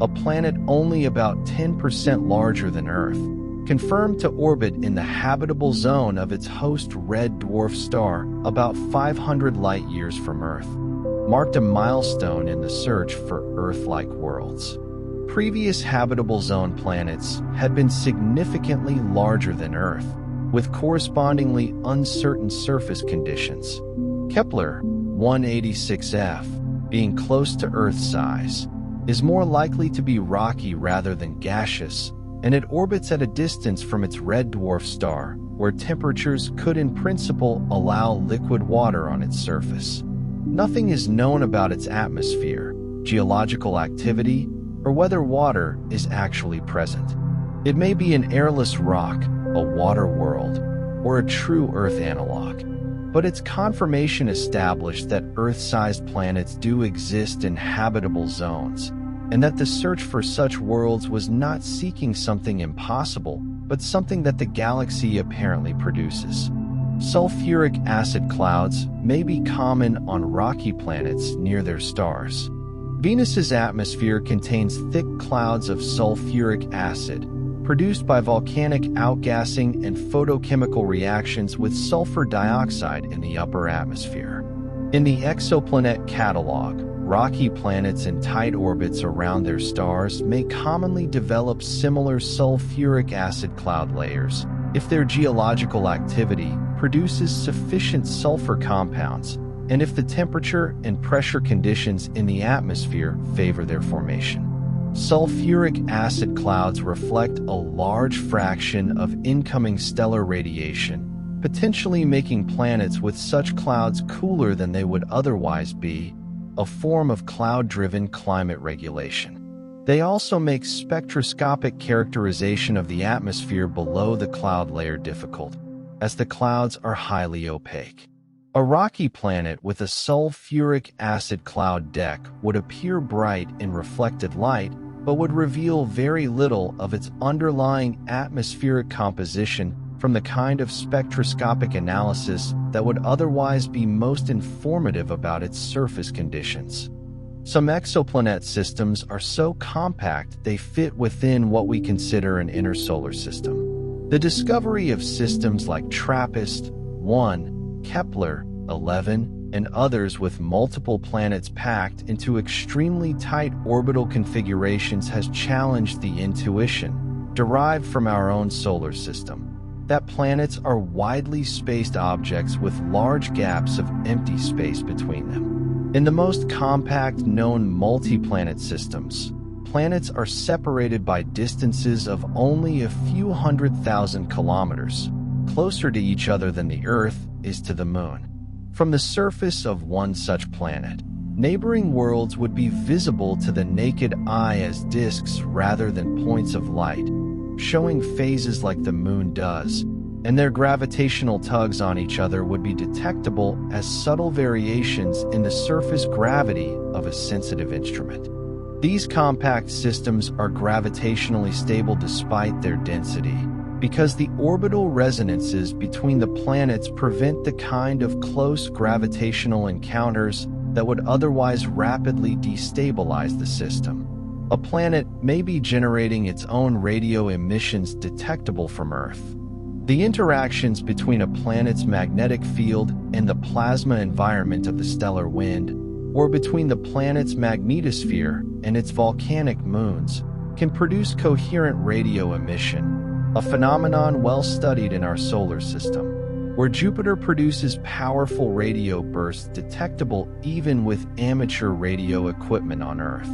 a planet only about 10% larger than Earth, confirmed to orbit in the habitable zone of its host red dwarf star about 500 light-years from Earth, marked a milestone in the search for Earth-like worlds. Previous habitable zone planets had been significantly larger than Earth, with correspondingly uncertain surface conditions. Kepler 186f, being close to Earth size, is more likely to be rocky rather than gaseous, and it orbits at a distance from its red dwarf star, where temperatures could in principle allow liquid water on its surface. Nothing is known about its atmosphere, geological activity, or whether water is actually present. It may be an airless rock, a water world, or a true Earth analog. But its confirmation established that Earth-sized planets do exist in habitable zones, and that the search for such worlds was not seeking something impossible, but something that the galaxy apparently produces. Sulfuric acid clouds may be common on rocky planets near their stars. Venus's atmosphere contains thick clouds of sulfuric acid, produced by volcanic outgassing and photochemical reactions with sulfur dioxide in the upper atmosphere. In the exoplanet catalog, rocky planets in tight orbits around their stars may commonly develop similar sulfuric acid cloud layers if their geological activity produces sufficient sulfur compounds and if the temperature and pressure conditions in the atmosphere favor their formation. Sulfuric acid clouds reflect a large fraction of incoming stellar radiation, potentially making planets with such clouds cooler than they would otherwise be, a form of cloud-driven climate regulation. They also make spectroscopic characterization of the atmosphere below the cloud layer difficult, as the clouds are highly opaque. A rocky planet with a sulfuric acid cloud deck would appear bright in reflected light, but would reveal very little of its underlying atmospheric composition from the kind of spectroscopic analysis that would otherwise be most informative about its surface conditions. Some exoplanet systems are so compact they fit within what we consider an inner solar system. The discovery of systems like TRAPPIST-1, Kepler-11, and others with multiple planets packed into extremely tight orbital configurations has challenged the intuition, derived from our own solar system, that planets are widely spaced objects with large gaps of empty space between them. In the most compact known multi-planet systems, planets are separated by distances of only a few 100,000 kilometers, closer to each other than the Earth is to the Moon. From the surface of one such planet, neighboring worlds would be visible to the naked eye as disks rather than points of light, showing phases like the Moon does, and their gravitational tugs on each other would be detectable as subtle variations in the surface gravity of a sensitive instrument. These compact systems are gravitationally stable despite their density, because the orbital resonances between the planets prevent the kind of close gravitational encounters that would otherwise rapidly destabilize the system. A planet may be generating its own radio emissions detectable from Earth. The interactions between a planet's magnetic field and the plasma environment of the stellar wind, or between the planet's magnetosphere and its volcanic moons, can produce coherent radio emission, a phenomenon well studied in our solar system, where Jupiter produces powerful radio bursts detectable even with amateur radio equipment on Earth.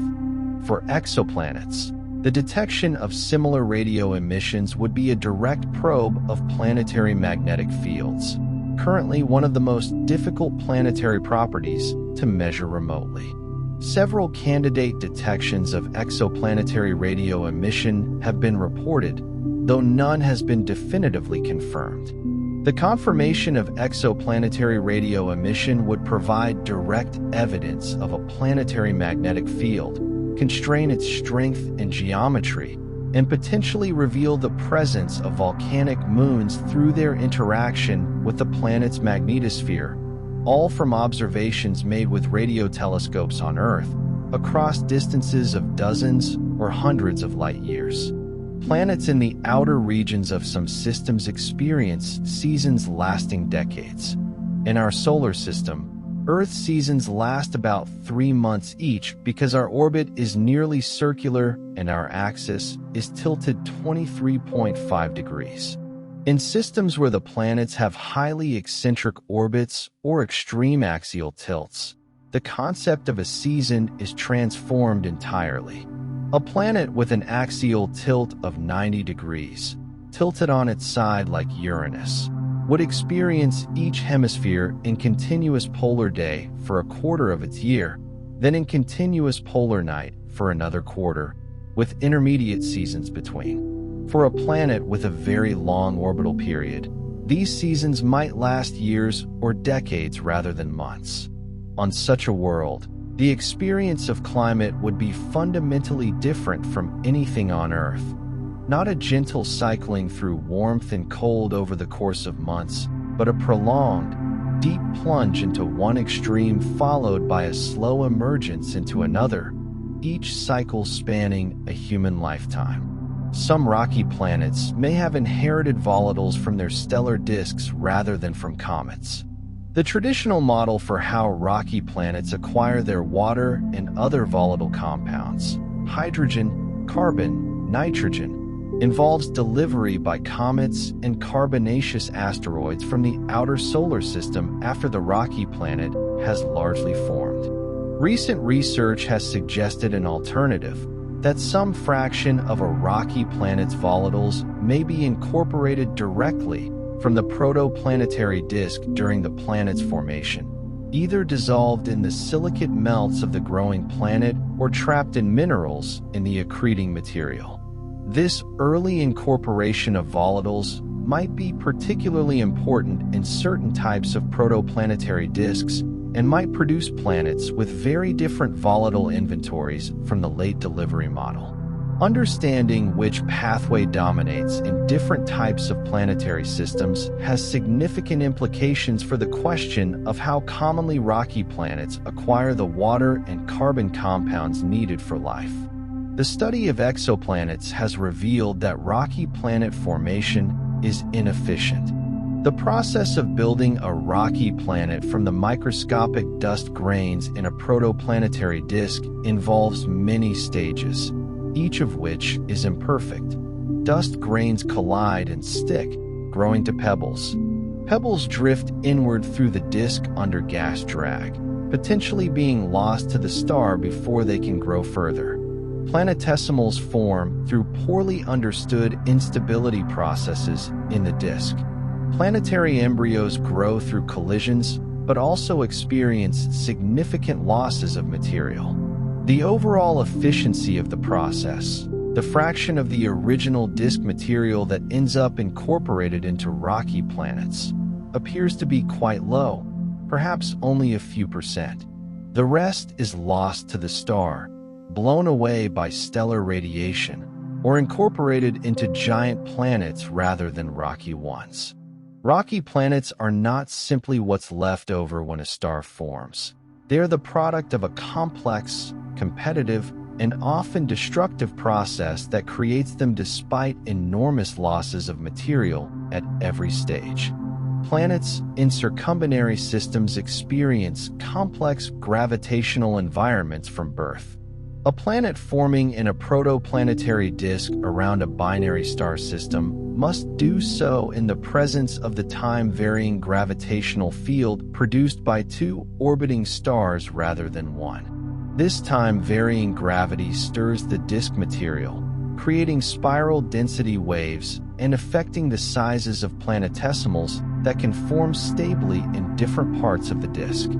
For exoplanets, the detection of similar radio emissions would be a direct probe of planetary magnetic fields, currently one of the most difficult planetary properties to measure remotely. Several candidate detections of exoplanetary radio emission have been reported, though none has been definitively confirmed. The confirmation of exoplanetary radio emission would provide direct evidence of a planetary magnetic field, constrain its strength and geometry, and potentially reveal the presence of volcanic moons through their interaction with the planet's magnetosphere, all from observations made with radio telescopes on Earth, across distances of dozens or hundreds of light years. Planets in the outer regions of some systems experience seasons lasting decades. In our solar system, Earth's seasons last about 3 months each because our orbit is nearly circular and our axis is tilted 23.5 degrees. In systems where the planets have highly eccentric orbits or extreme axial tilts, the concept of a season is transformed entirely. A planet with an axial tilt of 90 degrees, tilted on its side like Uranus, would experience each hemisphere in continuous polar day for a quarter of its year, then in continuous polar night for another quarter, with intermediate seasons between. For a planet with a very long orbital period, these seasons might last years or decades rather than months. On such a world, the experience of climate would be fundamentally different from anything on Earth. not a gentle cycling through warmth and cold over the course of months, but a prolonged, deep plunge into one extreme followed by a slow emergence into another, each cycle spanning a human lifetime. Some rocky planets may have inherited volatiles from their stellar disks rather than from comets. The traditional model for how rocky planets acquire their water and other volatile compounds, hydrogen, carbon, nitrogen, involves delivery by comets and carbonaceous asteroids from the outer solar system after the rocky planet has largely formed. Recent research has suggested an alternative, that some fraction of a rocky planet's volatiles may be incorporated directly from the protoplanetary disk during the planet's formation, either dissolved in the silicate melts of the growing planet or trapped in minerals in the accreting material. This early incorporation of volatiles might be particularly important in certain types of protoplanetary disks and might produce planets with very different volatile inventories from the late delivery model. Understanding which pathway dominates in different types of planetary systems has significant implications for the question of how commonly rocky planets acquire the water and carbon compounds needed for life. The study of exoplanets has revealed that rocky planet formation is inefficient. The process of building a rocky planet from the microscopic dust grains in a protoplanetary disk involves many stages, each of which is imperfect. Dust grains collide and stick, growing to pebbles. Pebbles drift inward through the disk under gas drag, potentially being lost to the star before they can grow further. Planetesimals form through poorly understood instability processes in the disk. Planetary embryos grow through collisions, but also experience significant losses of material. The overall efficiency of the process, the fraction of the original disk material that ends up incorporated into rocky planets, appears to be quite low, perhaps only a few percent. The rest is lost to the star, blown away by stellar radiation, or incorporated into giant planets rather than rocky ones. Rocky planets are not simply what's left over when a star forms. They are the product of a complex, competitive, and often destructive process that creates them despite enormous losses of material at every stage. Planets in circumbinary systems experience complex gravitational environments from birth. A planet forming in a protoplanetary disk around a binary star system must do so in the presence of the time-varying gravitational field produced by two orbiting stars rather than one. This time-varying gravity stirs the disk material, creating spiral density waves and affecting the sizes of planetesimals that can form stably in different parts of the disk.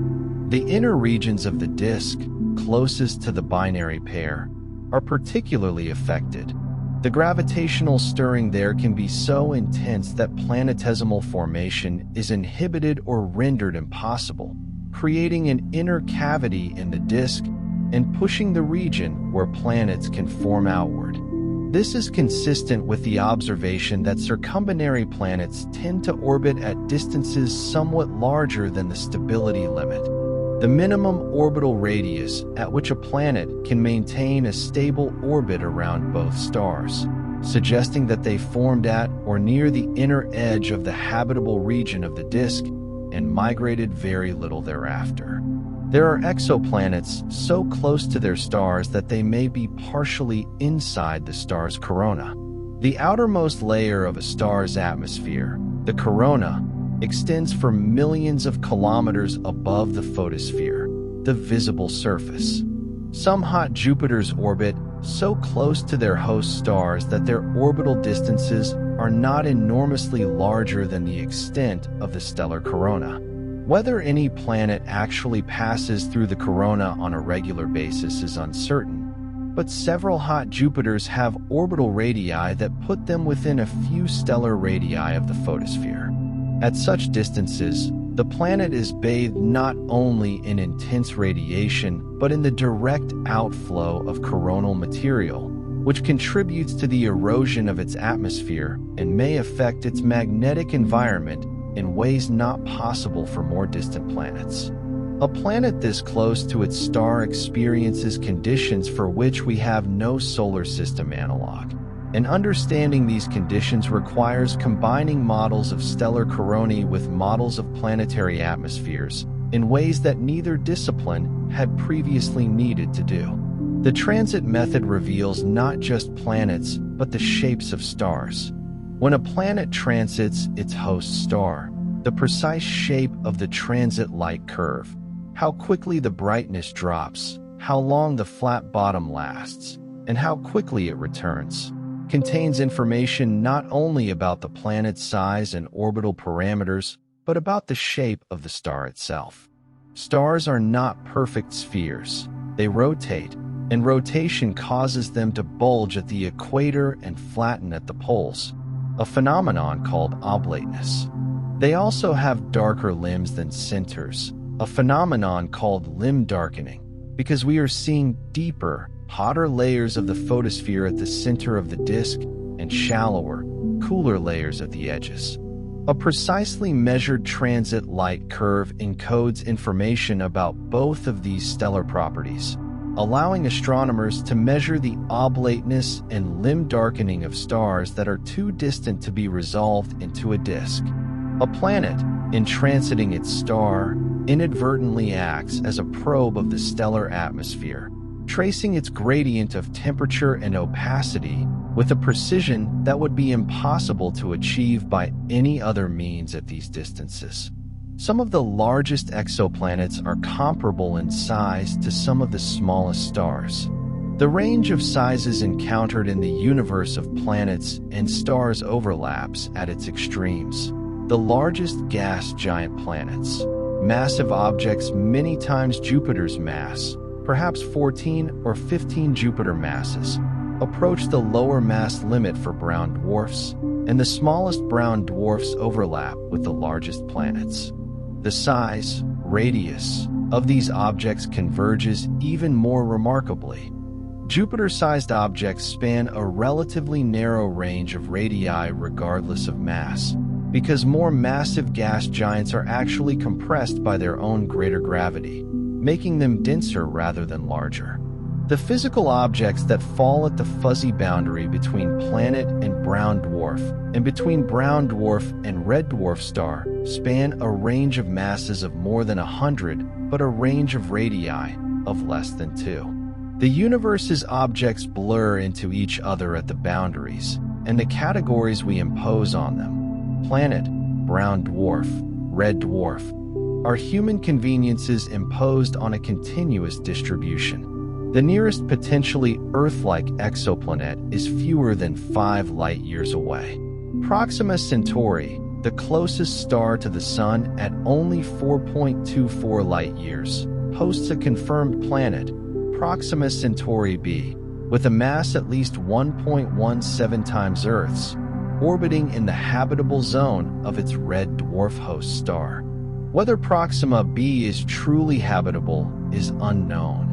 The inner regions of the disk, closest to the binary pair, are particularly affected. The gravitational stirring there can be so intense that planetesimal formation is inhibited or rendered impossible, creating an inner cavity in the disk and pushing the region where planets can form outward. This is consistent with the observation that circumbinary planets tend to orbit at distances somewhat larger than the stability limit, the minimum orbital radius at which a planet can maintain a stable orbit around both stars, suggesting that they formed at or near the inner edge of the habitable region of the disk and migrated very little thereafter. There are exoplanets so close to their stars that they may be partially inside the star's corona. The outermost layer of a star's atmosphere, the corona, extends for millions of kilometers above the photosphere, the visible surface. Some hot Jupiters orbit so close to their host stars that their orbital distances are not enormously larger than the extent of the stellar corona. Whether any planet actually passes through the corona on a regular basis is uncertain, but several hot Jupiters have orbital radii that put them within a few stellar radii of the photosphere. At such distances, the planet is bathed not only in intense radiation, but in the direct outflow of coronal material, which contributes to the erosion of its atmosphere and may affect its magnetic environment in ways not possible for more distant planets. A planet this close to its star experiences conditions for which we have no solar system analog. And understanding these conditions requires combining models of stellar coronae with models of planetary atmospheres in ways that neither discipline had previously needed to do. The transit method reveals not just planets, but the shapes of stars. When a planet transits its host star, the precise shape of the transit light curve, how quickly the brightness drops, how long the flat bottom lasts, and how quickly it returns, contains information not only about the planet's size and orbital parameters, but about the shape of the star itself. Stars are not perfect spheres. They rotate, and rotation causes them to bulge at the equator and flatten at the poles, a phenomenon called oblateness. They also have darker limbs than centers, a phenomenon called limb darkening, because we are seeing deeper, hotter layers of the photosphere at the center of the disk and shallower, cooler layers at the edges. A precisely measured transit light curve encodes information about both of these stellar properties, allowing astronomers to measure the oblateness and limb darkening of stars that are too distant to be resolved into a disk. A planet, in transiting its star, inadvertently acts as a probe of the stellar atmosphere, tracing its gradient of temperature and opacity with a precision that would be impossible to achieve by any other means at these distances. Some of the largest exoplanets are comparable in size to some of the smallest stars. The range of sizes encountered in the universe of planets and stars overlaps at its extremes. The largest gas giant planets, massive objects many times Jupiter's mass, perhaps 14 or 15 Jupiter masses, approach the lower mass limit for brown dwarfs, and the smallest brown dwarfs overlap with the largest planets. The size, radius, of these objects converges even more remarkably. Jupiter-sized objects span a relatively narrow range of radii regardless of mass, because more massive gas giants are actually compressed by their own greater gravity, making them denser rather than larger. The physical objects that fall at the fuzzy boundary between planet and brown dwarf, and between brown dwarf and red dwarf star, span a range of masses of more than 100, but a range of radii of less than 2. The universe's objects blur into each other at the boundaries, and the categories we impose on them, planet, brown dwarf, red dwarf, are human conveniences imposed on a continuous distribution. The nearest potentially Earth-like exoplanet is fewer than 5 light-years away. Proxima Centauri, the closest star to the Sun at only 4.24 light-years, hosts a confirmed planet, Proxima Centauri b, with a mass at least 1.17 times Earth's, orbiting in the habitable zone of its red dwarf host star. Whether Proxima b is truly habitable is unknown.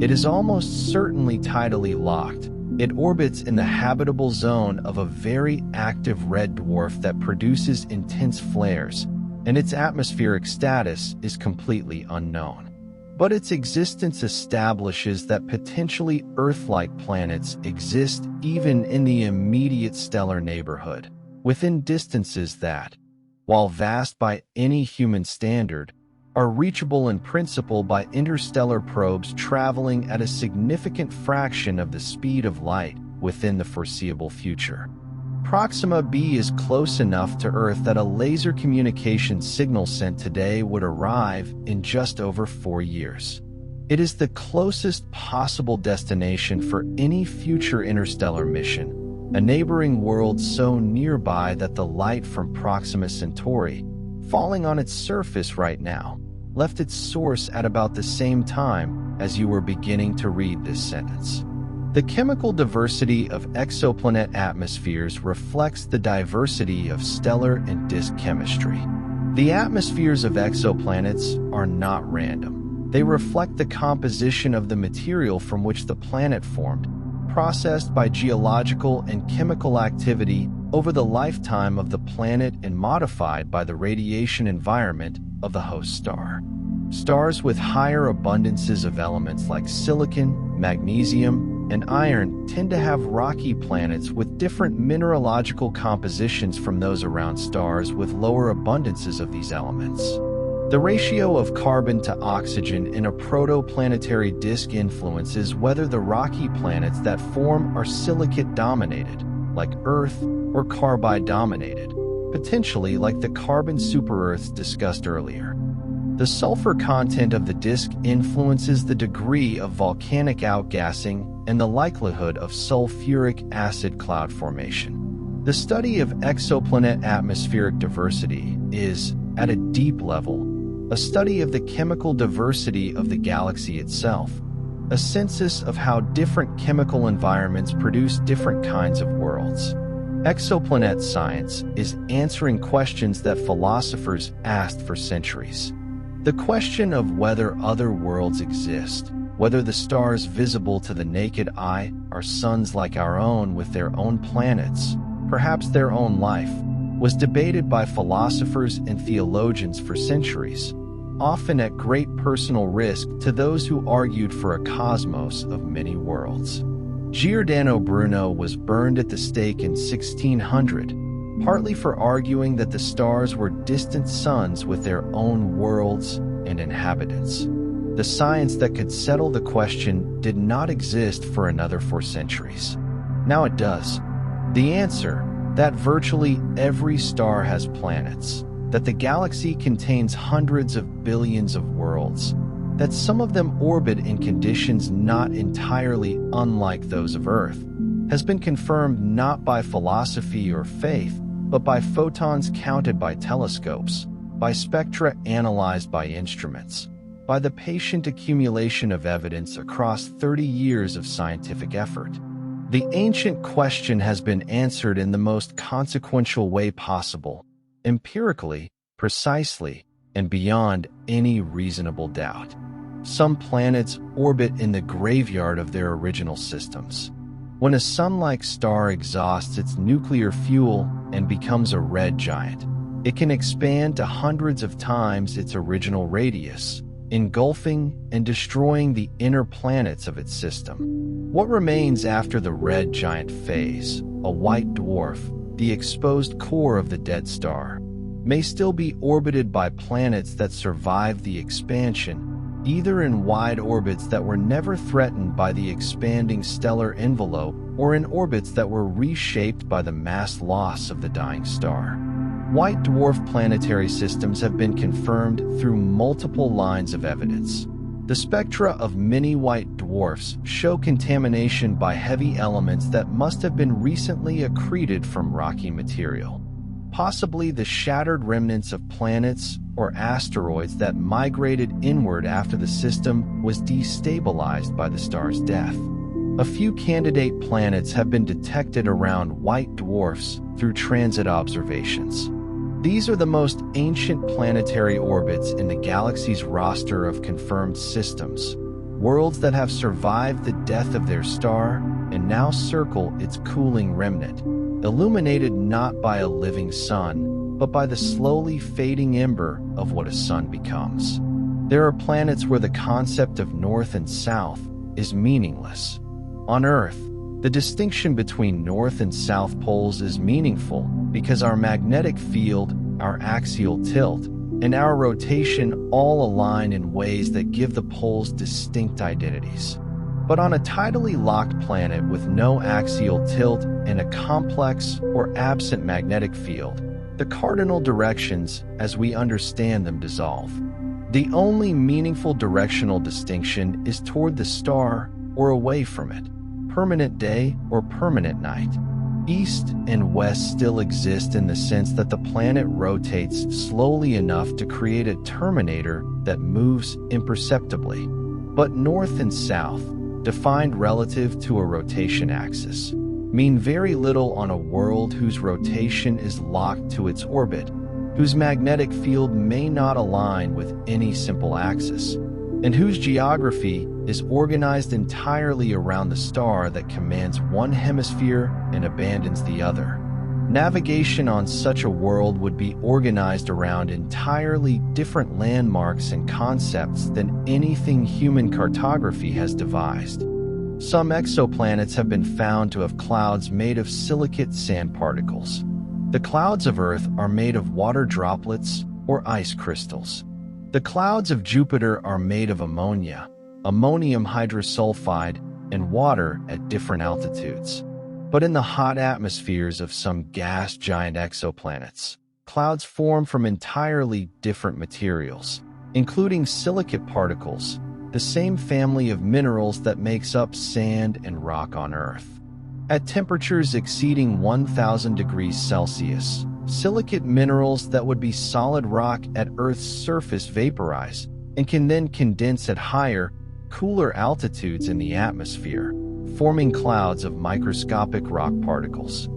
It is almost certainly tidally locked. It orbits in the habitable zone of a very active red dwarf that produces intense flares, and its atmospheric status is completely unknown. But its existence establishes that potentially Earth-like planets exist even in the immediate stellar neighborhood, within distances that, while vast by any human standard, are reachable in principle by interstellar probes traveling at a significant fraction of the speed of light within the foreseeable future. Proxima b is close enough to Earth that a laser communication signal sent today would arrive in just over 4 years. It is the closest possible destination for any future interstellar mission, a neighboring world so nearby that the light from Proxima Centauri, falling on its surface right now, left its source at about the same time as you were beginning to read this sentence. The chemical diversity of exoplanet atmospheres reflects the diversity of stellar and disk chemistry. The atmospheres of exoplanets are not random. They reflect the composition of the material from which the planet formed, processed by geological and chemical activity over the lifetime of the planet and modified by the radiation environment of the host star. Stars with higher abundances of elements like silicon, magnesium, and iron tend to have rocky planets with different mineralogical compositions from those around stars with lower abundances of these elements. The ratio of carbon to oxygen in a protoplanetary disk influences whether the rocky planets that form are silicate-dominated, like Earth, or carbide-dominated, potentially like the carbon super-Earths discussed earlier. The sulfur content of the disk influences the degree of volcanic outgassing and the likelihood of sulfuric acid cloud formation. The study of exoplanet atmospheric diversity is, at a deep level, a study of the chemical diversity of the galaxy itself, a census of how different chemical environments produce different kinds of worlds. Exoplanet science is answering questions that philosophers asked for centuries. The question of whether other worlds exist, whether the stars visible to the naked eye are suns like our own with their own planets, perhaps their own life, was debated by philosophers and theologians for centuries, often at great personal risk to those who argued for a cosmos of many worlds. Giordano Bruno was burned at the stake in 1600, partly for arguing that the stars were distant suns with their own worlds and inhabitants. The science that could settle the question did not exist for another 4 centuries. Now it does. The answer, that virtually every star has planets, that the galaxy contains hundreds of billions of worlds, that some of them orbit in conditions not entirely unlike those of Earth, has been confirmed not by philosophy or faith, but by photons counted by telescopes, by spectra analyzed by instruments, by the patient accumulation of evidence across 30 years of scientific effort. The ancient question has been answered in the most consequential way possible, empirically, precisely, and beyond any reasonable doubt. Some planets orbit in the graveyard of their original systems. When a sun-like star exhausts its nuclear fuel and becomes a red giant, it can expand to hundreds of times its original radius, engulfing and destroying the inner planets of its system. What remains after the red giant phase, a white dwarf, the exposed core of the dead star, may still be orbited by planets that survived the expansion, either in wide orbits that were never threatened by the expanding stellar envelope or in orbits that were reshaped by the mass loss of the dying star. White dwarf planetary systems have been confirmed through multiple lines of evidence. The spectra of many white dwarfs show contamination by heavy elements that must have been recently accreted from rocky material. Possibly the shattered remnants of planets or asteroids that migrated inward after the system was destabilized by the star's death. A few candidate planets have been detected around white dwarfs through transit observations. These are the most ancient planetary orbits in the galaxy's roster of confirmed systems, worlds that have survived the death of their star and now circle its cooling remnant, illuminated not by a living sun, but by the slowly fading ember of what a sun becomes. There are planets where the concept of north and south is meaningless. On Earth, the distinction between north and south poles is meaningful because our magnetic field, our axial tilt, and our rotation all align in ways that give the poles distinct identities. But on a tidally locked planet with no axial tilt and a complex or absent magnetic field, the cardinal directions, as we understand them, dissolve. The only meaningful directional distinction is toward the star or away from it, permanent day or permanent night. East and west still exist in the sense that the planet rotates slowly enough to create a terminator that moves imperceptibly. But north and south, defined relative to a rotation axis, mean very little on a world whose rotation is locked to its orbit, whose magnetic field may not align with any simple axis, and whose geography is organized entirely around the star that commands one hemisphere and abandons the other. Navigation on such a world would be organized around entirely different landmarks and concepts than anything human cartography has devised. Some exoplanets have been found to have clouds made of silicate sand particles. The clouds of Earth are made of water droplets or ice crystals. The clouds of Jupiter are made of ammonia, ammonium hydrosulfide, and water at different altitudes. But in the hot atmospheres of some gas giant exoplanets, clouds form from entirely different materials, including silicate particles, the same family of minerals that makes up sand and rock on Earth. At temperatures exceeding 1,000 degrees Celsius, silicate minerals that would be solid rock at Earth's surface vaporize and can then condense at higher, cooler altitudes in the atmosphere, forming clouds of microscopic rock particles.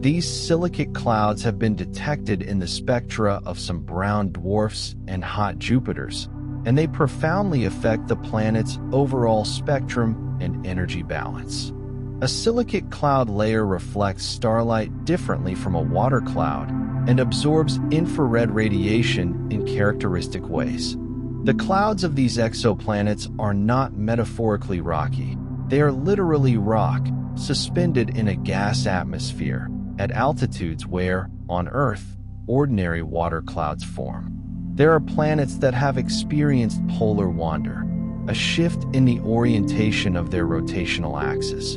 These silicate clouds have been detected in the spectra of some brown dwarfs and hot Jupiters, and they profoundly affect the planet's overall spectrum and energy balance. A silicate cloud layer reflects starlight differently from a water cloud and absorbs infrared radiation in characteristic ways. The clouds of these exoplanets are not metaphorically rocky. They are literally rock, suspended in a gas atmosphere, at altitudes where, on Earth, ordinary water clouds form. There are planets that have experienced polar wander, a shift in the orientation of their rotational axis.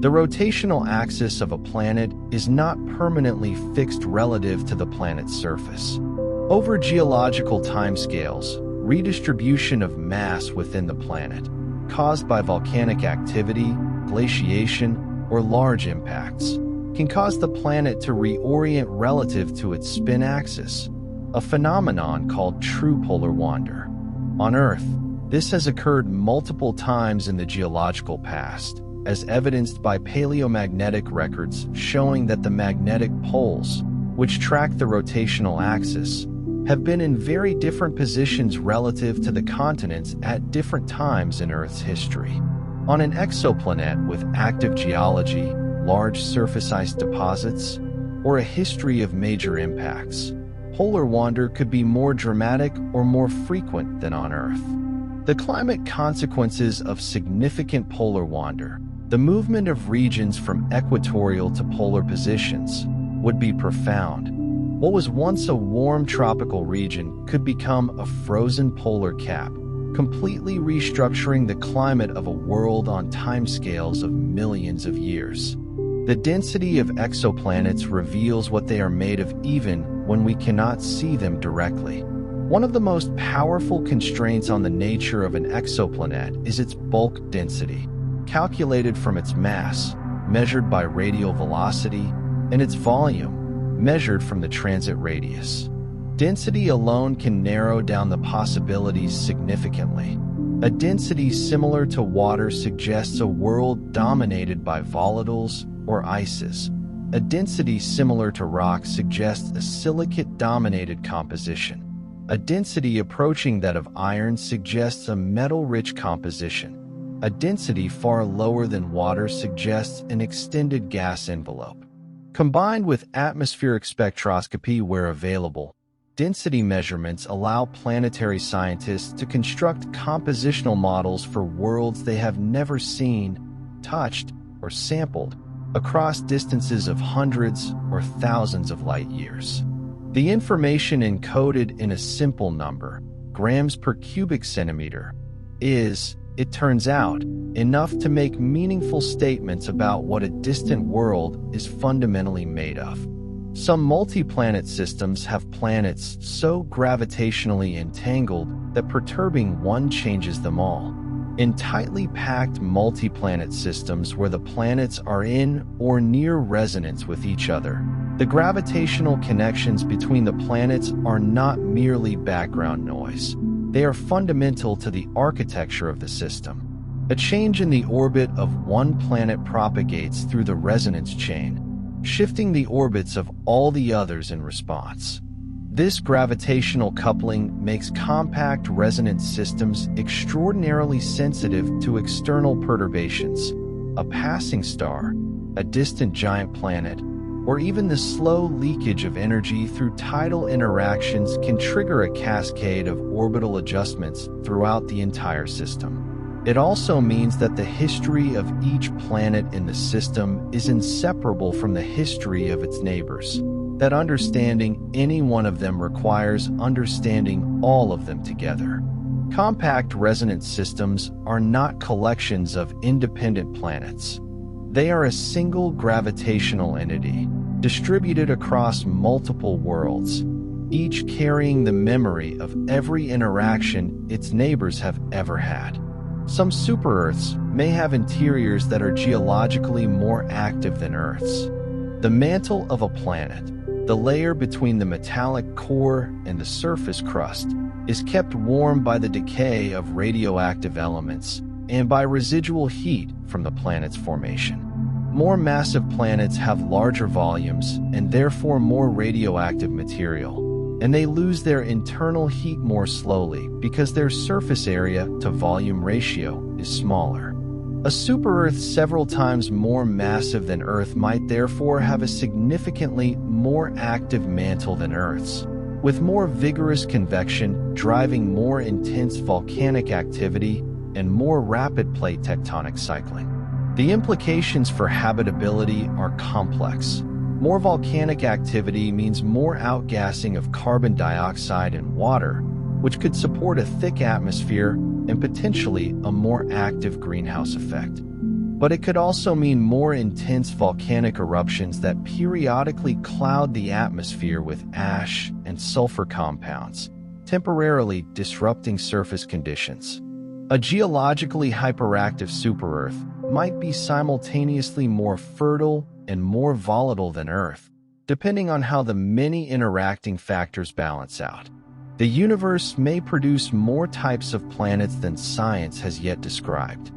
The rotational axis of a planet is not permanently fixed relative to the planet's surface. Over geological timescales, redistribution of mass within the planet, caused by volcanic activity, glaciation, or large impacts, can cause the planet to reorient relative to its spin axis, a phenomenon called true polar wander. On Earth, this has occurred multiple times in the geological past, as evidenced by paleomagnetic records showing that the magnetic poles, which track the rotational axis, have been in very different positions relative to the continents at different times in Earth's history. On an exoplanet with active geology, large surface ice deposits, or a history of major impacts, polar wander could be more dramatic or more frequent than on Earth. The climate consequences of significant polar wander, the movement of regions from equatorial to polar positions, would be profound. What was once a warm tropical region could become a frozen polar cap, completely restructuring the climate of a world on timescales of millions of years. The density of exoplanets reveals what they are made of even when we cannot see them directly. One of the most powerful constraints on the nature of an exoplanet is its bulk density, calculated from its mass, measured by radial velocity, and its volume, measured from the transit radius. Density alone can narrow down the possibilities significantly. A density similar to water suggests a world dominated by volatiles or ices. A density similar to rock suggests a silicate-dominated composition. A density approaching that of iron suggests a metal-rich composition. A density far lower than water suggests an extended gas envelope. Combined with atmospheric spectroscopy where available, density measurements allow planetary scientists to construct compositional models for worlds they have never seen, touched, or sampled, across distances of hundreds or thousands of light years. The information encoded in a simple number, grams per cubic centimeter, is, it turns out, enough to make meaningful statements about what a distant world is fundamentally made of. Some multi-planet systems have planets so gravitationally entangled that perturbing one changes them all. In tightly packed multi-planet systems where the planets are in or near resonance with each other, the gravitational connections between the planets are not merely background noise. They are fundamental to the architecture of the system. A change in the orbit of one planet propagates through the resonance chain, shifting the orbits of all the others in response. This gravitational coupling makes compact resonance systems extraordinarily sensitive to external perturbations. A passing star, a distant giant planet, or even the slow leakage of energy through tidal interactions can trigger a cascade of orbital adjustments throughout the entire system. It also means that the history of each planet in the system is inseparable from the history of its neighbors. That understanding any one of them requires understanding all of them together. Compact resonance systems are not collections of independent planets. They are a single gravitational entity, distributed across multiple worlds, each carrying the memory of every interaction its neighbors have ever had. Some super-Earths may have interiors that are geologically more active than Earth's. The mantle of a planet, the layer between the metallic core and the surface crust, is kept warm by the decay of radioactive elements and by residual heat from the planet's formation. More massive planets have larger volumes and therefore more radioactive material, and they lose their internal heat more slowly because their surface area to volume ratio is smaller. A super-Earth several times more massive than Earth might therefore have a significantly more active mantle than Earth's, with more vigorous convection driving more intense volcanic activity and more rapid plate tectonic cycling. The implications for habitability are complex. More volcanic activity means more outgassing of carbon dioxide and water, which could support a thick atmosphere and potentially a more active greenhouse effect. But it could also mean more intense volcanic eruptions that periodically cloud the atmosphere with ash and sulfur compounds, temporarily disrupting surface conditions. A geologically hyperactive super-Earth might be simultaneously more fertile and more volatile than Earth, depending on how the many interacting factors balance out. The universe may produce more types of planets than science has yet described.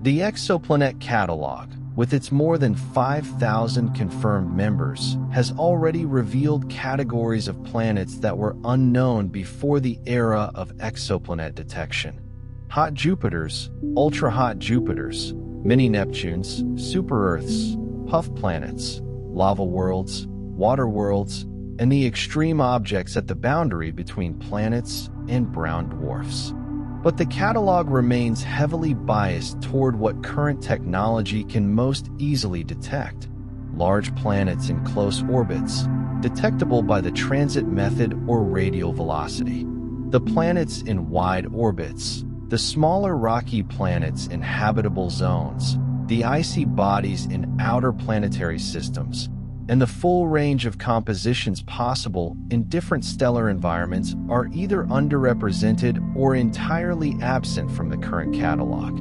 The Exoplanet Catalog, with its more than 5,000 confirmed members, has already revealed categories of planets that were unknown before the era of exoplanet detection. Hot Jupiters, ultra-hot Jupiters, mini-Neptunes, super-Earths, puff planets, lava worlds, water worlds, and the extreme objects at the boundary between planets and brown dwarfs. But the catalog remains heavily biased toward what current technology can most easily detect: large planets in close orbits, detectable by the transit method or radial velocity. The planets in wide orbits, the smaller rocky planets in habitable zones, the icy bodies in outer planetary systems, and the full range of compositions possible in different stellar environments are either underrepresented or entirely absent from the current catalog.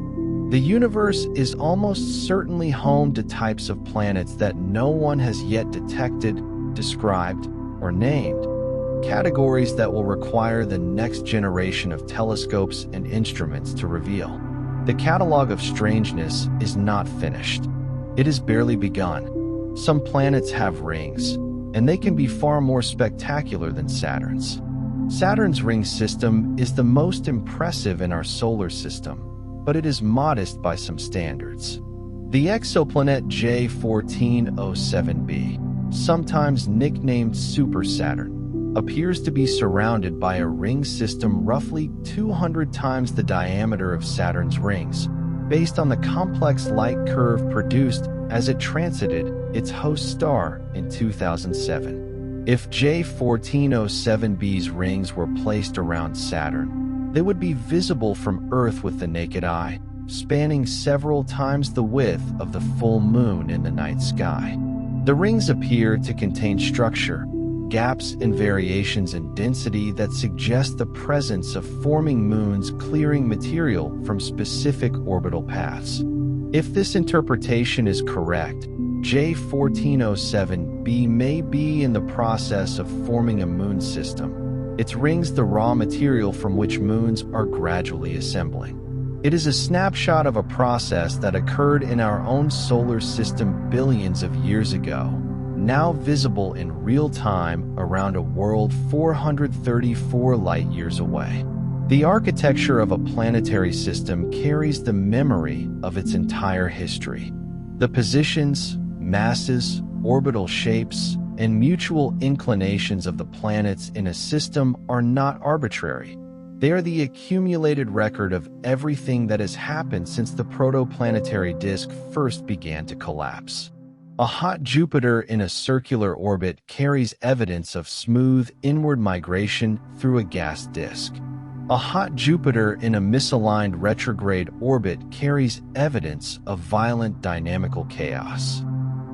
The universe is almost certainly home to types of planets that no one has yet detected, described, or named, categories that will require the next generation of telescopes and instruments to reveal. The catalog of strangeness is not finished. It has barely begun. Some planets have rings, and they can be far more spectacular than Saturn's. Saturn's ring system is the most impressive in our solar system, but it is modest by some standards. The exoplanet J1407b, sometimes nicknamed Super Saturn, appears to be surrounded by a ring system roughly 200 times the diameter of Saturn's rings, based on the complex light curve produced as it transited its host star in 2007. If J1407b's rings were placed around Saturn, they would be visible from Earth with the naked eye, spanning several times the width of the full moon in the night sky. The rings appear to contain structure, gaps and variations in density that suggest the presence of forming moons clearing material from specific orbital paths. If this interpretation is correct, J1407b may be in the process of forming a moon system, its rings the raw material from which moons are gradually assembling. It is a snapshot of a process that occurred in our own solar system billions of years ago, now visible in real time around a world 434 light-years away. The architecture of a planetary system carries the memory of its entire history. The positions, masses, orbital shapes, and mutual inclinations of the planets in a system are not arbitrary. They are the accumulated record of everything that has happened since the protoplanetary disk first began to collapse. A hot Jupiter in a circular orbit carries evidence of smooth inward migration through a gas disk. A hot Jupiter in a misaligned retrograde orbit carries evidence of violent dynamical chaos.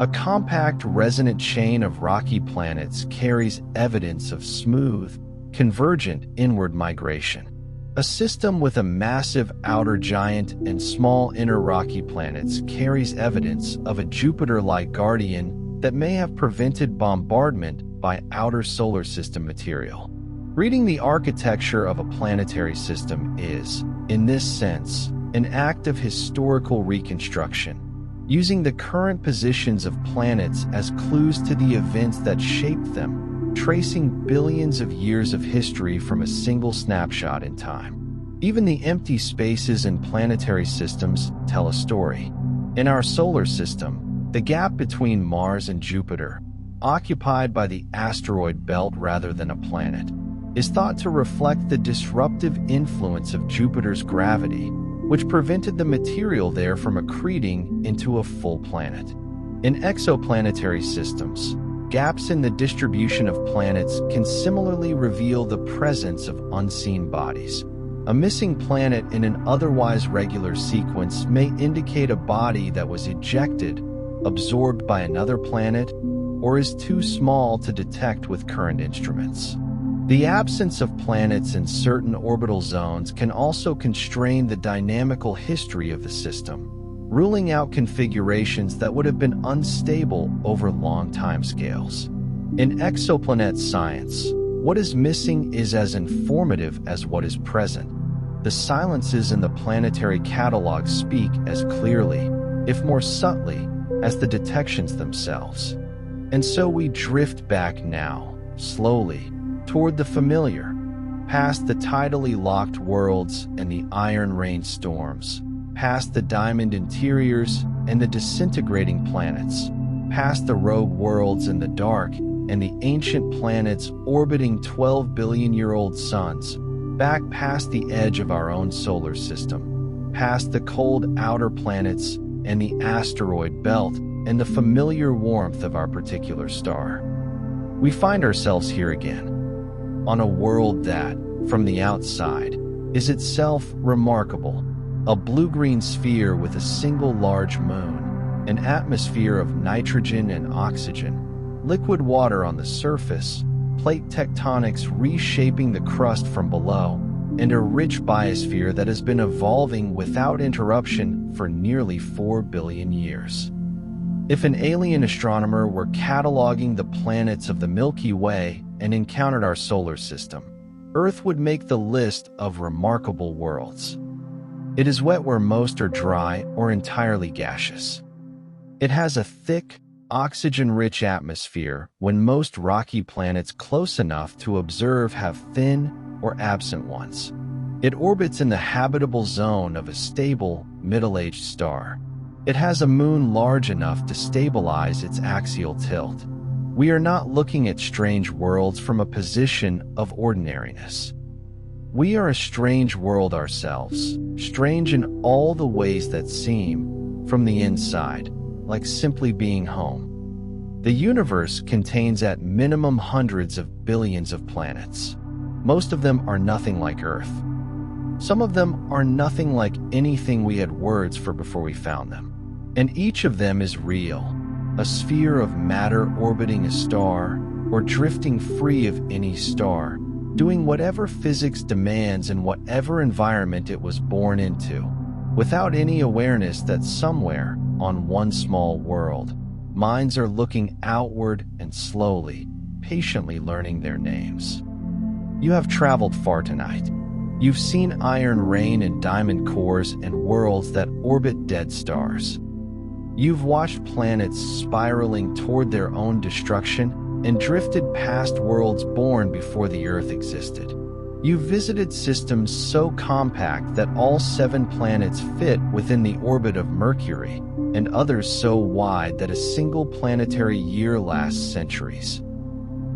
A compact resonant chain of rocky planets carries evidence of smooth, convergent inward migration. A system with a massive outer giant and small inner rocky planets carries evidence of a Jupiter-like guardian that may have prevented bombardment by outer solar system material. Reading the architecture of a planetary system is, in this sense, an act of historical reconstruction, using the current positions of planets as clues to the events that shaped them, tracing billions of years of history from a single snapshot in time. Even the empty spaces in planetary systems tell a story. In our solar system, the gap between Mars and Jupiter, occupied by the asteroid belt rather than a planet, is thought to reflect the disruptive influence of Jupiter's gravity, which prevented the material there from accreting into a full planet. In exoplanetary systems, gaps in the distribution of planets can similarly reveal the presence of unseen bodies. A missing planet in an otherwise regular sequence may indicate a body that was ejected, absorbed by another planet, or is too small to detect with current instruments. The absence of planets in certain orbital zones can also constrain the dynamical history of the system, ruling out configurations that would have been unstable over long timescales. In exoplanet science, what is missing is as informative as what is present. The silences in the planetary catalog speak as clearly, if more subtly, as the detections themselves. And so we drift back now, slowly, toward the familiar, past the tidally locked worlds and the iron rain storms, past the diamond interiors and the disintegrating planets, past the rogue worlds in the dark and the ancient planets orbiting 12-billion-year-old suns, back past the edge of our own solar system, past the cold outer planets and the asteroid belt and the familiar warmth of our particular star. We find ourselves here again, on a world that, from the outside, is itself remarkable. A blue-green sphere with a single large moon, an atmosphere of nitrogen and oxygen, liquid water on the surface, plate tectonics reshaping the crust from below, and a rich biosphere that has been evolving without interruption for nearly 4 billion years. If an alien astronomer were cataloging the planets of the Milky Way and encountered our solar system, Earth would make the list of remarkable worlds. It is wet where most are dry or entirely gaseous. It has a thick, oxygen-rich atmosphere when most rocky planets close enough to observe have thin or absent ones. It orbits in the habitable zone of a stable, middle-aged star. It has a moon large enough to stabilize its axial tilt. We are not looking at strange worlds from a position of ordinariness. We are a strange world ourselves, strange in all the ways that seem, from the inside, like simply being home. The universe contains at minimum hundreds of billions of planets. Most of them are nothing like Earth. Some of them are nothing like anything we had words for before we found them. And each of them is real, a sphere of matter orbiting a star, or drifting free of any star, doing whatever physics demands in whatever environment it was born into, without any awareness that somewhere, on one small world, minds are looking outward and slowly, patiently learning their names. You have traveled far tonight. You've seen iron rain and diamond cores and worlds that orbit dead stars. You've watched planets spiraling toward their own destruction and drifted past worlds born before the Earth existed. You've visited systems so compact that all 7 planets fit within the orbit of Mercury, and others so wide that a single planetary year lasts centuries.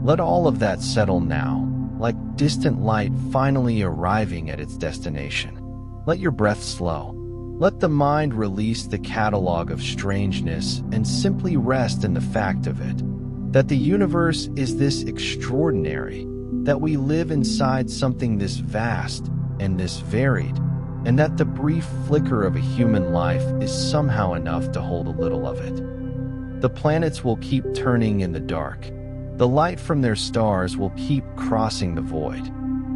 Let all of that settle now, like distant light finally arriving at its destination. Let your breath slow. Let the mind release the catalog of strangeness and simply rest in the fact of it, that the universe is this extraordinary, that we live inside something this vast and this varied, and that the brief flicker of a human life is somehow enough to hold a little of it. The planets will keep turning in the dark. The light from their stars will keep crossing the void.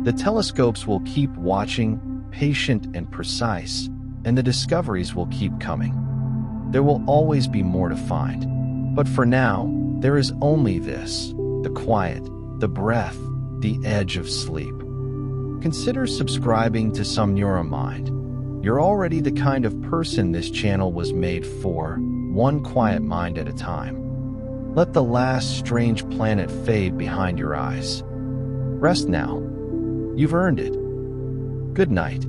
The telescopes will keep watching, patient and precise, and the discoveries will keep coming. There will always be more to find. But for now, there is only this, the quiet, the breath, the edge of sleep. Consider subscribing to Some Neuromind. You're already the kind of person this channel was made for, one quiet mind at a time. Let the last strange planet fade behind your eyes. Rest now. You've earned it. Good night.